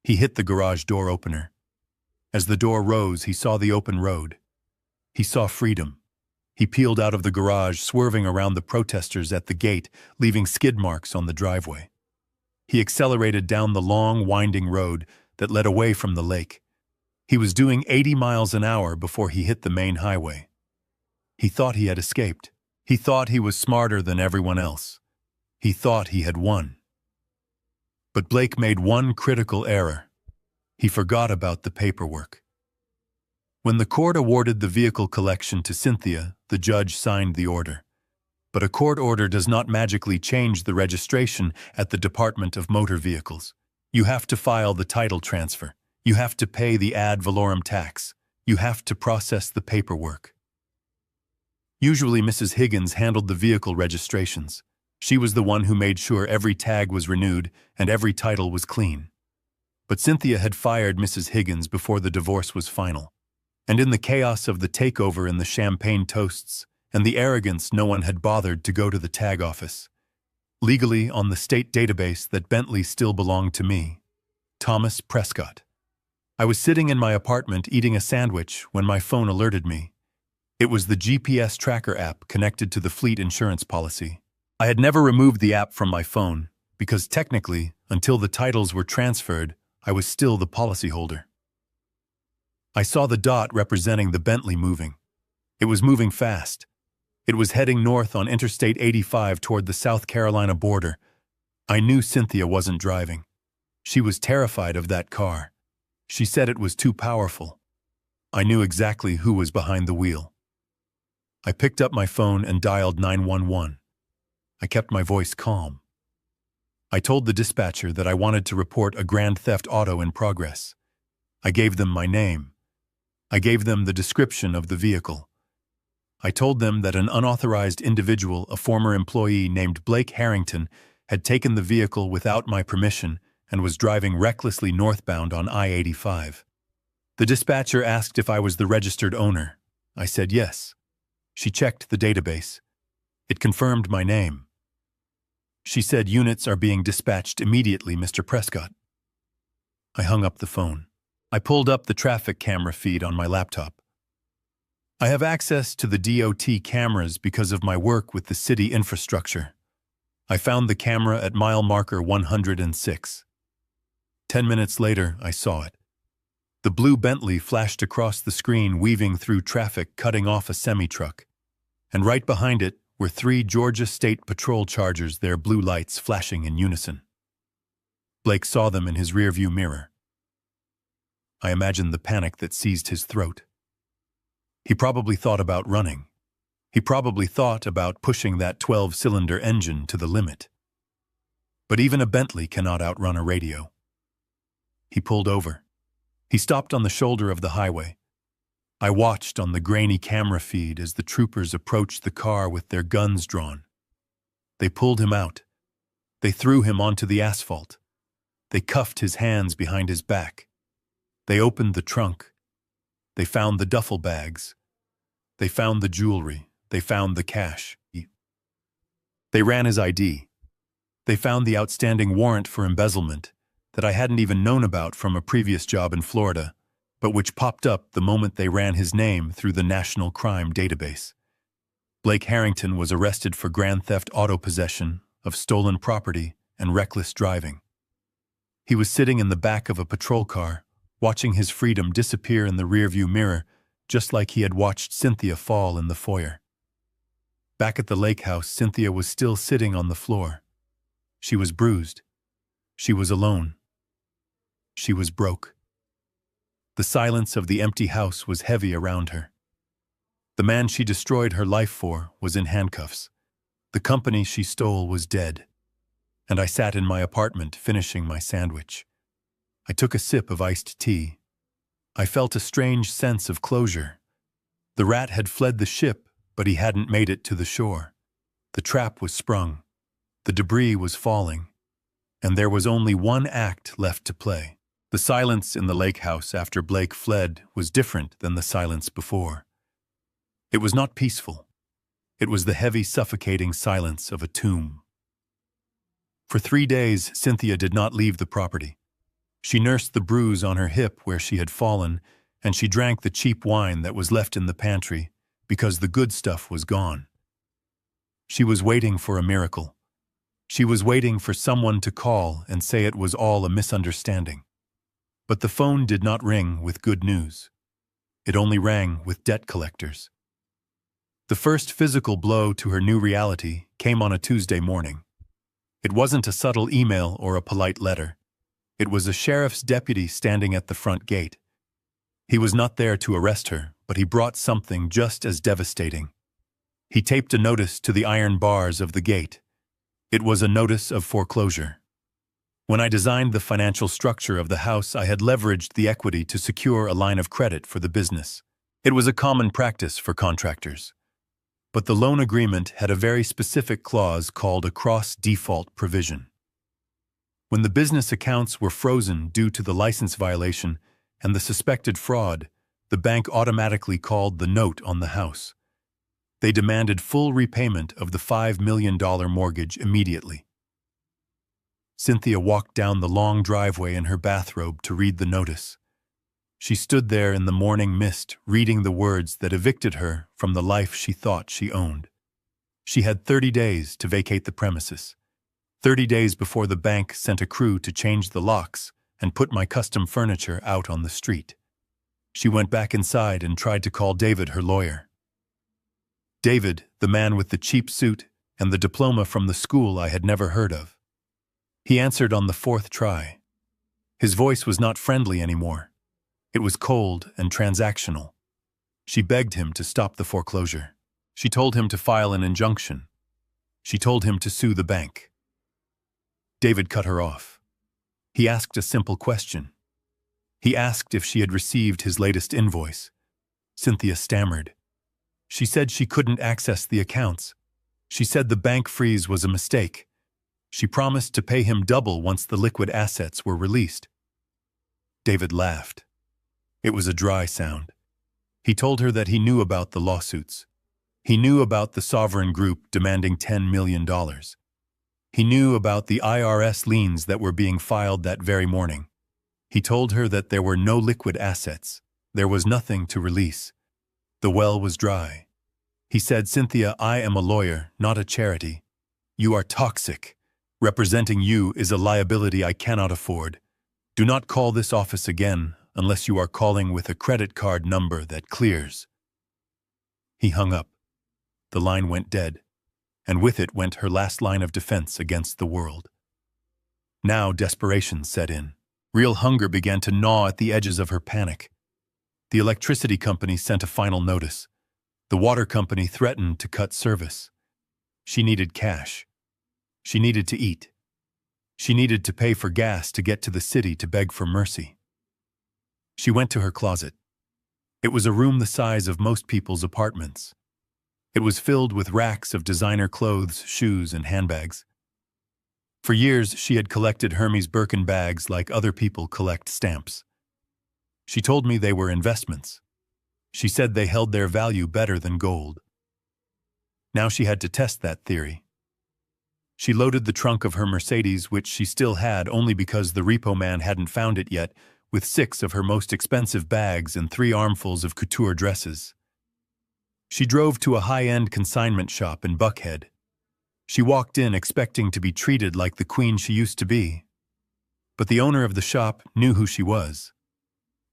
He hit the garage door opener. As the door rose, he saw the open road. He saw freedom. He peeled out of the garage, swerving around the protesters at the gate, leaving skid marks on the driveway. He accelerated down the long, winding road that led away from the lake. He was doing 80 miles an hour before he hit the main highway. He thought he had escaped. He thought he was smarter than everyone else. He thought he had won. But Blake made one critical error. He forgot about the paperwork. When the court awarded the vehicle collection to Cynthia, the judge signed the order. But a court order does not magically change the registration at the Department of Motor Vehicles. You have to file the title transfer. You have to pay the ad valorem tax. You have to process the paperwork. Usually Mrs. Higgins handled the vehicle registrations. She was the one who made sure every tag was renewed and every title was clean. But Cynthia had fired Mrs. Higgins before the divorce was final. And in the chaos of the takeover and the champagne toasts and the arrogance, no one had bothered to go to the tag office. Legally, on the state database, that Bentley still belonged to me, Thomas Prescot. I was sitting in my apartment eating a sandwich when my phone alerted me. It was the GPS tracker app connected to the fleet insurance policy. I had never removed the app from my phone because technically, until the titles were transferred, I was still the policyholder. I saw the dot representing the Bentley moving. It was moving fast. It was heading north on Interstate 85 toward the South Carolina border. I knew Cynthia wasn't driving. She was terrified of that car. She said it was too powerful. I knew exactly who was behind the wheel. I picked up my phone and dialed 911. I kept my voice calm. I told the dispatcher that I wanted to report a grand theft auto in progress. I gave them my name. I gave them the description of the vehicle. I told them that an unauthorized individual, a former employee named Blake Harrington, had taken the vehicle without my permission and was driving recklessly northbound on I-85. The dispatcher asked if I was the registered owner. I said yes. She checked the database. It confirmed my name. She said units are being dispatched immediately, Mr. Prescott. I hung up the phone. I pulled up the traffic camera feed on my laptop. I have access to the DOT cameras because of my work with the city infrastructure. I found the camera at mile marker 106. 10 minutes later, I saw it. The blue Bentley flashed across the screen, weaving through traffic, cutting off a semi-truck. And right behind it were 3 Georgia State Patrol Chargers, their blue lights flashing in unison. Blake saw them in his rearview mirror. I imagined the panic that seized his throat. He probably thought about running. He probably thought about pushing that 12-cylinder engine to the limit. But even a Bentley cannot outrun a radio. He pulled over. He stopped on the shoulder of the highway. I watched on the grainy camera feed as the troopers approached the car with their guns drawn. They pulled him out. They threw him onto the asphalt. They cuffed his hands behind his back. They opened the trunk. They found the duffel bags. They found the jewelry. They found the cash. They ran his ID. They found the outstanding warrant for embezzlement that I hadn't even known about from a previous job in Florida. but which popped up the moment they ran his name through the National Crime Database. Blake Harrington was arrested for grand theft auto possession of stolen property and reckless driving. He was sitting in the back of a patrol car, watching his freedom disappear in the rearview mirror, just like he had watched Cynthia fall in the foyer. Back at the lake house, Cynthia was still sitting on the floor. She was bruised. She was alone. She was broke. The silence of the empty house was heavy around her. The man she destroyed her life for was in handcuffs. The company she stole was dead. And I sat in my apartment finishing my sandwich. I took a sip of iced tea. I felt a strange sense of closure. The rat had fled the ship, but he hadn't made it to the shore. The trap was sprung. The debris was falling. And there was only one act left to play. The silence in the lake house after Blake fled was different than the silence before. It was not peaceful. It was the heavy, suffocating silence of a tomb. For 3 days, Cynthia did not leave the property. She nursed the bruise on her hip where she had fallen, and she drank the cheap wine that was left in the pantry because the good stuff was gone. She was waiting for a miracle. She was waiting for someone to call and say it was all a misunderstanding. But the phone did not ring with good news. It only rang with debt collectors. The first physical blow to her new reality came on a Tuesday morning. It wasn't a subtle email or a polite letter. It was a sheriff's deputy standing at the front gate. He was not there to arrest her, but he brought something just as devastating. He taped a notice to the iron bars of the gate. It was a notice of foreclosure. When I designed the financial structure of the house, I had leveraged the equity to secure a line of credit for the business. It was a common practice for contractors. But the loan agreement had a very specific clause called a cross-default provision. When the business accounts were frozen due to the license violation and the suspected fraud, the bank automatically called the note on the house. They demanded full repayment of the $5 million mortgage immediately. Cynthia walked down the long driveway in her bathrobe to read the notice. She stood there in the morning mist, reading the words that evicted her from the life she thought she owned. She had 30 days to vacate the premises. 30 days before the bank sent a crew to change the locks and put my custom furniture out on the street. She went back inside and tried to call David, her lawyer. David, the man with the cheap suit and the diploma from the school I had never heard of. He answered on the 4th try. His voice was not friendly anymore. It was cold and transactional. She begged him to stop the foreclosure. She told him to file an injunction. She told him to sue the bank. David cut her off. He asked a simple question. He asked if she had received his latest invoice. Cynthia stammered. She said she couldn't access the accounts. She said the bank freeze was a mistake. She promised to pay him double once the liquid assets were released. David laughed. It was a dry sound. He told her that he knew about the lawsuits. He knew about the Sovereign Group demanding $10 million. He knew about the IRS liens that were being filed that very morning. He told her that there were no liquid assets. There was nothing to release. The well was dry. He said, "Cynthia, I am a lawyer, not a charity. You are toxic. Representing you is a liability I cannot afford. Do not call this office again unless you are calling with a credit card number that clears." He hung up. The line went dead, and with it went her last line of defense against the world. Now desperation set in. Real hunger began to gnaw at the edges of her panic. The electricity company sent a final notice. The water company threatened to cut service. She needed cash. She needed to eat. She needed to pay for gas to get to the city to beg for mercy. She went to her closet. It was a room the size of most people's apartments. It was filled with racks of designer clothes, shoes, and handbags. For years, she had collected Hermes Birkin bags like other people collect stamps. She told me they were investments. She said they held their value better than gold. Now she had to test that theory. She loaded the trunk of her Mercedes, which she still had only because the repo man hadn't found it yet, with 6 of her most expensive bags and 3 armfuls of couture dresses. She drove to a high-end consignment shop in Buckhead. She walked in expecting to be treated like the queen she used to be. But the owner of the shop knew who she was.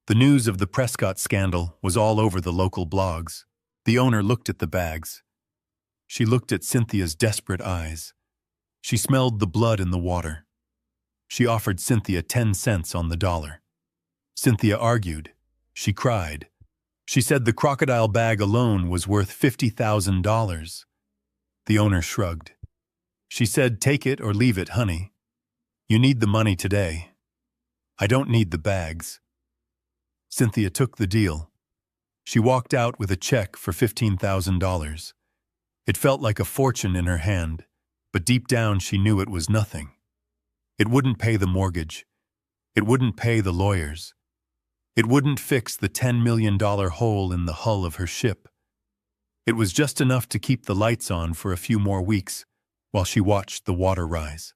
The news of the Prescot scandal was all over the local blogs. The owner looked at the bags. She looked at Cynthia's desperate eyes. She smelled the blood in the water. She offered Cynthia 10 cents on the dollar. Cynthia argued. She cried. She said the crocodile bag alone was worth $50,000. The owner shrugged. She said, "Take it or leave it, honey. You need the money today. I don't need the bags." Cynthia took the deal. She walked out with a check for $15,000. It felt like a fortune in her hand, but deep down she knew it was nothing. It wouldn't pay the mortgage. It wouldn't pay the lawyers. It wouldn't fix the $10 million hole in the hull of her ship. It was just enough to keep the lights on for a few more weeks while she watched the water rise.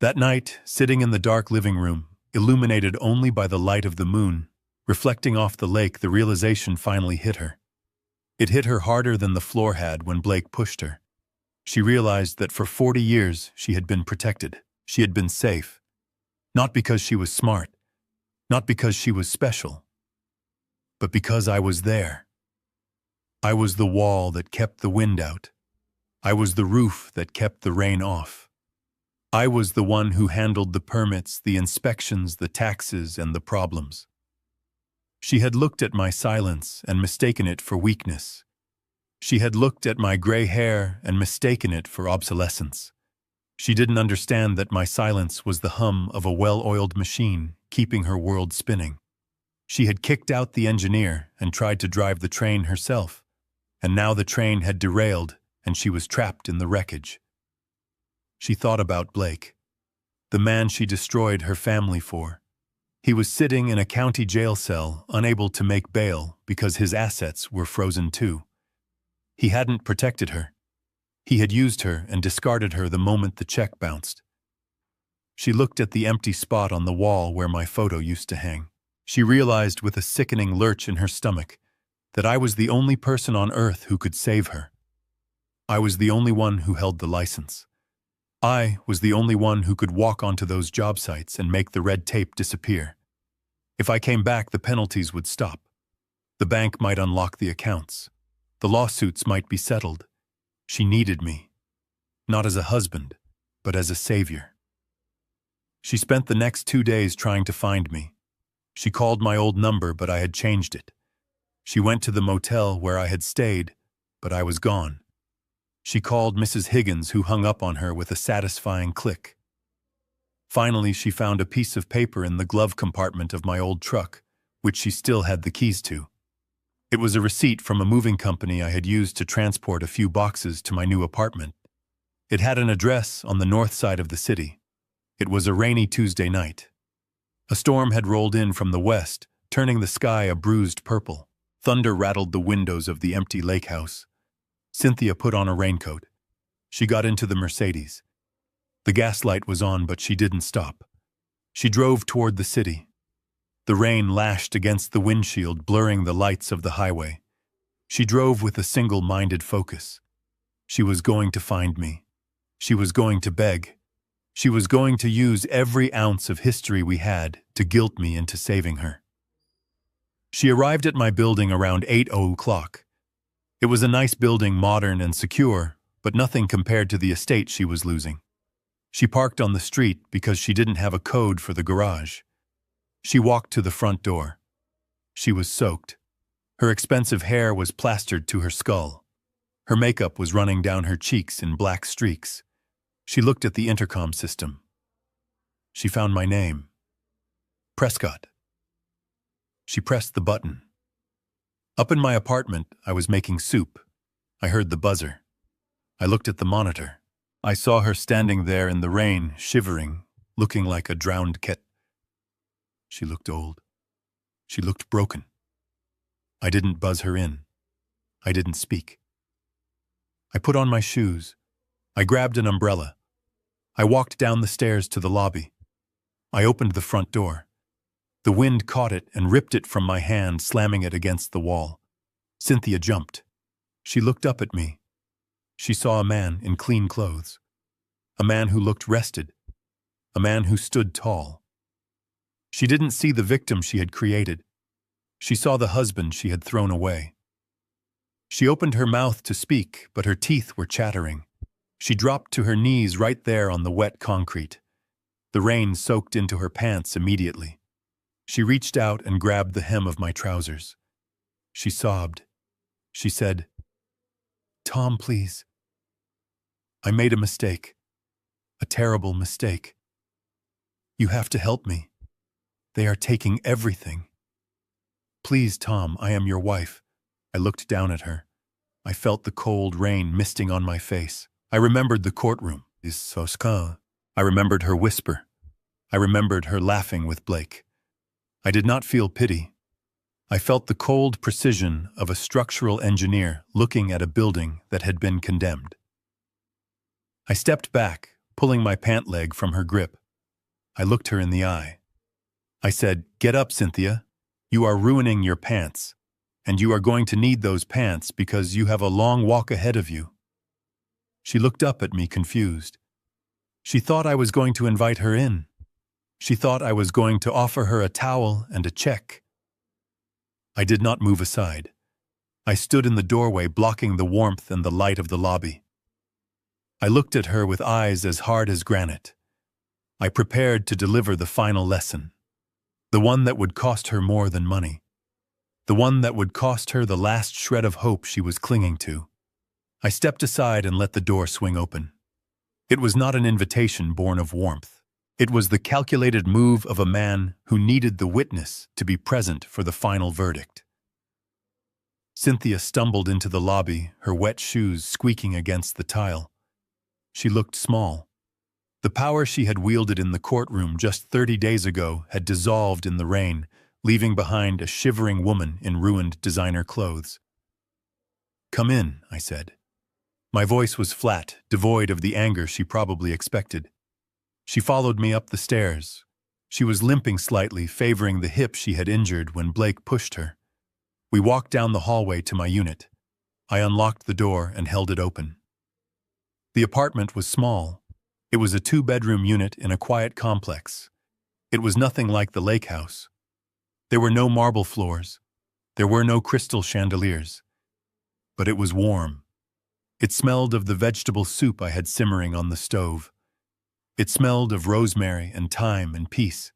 That night, sitting in the dark living room, illuminated only by the light of the moon, reflecting off the lake, the realization finally hit her. It hit her harder than the floor had when Blake pushed her. She realized that for 40 years she had been protected. She had been safe. Not because she was smart, not because she was special, but because I was there. I was the wall that kept the wind out. I was the roof that kept the rain off. I was the one who handled the permits, the inspections, the taxes, and the problems. She had looked at my silence and mistaken it for weakness. She had looked at my gray hair and mistaken it for obsolescence. She didn't understand that my silence was the hum of a well-oiled machine keeping her world spinning. She had kicked out the engineer and tried to drive the train herself, and now the train had derailed and she was trapped in the wreckage. She thought about Blake, the man she destroyed her family for. He was sitting in a county jail cell, unable to make bail because his assets were frozen too. He hadn't protected her. He had used her and discarded her the moment the check bounced. She looked at the empty spot on the wall where my photo used to hang. She realized with a sickening lurch in her stomach that I was the only person on earth who could save her. I was the only one who held the license. I was the only one who could walk onto those job sites and make the red tape disappear. If I came back, the penalties would stop. The bank might unlock the accounts. The lawsuits might be settled. She needed me, not as a husband, but as a savior. She spent the next 2 days trying to find me. She called my old number, but I had changed it. She went to the motel where I had stayed, but I was gone. She called Mrs. Higgins, who hung up on her with a satisfying click. Finally, she found a piece of paper in the glove compartment of my old truck, which she still had the keys to. It was a receipt from a moving company I had used to transport a few boxes to my new apartment. It had an address on the north side of the city. It was a rainy Tuesday night. A storm had rolled in from the west, turning the sky a bruised purple. Thunder rattled the windows of the empty lake house. Cynthia put on a raincoat. She got into the Mercedes. The gas light was on, but she didn't stop. She drove toward the city. The rain lashed against the windshield, blurring the lights of the highway. She drove with a single-minded focus. She was going to find me. She was going to beg. She was going to use every ounce of history we had to guilt me into saving her. She arrived at my building around 8:00. It was a nice building, modern and secure, but nothing compared to the estate she was losing. She parked on the street because she didn't have a code for the garage. She walked to the front door. She was soaked. Her expensive hair was plastered to her skull. Her makeup was running down her cheeks in black streaks. She looked at the intercom system. She found my name. Prescott. She pressed the button. Up in my apartment, I was making soup. I heard the buzzer. I looked at the monitor. I saw her standing there in the rain, shivering, looking like a drowned cat. She looked old. She looked broken. I didn't buzz her in. I didn't speak. I put on my shoes. I grabbed an umbrella. I walked down the stairs to the lobby. I opened the front door. The wind caught it and ripped it from my hand, slamming it against the wall. Cynthia jumped. She looked up at me. She saw a man in clean clothes. A man who looked rested. A man who stood tall. She didn't see the victim she had created. She saw the husband she had thrown away. She opened her mouth to speak, but her teeth were chattering. She dropped to her knees right there on the wet concrete. The rain soaked into her pants immediately. She reached out and grabbed the hem of my trousers. She sobbed. She said, "Tom, please. I made a mistake. A terrible mistake. You have to help me. They are taking everything. Please, Tom, I am your wife." I looked down at her. I felt the cold rain misting on my face. I remembered the courtroom. I remembered her whisper. I remembered her laughing with Blake. I did not feel pity. I felt the cold precision of a structural engineer looking at a building that had been condemned. I stepped back, pulling my pant leg from her grip. I looked her in the eye. I said, "Get up, Cynthia. You are ruining your pants, and you are going to need those pants because you have a long walk ahead of you." She looked up at me confused. She thought I was going to invite her in. She thought I was going to offer her a towel and a check. I did not move aside. I stood in the doorway, blocking the warmth and the light of the lobby. I looked at her with eyes as hard as granite. I prepared to deliver the final lesson. The one that would cost her more than money. The one that would cost her the last shred of hope she was clinging to. I stepped aside and let the door swing open. It was not an invitation born of warmth. It was the calculated move of a man who needed the witness to be present for the final verdict. Cynthia stumbled into the lobby, her wet shoes squeaking against the tile. She looked small. The power she had wielded in the courtroom just 30 days ago had dissolved in the rain, leaving behind a shivering woman in ruined designer clothes. "Come in," I said. My voice was flat, devoid of the anger she probably expected. She followed me up the stairs. She was limping slightly, favoring the hip she had injured when Blake pushed her. We walked down the hallway to my unit. I unlocked the door and held it open. The apartment was small. It was a 2-bedroom unit in a quiet complex. It was nothing like the lake house. There were no marble floors. There were no crystal chandeliers. But it was warm. It smelled of the vegetable soup I had simmering on the stove. It smelled of rosemary and thyme and peace.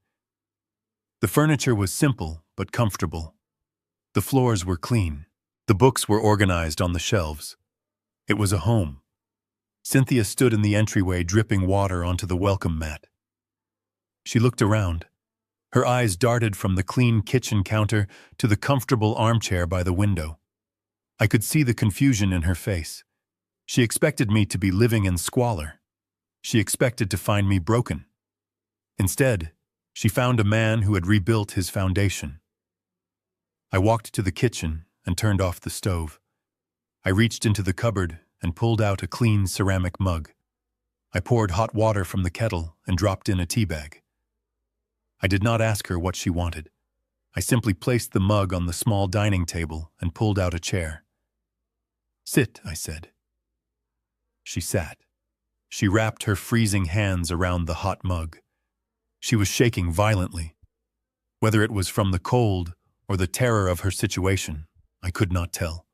The furniture was simple but comfortable. The floors were clean. The books were organized on the shelves. It was a home. Cynthia stood in the entryway, dripping water onto the welcome mat. She looked around. Her eyes darted from the clean kitchen counter to the comfortable armchair by the window. I could see the confusion in her face. She expected me to be living in squalor. She expected to find me broken. Instead, she found a man who had rebuilt his foundation. I walked to the kitchen and turned off the stove. I reached into the cupboard and pulled out a clean ceramic mug. I poured hot water from the kettle and dropped in a tea bag. I did not ask her what she wanted. I simply placed the mug on the small dining table and pulled out a chair. "Sit," I said. She sat. She wrapped her freezing hands around the hot mug. She was shaking violently. Whether it was from the cold or the terror of her situation, I could not tell.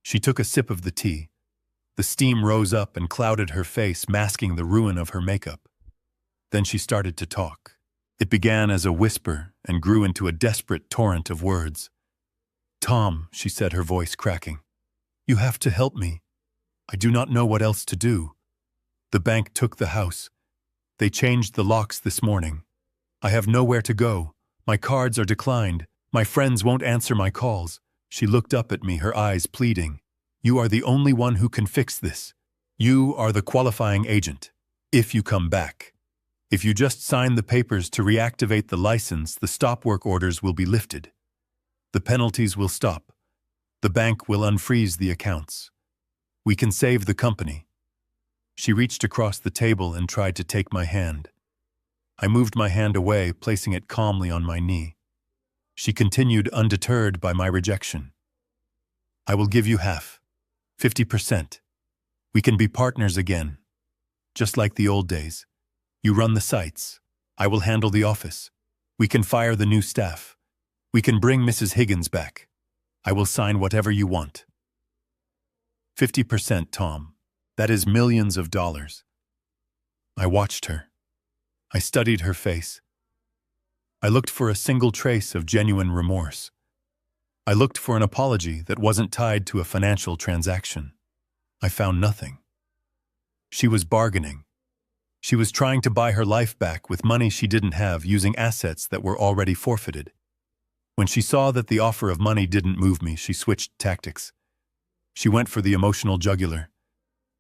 She took a sip of the tea. The steam rose up and clouded her face, masking the ruin of her makeup. Then she started to talk. It began as a whisper and grew into a desperate torrent of words. "Tom," she said, her voice cracking, "you have to help me. I do not know what else to do. The bank took the house. They changed the locks this morning. I have nowhere to go. My cards are declined. My friends won't answer my calls." She looked up at me, her eyes pleading. "You are the only one who can fix this. You are the qualifying agent. If you come back. If you just sign the papers to reactivate the license, the stop work orders will be lifted. The penalties will stop. The bank will unfreeze the accounts. We can save the company." She reached across the table and tried to take my hand. I moved my hand away, placing it calmly on my knee. She continued, undeterred by my rejection. I will give you half, 50%. We can be partners again, just like the old days. You run the sites. I will handle the office. We can fire the new staff. We can bring Mrs. Higgins back. I will sign whatever you want. 50%, Tom. That is millions of dollars. I watched her. I studied her face. I looked for a single trace of genuine remorse. I looked for an apology that wasn't tied to a financial transaction. I found nothing. She was bargaining. She was trying to buy her life back with money she didn't have, using assets that were already forfeited. When she saw that the offer of money didn't move me, she switched tactics. She went for the emotional jugular.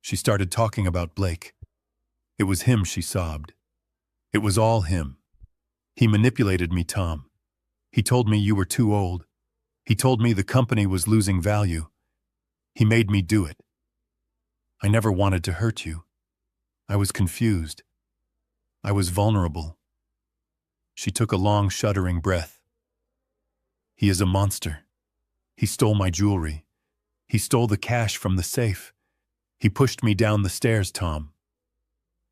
She started talking about Blake. It was him, she sobbed. It was all him. He manipulated me, Tom. He told me you were too old. He told me the company was losing value. He made me do it. I never wanted to hurt you. I was confused. I was vulnerable. She took a long, shuddering breath. He is a monster. He stole my jewelry. He stole the cash from the safe. He pushed me down the stairs, Tom.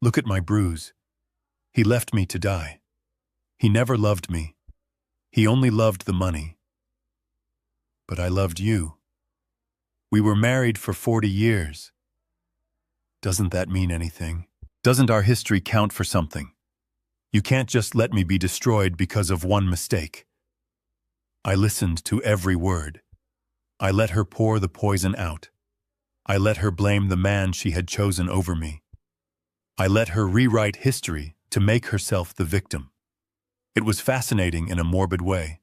Look at my bruise. He left me to die. He never loved me. He only loved the money. But I loved you. We were married for 40 years. Doesn't that mean anything? Doesn't our history count for something? You can't just let me be destroyed because of one mistake. I listened to every word. I let her pour the poison out. I let her blame the man she had chosen over me. I let her rewrite history to make herself the victim. It was fascinating in a morbid way.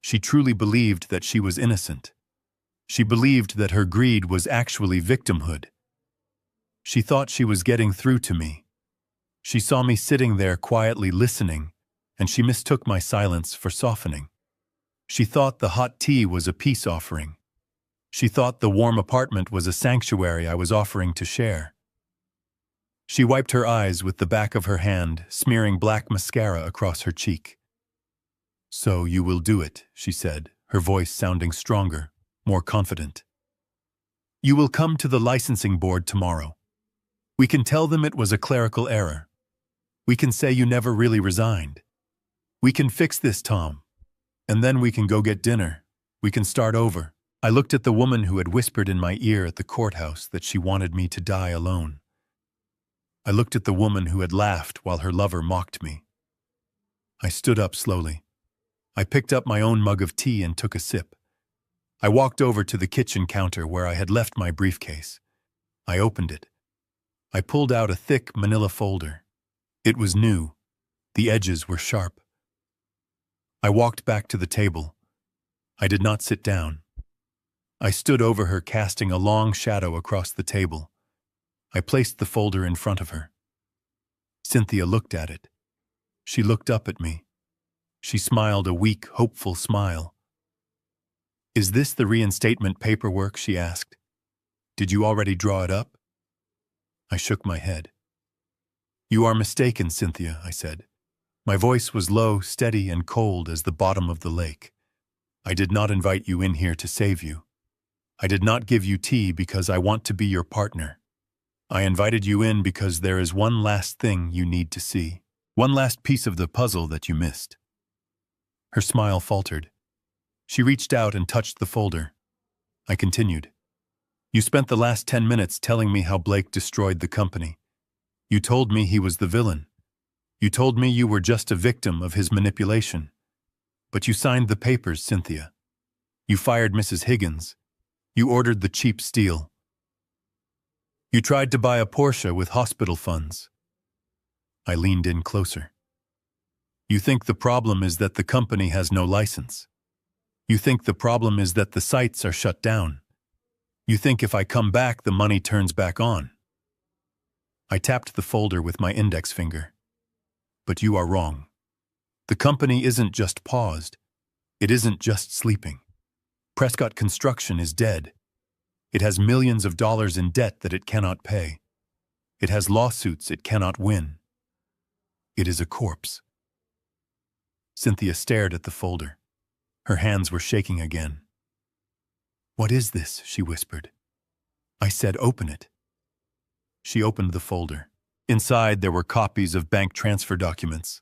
She truly believed that she was innocent. She believed that her greed was actually victimhood. She thought she was getting through to me. She saw me sitting there quietly listening, and she mistook my silence for softening. She thought the hot tea was a peace offering. She thought the warm apartment was a sanctuary I was offering to share. She wiped her eyes with the back of her hand, smearing black mascara across her cheek. So you will do it, she said, her voice sounding stronger, more confident. You will come to the licensing board tomorrow. We can tell them it was a clerical error. We can say you never really resigned. We can fix this, Tom. And then we can go get dinner. We can start over. I looked at the woman who had whispered in my ear at the courthouse that she wanted me to die alone. I looked at the woman who had laughed while her lover mocked me. I stood up slowly. I picked up my own mug of tea and took a sip. I walked over to the kitchen counter where I had left my briefcase. I opened it. I pulled out a thick manila folder. It was new. The edges were sharp. I walked back to the table. I did not sit down. I stood over her, casting a long shadow across the table. I placed the folder in front of her. Cynthia looked at it. She looked up at me. She smiled a weak, hopeful smile. Is this the reinstatement paperwork? She asked. Did you already draw it up? I shook my head. You are mistaken, Cynthia, I said. My voice was low, steady, and cold as the bottom of the lake. I did not invite you in here to save you. I did not give you tea because I want to be your partner. I invited you in because there is one last thing you need to see. One last piece of the puzzle that you missed. Her smile faltered. She reached out and touched the folder. I continued. You spent the last 10 minutes telling me how Blake destroyed the company. You told me he was the villain. You told me you were just a victim of his manipulation. But you signed the papers, Cynthia. You fired Mrs. Higgins. You ordered the cheap steel. You tried to buy a Porsche with hospital funds. I leaned in closer. You think the problem is that the company has no license. You think the problem is that the sites are shut down. You think if I come back, the money turns back on. I tapped the folder with my index finger. But you are wrong. The company isn't just paused. It isn't just sleeping. Prescot Construction is dead. It has millions of dollars in debt that it cannot pay. It has lawsuits it cannot win. It is a corpse. Cynthia stared at the folder. Her hands were shaking again. "What is this?" she whispered. I said, "Open it." She opened the folder. Inside there were copies of bank transfer documents.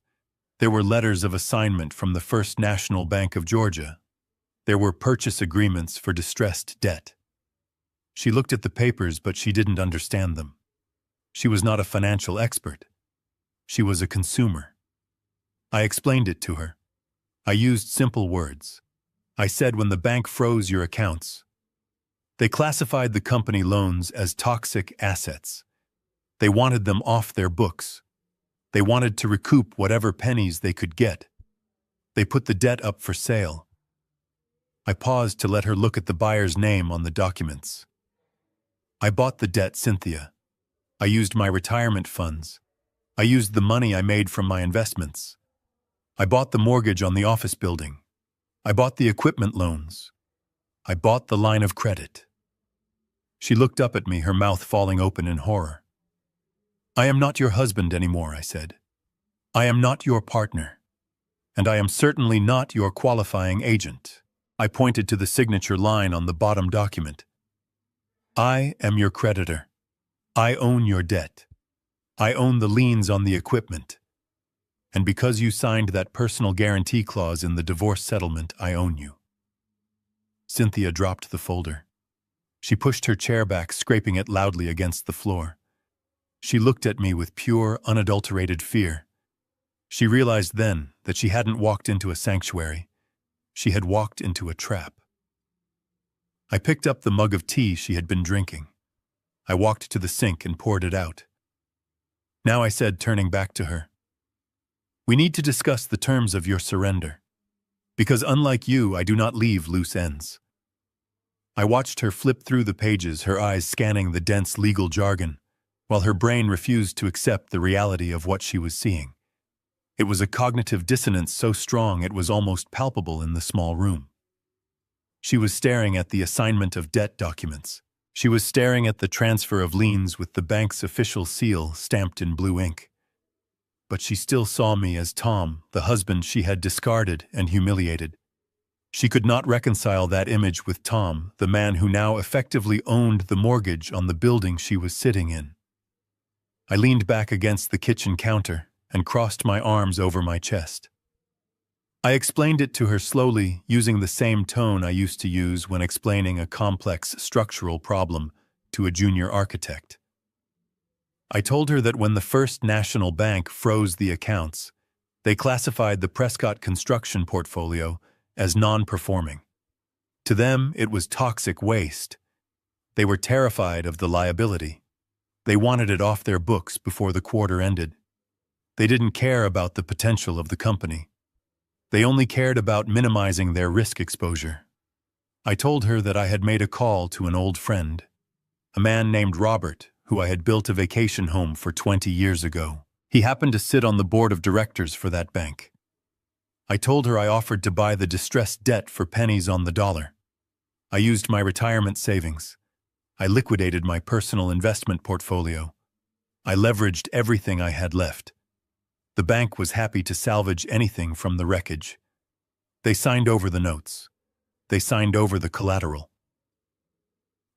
There were letters of assignment from the First National Bank of Georgia. There were purchase agreements for distressed debt. She looked at the papers, but she didn't understand them. She was not a financial expert. She was a consumer. I explained it to her. I used simple words. I said, when the bank froze your accounts, they classified the company loans as toxic assets. They wanted them off their books. They wanted to recoup whatever pennies they could get. They put the debt up for sale. I paused to let her look at the buyer's name on the documents. I bought the debt, Cynthia. I used my retirement funds. I used the money I made from my investments. I bought the mortgage on the office building. I bought the equipment loans. I bought the line of credit. She looked up at me, her mouth falling open in horror. I am not your husband anymore, I said. I am not your partner. And I am certainly not your qualifying agent. I pointed to the signature line on the bottom document. I am your creditor. I own your debt. I own the liens on the equipment. And because you signed that personal guarantee clause in the divorce settlement, I own you. Cynthia dropped the folder. She pushed her chair back, scraping it loudly against the floor. She looked at me with pure, unadulterated fear. She realized then that she hadn't walked into a sanctuary. She had walked into a trap. I picked up the mug of tea she had been drinking. I walked to the sink and poured it out. Now I said, turning back to her, we need to discuss the terms of your surrender. Because unlike you, I do not leave loose ends. I watched her flip through the pages, her eyes scanning the dense legal jargon, while her brain refused to accept the reality of what she was seeing. It was a cognitive dissonance so strong it was almost palpable in the small room. She was staring at the assignment of debt documents. She was staring at the transfer of liens with the bank's official seal stamped in blue ink. But she still saw me as Tom, the husband she had discarded and humiliated. She could not reconcile that image with Tom, the man who now effectively owned the mortgage on the building she was sitting in. I leaned back against the kitchen counter and crossed my arms over my chest. I explained it to her slowly, using the same tone I used to use when explaining a complex structural problem to a junior architect. I told her that when the First National Bank froze the accounts, they classified the Prescot construction portfolio as non-performing. To them, it was toxic waste. They were terrified of the liability. They wanted it off their books before the quarter ended. They didn't care about the potential of the company. They only cared about minimizing their risk exposure. I told her that I had made a call to an old friend, a man named Robert, who I had built a vacation home for 20 years ago. He happened to sit on the board of directors for that bank. I told her I offered to buy the distressed debt for pennies on the dollar. I used my retirement savings. I liquidated my personal investment portfolio. I leveraged everything I had left. The bank was happy to salvage anything from the wreckage. They signed over the notes. They signed over the collateral.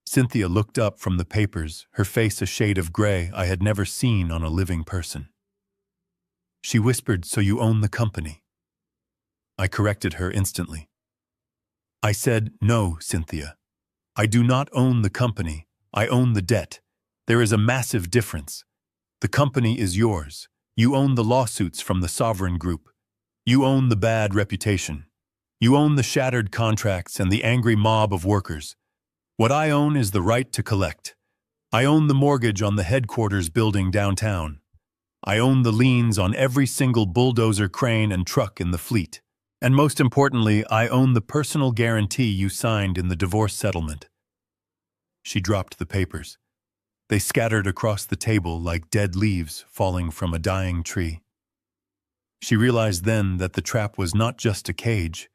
Cynthia looked up from the papers, her face a shade of gray I had never seen on a living person. She whispered, "So you own the company?" I corrected her instantly. I said, "No, Cynthia. I do not own the company. I own the debt. There is a massive difference. The company is yours. You own the lawsuits from the sovereign group. You own the bad reputation. You own the shattered contracts and the angry mob of workers. What I own is the right to collect. I own the mortgage on the headquarters building downtown. I own the liens on every single bulldozer, crane, and truck in the fleet. And most importantly, I own the personal guarantee you signed in the divorce settlement." She dropped the papers. They scattered across the table like dead leaves falling from a dying tree. She realized then that the trap was not just a cage.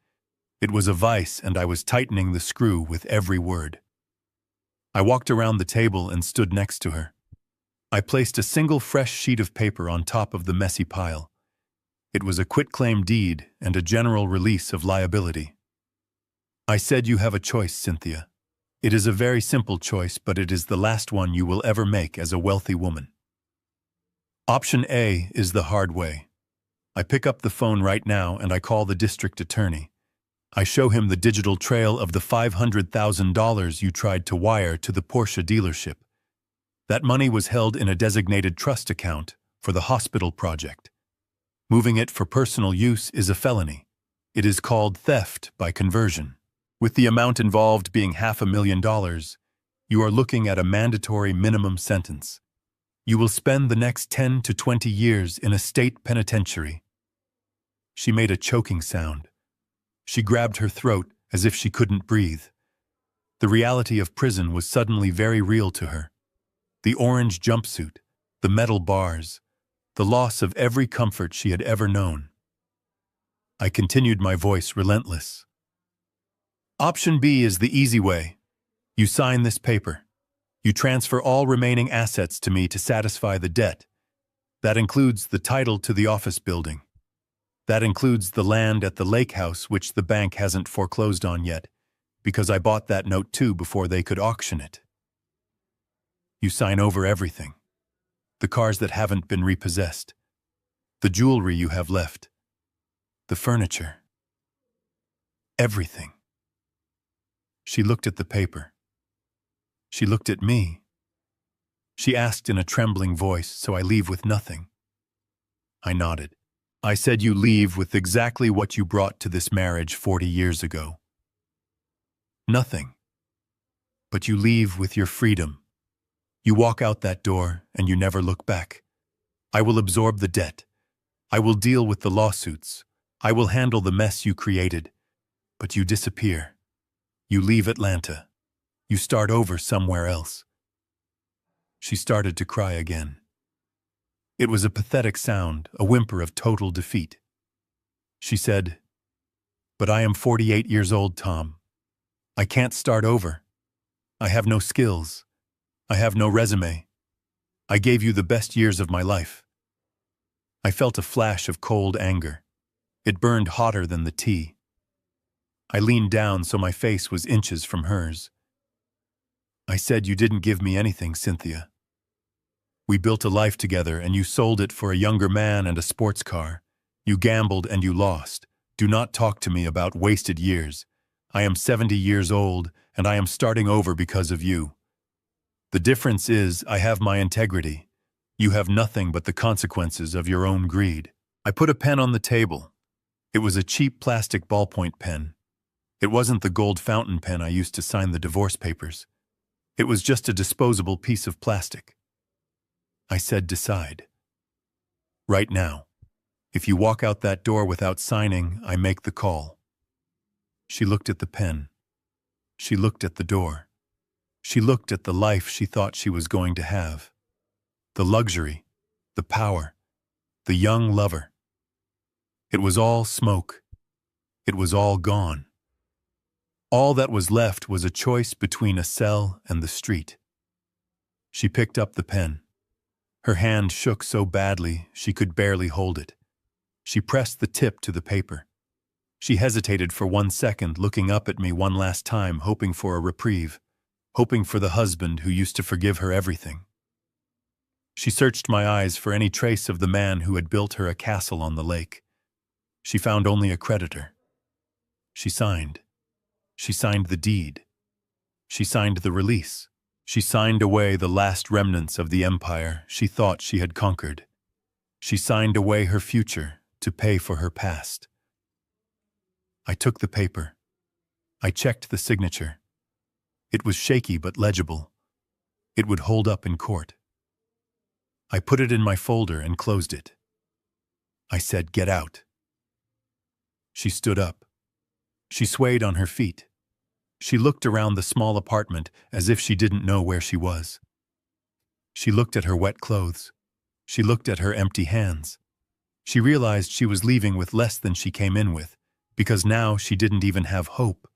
It was a vice, and I was tightening the screw with every word. I walked around the table and stood next to her. I placed a single fresh sheet of paper on top of the messy pile. It was a quitclaim deed and a general release of liability. I said, "You have a choice, Cynthia. It is a very simple choice, but it is the last one you will ever make as a wealthy woman. Option A is the hard way. I pick up the phone right now and I call the district attorney. I show him the digital trail of the $500,000 you tried to wire to the Porsche dealership. That money was held in a designated trust account for the hospital project. Moving it for personal use is a felony. It is called theft by conversion. With the amount involved being $500,000, you are looking at a mandatory minimum sentence. You will spend the next 10 to 20 years in a state penitentiary." She made a choking sound. She grabbed her throat as if she couldn't breathe. The reality of prison was suddenly very real to her. The orange jumpsuit, the metal bars, the loss of every comfort she had ever known. I continued, my voice relentless. "Option B is the easy way. You sign this paper. You transfer all remaining assets to me to satisfy the debt. That includes the title to the office building. That includes the land at the lake house, which the bank hasn't foreclosed on yet, because I bought that note too before they could auction it. You sign over everything. The cars that haven't been repossessed. The jewelry you have left. The furniture. Everything." She looked at the paper. She looked at me. She asked in a trembling voice, "So I leave with nothing?" I nodded. I said, "You leave with exactly what you brought to this marriage 40 years ago. Nothing. But you leave with your freedom. You walk out that door and you never look back. I will absorb the debt. I will deal with the lawsuits. I will handle the mess you created. But you disappear. You leave Atlanta. You start over somewhere else." She started to cry again. It was a pathetic sound, a whimper of total defeat. She said, "But I am 48 years old, Tom. I can't start over. I have no skills. I have no resume. I gave you the best years of my life." I felt a flash of cold anger. It burned hotter than the tea. I leaned down so my face was inches from hers. I said, "You didn't give me anything, Cynthia. We built a life together and you sold it for a younger man and a sports car. You gambled and you lost. Do not talk to me about wasted years. I am 70 years old and I am starting over because of you. The difference is I have my integrity. You have nothing but the consequences of your own greed." I put a pen on the table. It was a cheap plastic ballpoint pen. It wasn't the gold fountain pen I used to sign the divorce papers. It was just a disposable piece of plastic. I said, "Decide. Right now. If you walk out that door without signing, I make the call." She looked at the pen. She looked at the door. She looked at the life she thought she was going to have. The luxury, the power, the young lover. It was all smoke. It was all gone. All that was left was a choice between a cell and the street. She picked up the pen. Her hand shook so badly she could barely hold it. She pressed the tip to the paper. She hesitated for 1 second, looking up at me one last time, hoping for a reprieve, hoping for the husband who used to forgive her everything. She searched my eyes for any trace of the man who had built her a castle on the lake. She found only a creditor. She signed. She signed the deed. She signed the release. She signed away the last remnants of the empire she thought she had conquered. She signed away her future to pay for her past. I took the paper. I checked the signature. It was shaky but legible. It would hold up in court. I put it in my folder and closed it. I said, "Get out." She stood up. She swayed on her feet. She looked around the small apartment as if she didn't know where she was. She looked at her wet clothes. She looked at her empty hands. She realized she was leaving with less than she came in with, because now she didn't even have hope.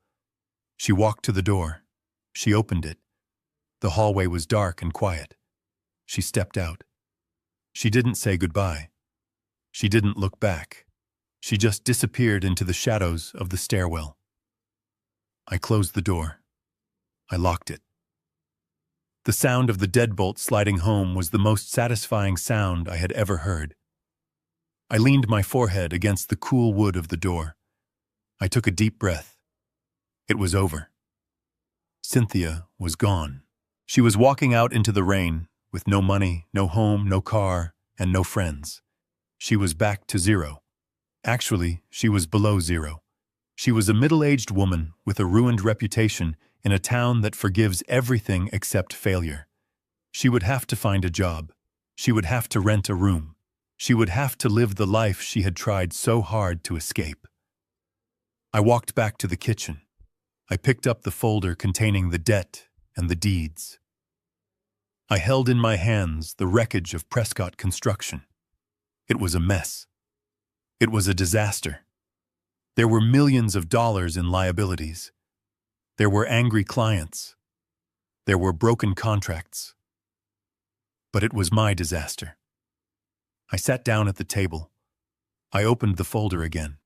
She walked to the door. She opened it. The hallway was dark and quiet. She stepped out. She didn't say goodbye. She didn't look back. She just disappeared into the shadows of the stairwell. I closed the door. I locked it. The sound of the deadbolt sliding home was the most satisfying sound I had ever heard. I leaned my forehead against the cool wood of the door. I took a deep breath. It was over. Cynthia was gone. She was walking out into the rain, with no money, no home, no car, and no friends. She was back to zero. Actually, she was below zero. She was a middle-aged woman with a ruined reputation in a town that forgives everything except failure. She would have to find a job. She would have to rent a room. She would have to live the life she had tried so hard to escape. I walked back to the kitchen. I picked up the folder containing the debt and the deeds. I held in my hands the wreckage of Prescot Construction. It was a mess. It was a disaster. There were millions of dollars in liabilities. There were angry clients. There were broken contracts. But it was my disaster. I sat down at the table. I opened the folder again.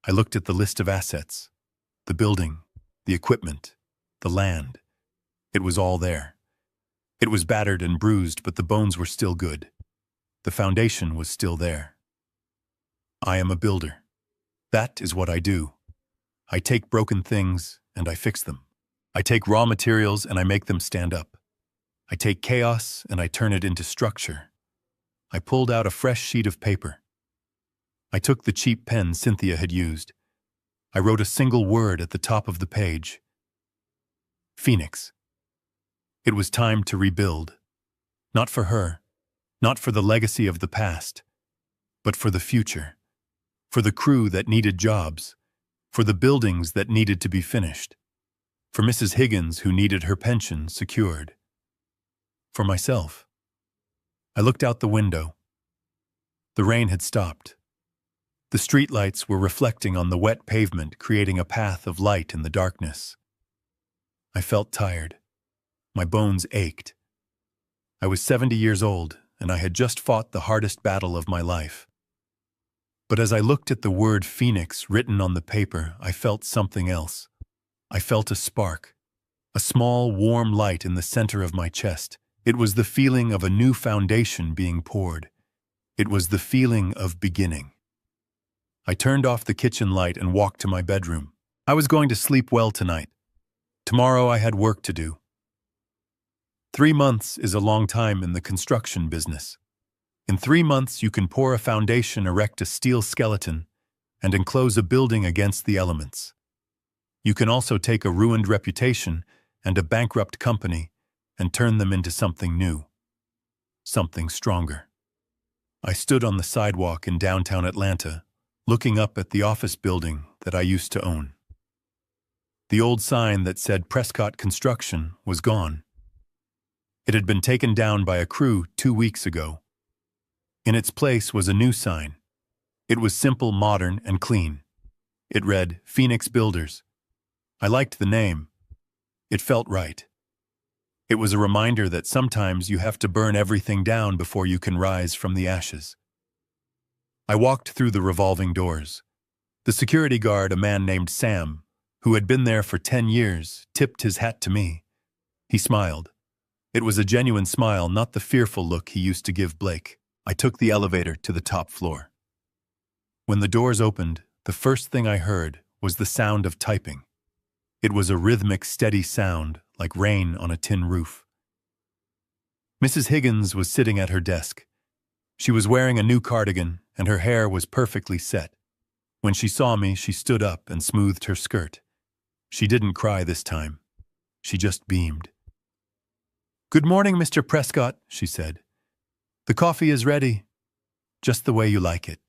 I looked at the list of assets, the building, the equipment, the land. It was all there. It was battered and bruised, but the bones were still good. The foundation was still there. I am a builder. That is what I do. I take broken things and I fix them. I take raw materials and I make them stand up. I take chaos and I turn it into structure. I pulled out a fresh sheet of paper. I took the cheap pen Cynthia had used. I wrote a single word at the top of the page. Phoenix. It was time to rebuild. Not for her, not for the legacy of the past, but for the future. For the crew that needed jobs. For the buildings that needed to be finished. For Mrs. Higgins who needed her pension secured. For myself. I looked out the window. The rain had stopped. The streetlights were reflecting on the wet pavement, creating a path of light in the darkness. I felt tired. My bones ached. I was 70 years old, and I had just fought the hardest battle of my life. But as I looked at the word Phoenix written on the paper, I felt something else. I felt a spark, a small, warm light in the center of my chest. It was the feeling of a new foundation being poured. It was the feeling of beginning. I turned off the kitchen light and walked to my bedroom. I was going to sleep well tonight. Tomorrow I had work to do. 3 months is a long time in the construction business. In 3 months you can pour a foundation, erect a steel skeleton, and enclose a building against the elements. You can also take a ruined reputation and a bankrupt company and turn them into something new, something stronger. I stood on the sidewalk in downtown Atlanta, looking up at the office building that I used to own. The old sign that said Prescot Construction was gone. It had been taken down by a crew 2 weeks ago. In its place was a new sign. It was simple, modern, and clean. It read, Phoenix Builders. I liked the name. It felt right. It was a reminder that sometimes you have to burn everything down before you can rise from the ashes. I walked through the revolving doors. The security guard, a man named Sam, who had been there for 10 years, tipped his hat to me. He smiled. It was a genuine smile, not the fearful look he used to give Blake. I took the elevator to the top floor. When the doors opened, the first thing I heard was the sound of typing. It was a rhythmic, steady sound, like rain on a tin roof. Mrs. Higgins was sitting at her desk. She was wearing a new cardigan, and her hair was perfectly set. When she saw me, she stood up and smoothed her skirt. She didn't cry this time. She just beamed. "Good morning, Mr. Prescott," she said. "The coffee is ready, just the way you like it."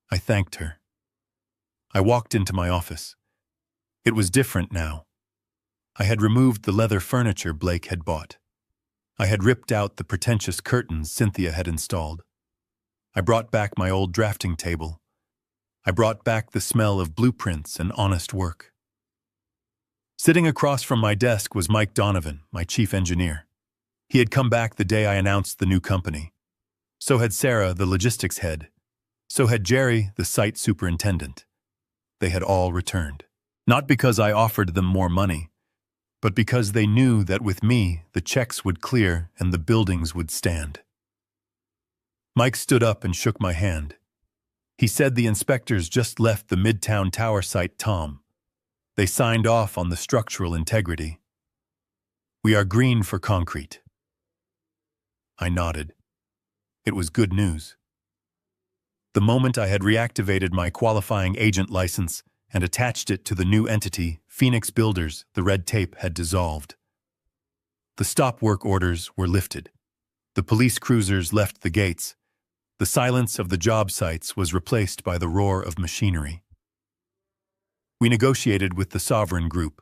I thanked her. I walked into my office. It was different now. I had removed the leather furniture Blake had bought. I had ripped out the pretentious curtains Cynthia had installed. I brought back my old drafting table. I brought back the smell of blueprints and honest work. Sitting across from my desk was Mike Donovan, my chief engineer. He had come back the day I announced the new company. So had Sarah, the logistics head. So had Jerry, the site superintendent. They had all returned. Not because I offered them more money, but because they knew that with me, the checks would clear and the buildings would stand. Mike stood up and shook my hand. He said the inspectors just left the Midtown Tower site, Tom. They signed off on the structural integrity. We are green for concrete. I nodded. It was good news. The moment I had reactivated my qualifying agent license and attached it to the new entity, Phoenix Builders, the red tape had dissolved. The stop work orders were lifted. The police cruisers left the gates. The silence of the job sites was replaced by the roar of machinery. We negotiated with the Sovereign Group.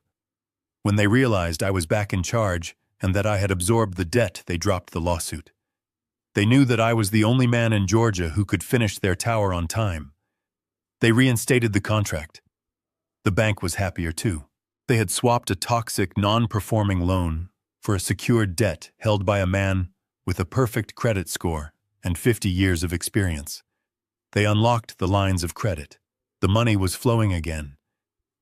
When they realized I was back in charge and that I had absorbed the debt, they dropped the lawsuit. They knew that I was the only man in Georgia who could finish their tower on time. They reinstated the contract. The bank was happier too. They had swapped a toxic, non-performing loan for a secured debt held by a man with a perfect credit score and 50 years of experience. They unlocked the lines of credit. The money was flowing again.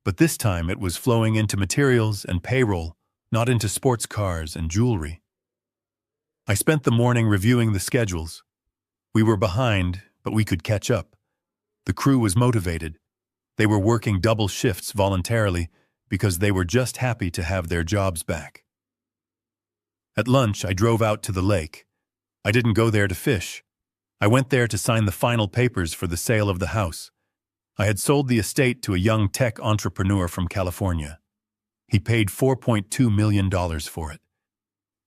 But this time it was flowing into materials and payroll, not into sports cars and jewelry. I spent the morning reviewing the schedules. We were behind, but we could catch up. The crew was motivated. They were working double shifts voluntarily because they were just happy to have their jobs back. At lunch, I drove out to the lake. I didn't go there to fish. I went there to sign the final papers for the sale of the house. I had sold the estate to a young tech entrepreneur from California. He paid $4.2 million for it.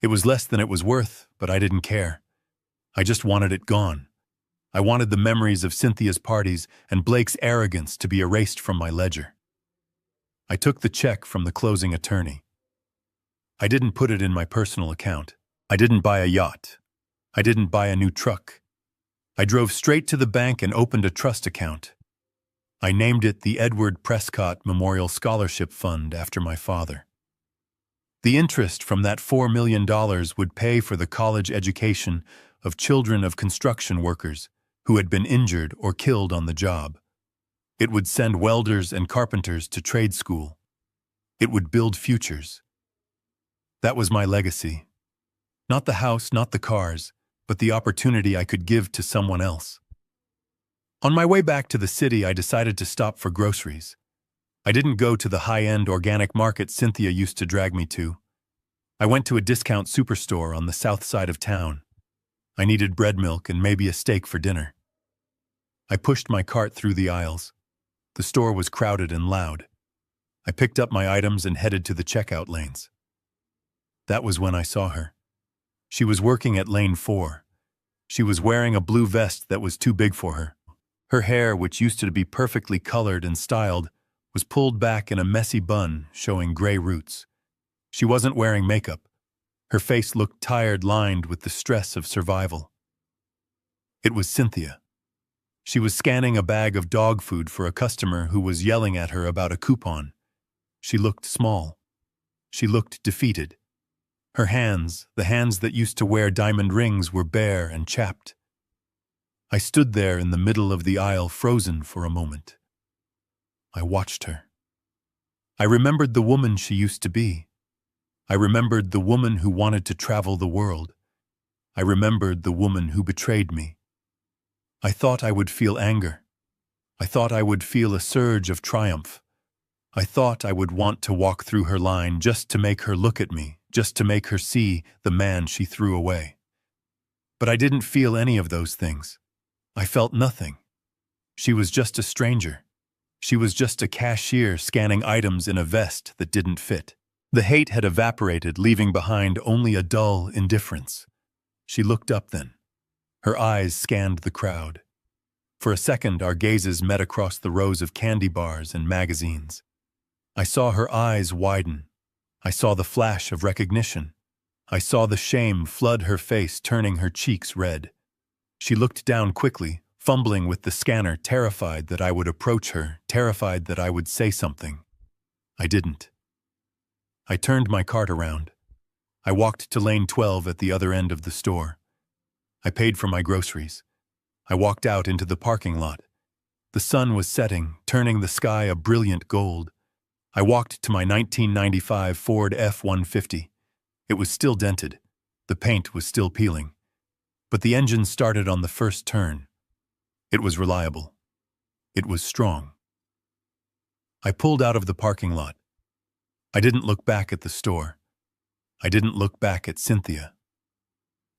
It was less than it was worth, but I didn't care. I just wanted it gone. I wanted the memories of Cynthia's parties and Blake's arrogance to be erased from my ledger. I took the check from the closing attorney. I didn't put it in my personal account. I didn't buy a yacht. I didn't buy a new truck. I drove straight to the bank and opened a trust account. I named it the Edward Prescott Memorial Scholarship Fund after my father. The interest from that $4 million would pay for the college education of children of construction workers who had been injured or killed on the job. It would send welders and carpenters to trade school. It would build futures. That was my legacy. Not the house, not the cars, but the opportunity I could give to someone else. On my way back to the city, I decided to stop for groceries. I didn't go to the high-end organic market Cynthia used to drag me to. I went to a discount superstore on the south side of town. I needed bread milk and maybe a steak for dinner. I pushed my cart through the aisles. The store was crowded and loud. I picked up my items and headed to the checkout lanes. That was when I saw her. She was working at lane 4. She was wearing a blue vest that was too big for her. Her hair, which used to be perfectly colored and styled, was pulled back in a messy bun showing gray roots. She wasn't wearing makeup. Her face looked tired, lined with the stress of survival. It was Cynthia. She was scanning a bag of dog food for a customer who was yelling at her about a coupon. She looked small. She looked defeated. Her hands, the hands that used to wear diamond rings, were bare and chapped. I stood there in the middle of the aisle, frozen for a moment. I watched her. I remembered the woman she used to be. I remembered the woman who wanted to travel the world. I remembered the woman who betrayed me. I thought I would feel anger. I thought I would feel a surge of triumph. I thought I would want to walk through her line just to make her look at me, just to make her see the man she threw away. But I didn't feel any of those things. I felt nothing. She was just a stranger. She was just a cashier scanning items in a vest that didn't fit. The hate had evaporated, leaving behind only a dull indifference. She looked up then. Her eyes scanned the crowd. For a second, our gazes met across the rows of candy bars and magazines. I saw her eyes widen. I saw the flash of recognition. I saw the shame flood her face, turning her cheeks red. She looked down quickly, fumbling with the scanner, terrified that I would approach her, terrified that I would say something. I didn't. I turned my cart around. I walked to lane 12 at the other end of the store. I paid for my groceries. I walked out into the parking lot. The sun was setting, turning the sky a brilliant gold. I walked to my 1995 Ford F-150. It was still dented. The paint was still peeling. But the engine started on the first turn. It was reliable. It was strong. I pulled out of the parking lot. I didn't look back at the store. I didn't look back at Cynthia.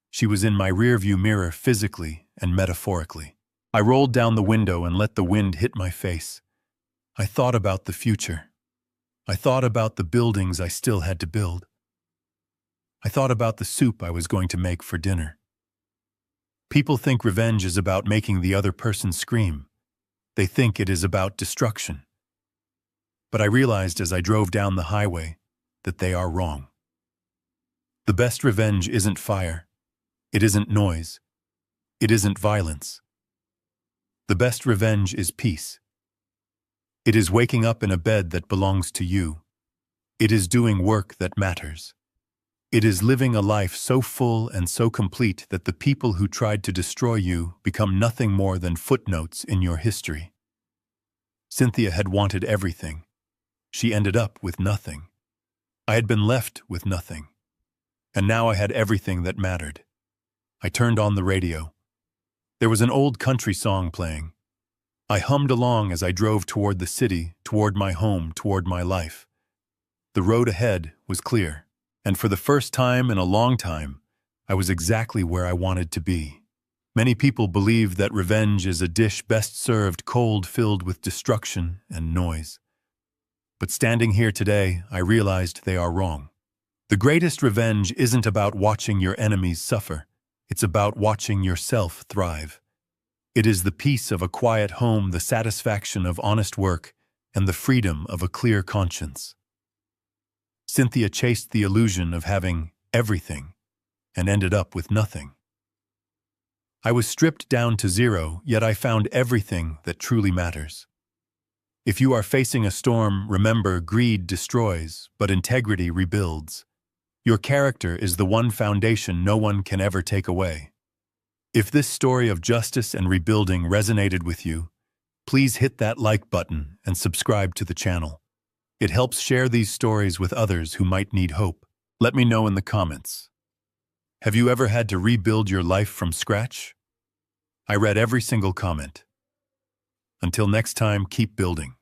She was in my rearview mirror physically and metaphorically. I rolled down the window and let the wind hit my face. I thought about the future. I thought about the buildings I still had to build. I thought about the soup I was going to make for dinner. People think revenge is about making the other person scream. They think it is about destruction. But I realized as I drove down the highway that they are wrong. The best revenge isn't fire. It isn't noise. It isn't violence. The best revenge is peace. It is waking up in a bed that belongs to you. It is doing work that matters. It is living a life so full and so complete that the people who tried to destroy you become nothing more than footnotes in your history. Cynthia had wanted everything. She ended up with nothing. I had been left with nothing. And now I had everything that mattered. I turned on the radio. There was an old country song playing. I hummed along as I drove toward the city, toward my home, toward my life. The road ahead was clear, and for the first time in a long time, I was exactly where I wanted to be. Many people believe that revenge is a dish best served cold, filled with destruction and noise. But standing here today, I realized they are wrong. The greatest revenge isn't about watching your enemies suffer. It's about watching yourself thrive. It is the peace of a quiet home, the satisfaction of honest work, and the freedom of a clear conscience. Cynthia chased the illusion of having everything and ended up with nothing. I was stripped down to zero, yet I found everything that truly matters. If you are facing a storm, remember greed destroys, but integrity rebuilds. Your character is the one foundation no one can ever take away. If this story of justice and rebuilding resonated with you, please hit that like button and subscribe to the channel. It helps share these stories with others who might need hope. Let me know in the comments. Have you ever had to rebuild your life from scratch? I read every single comment. Until next time, keep building.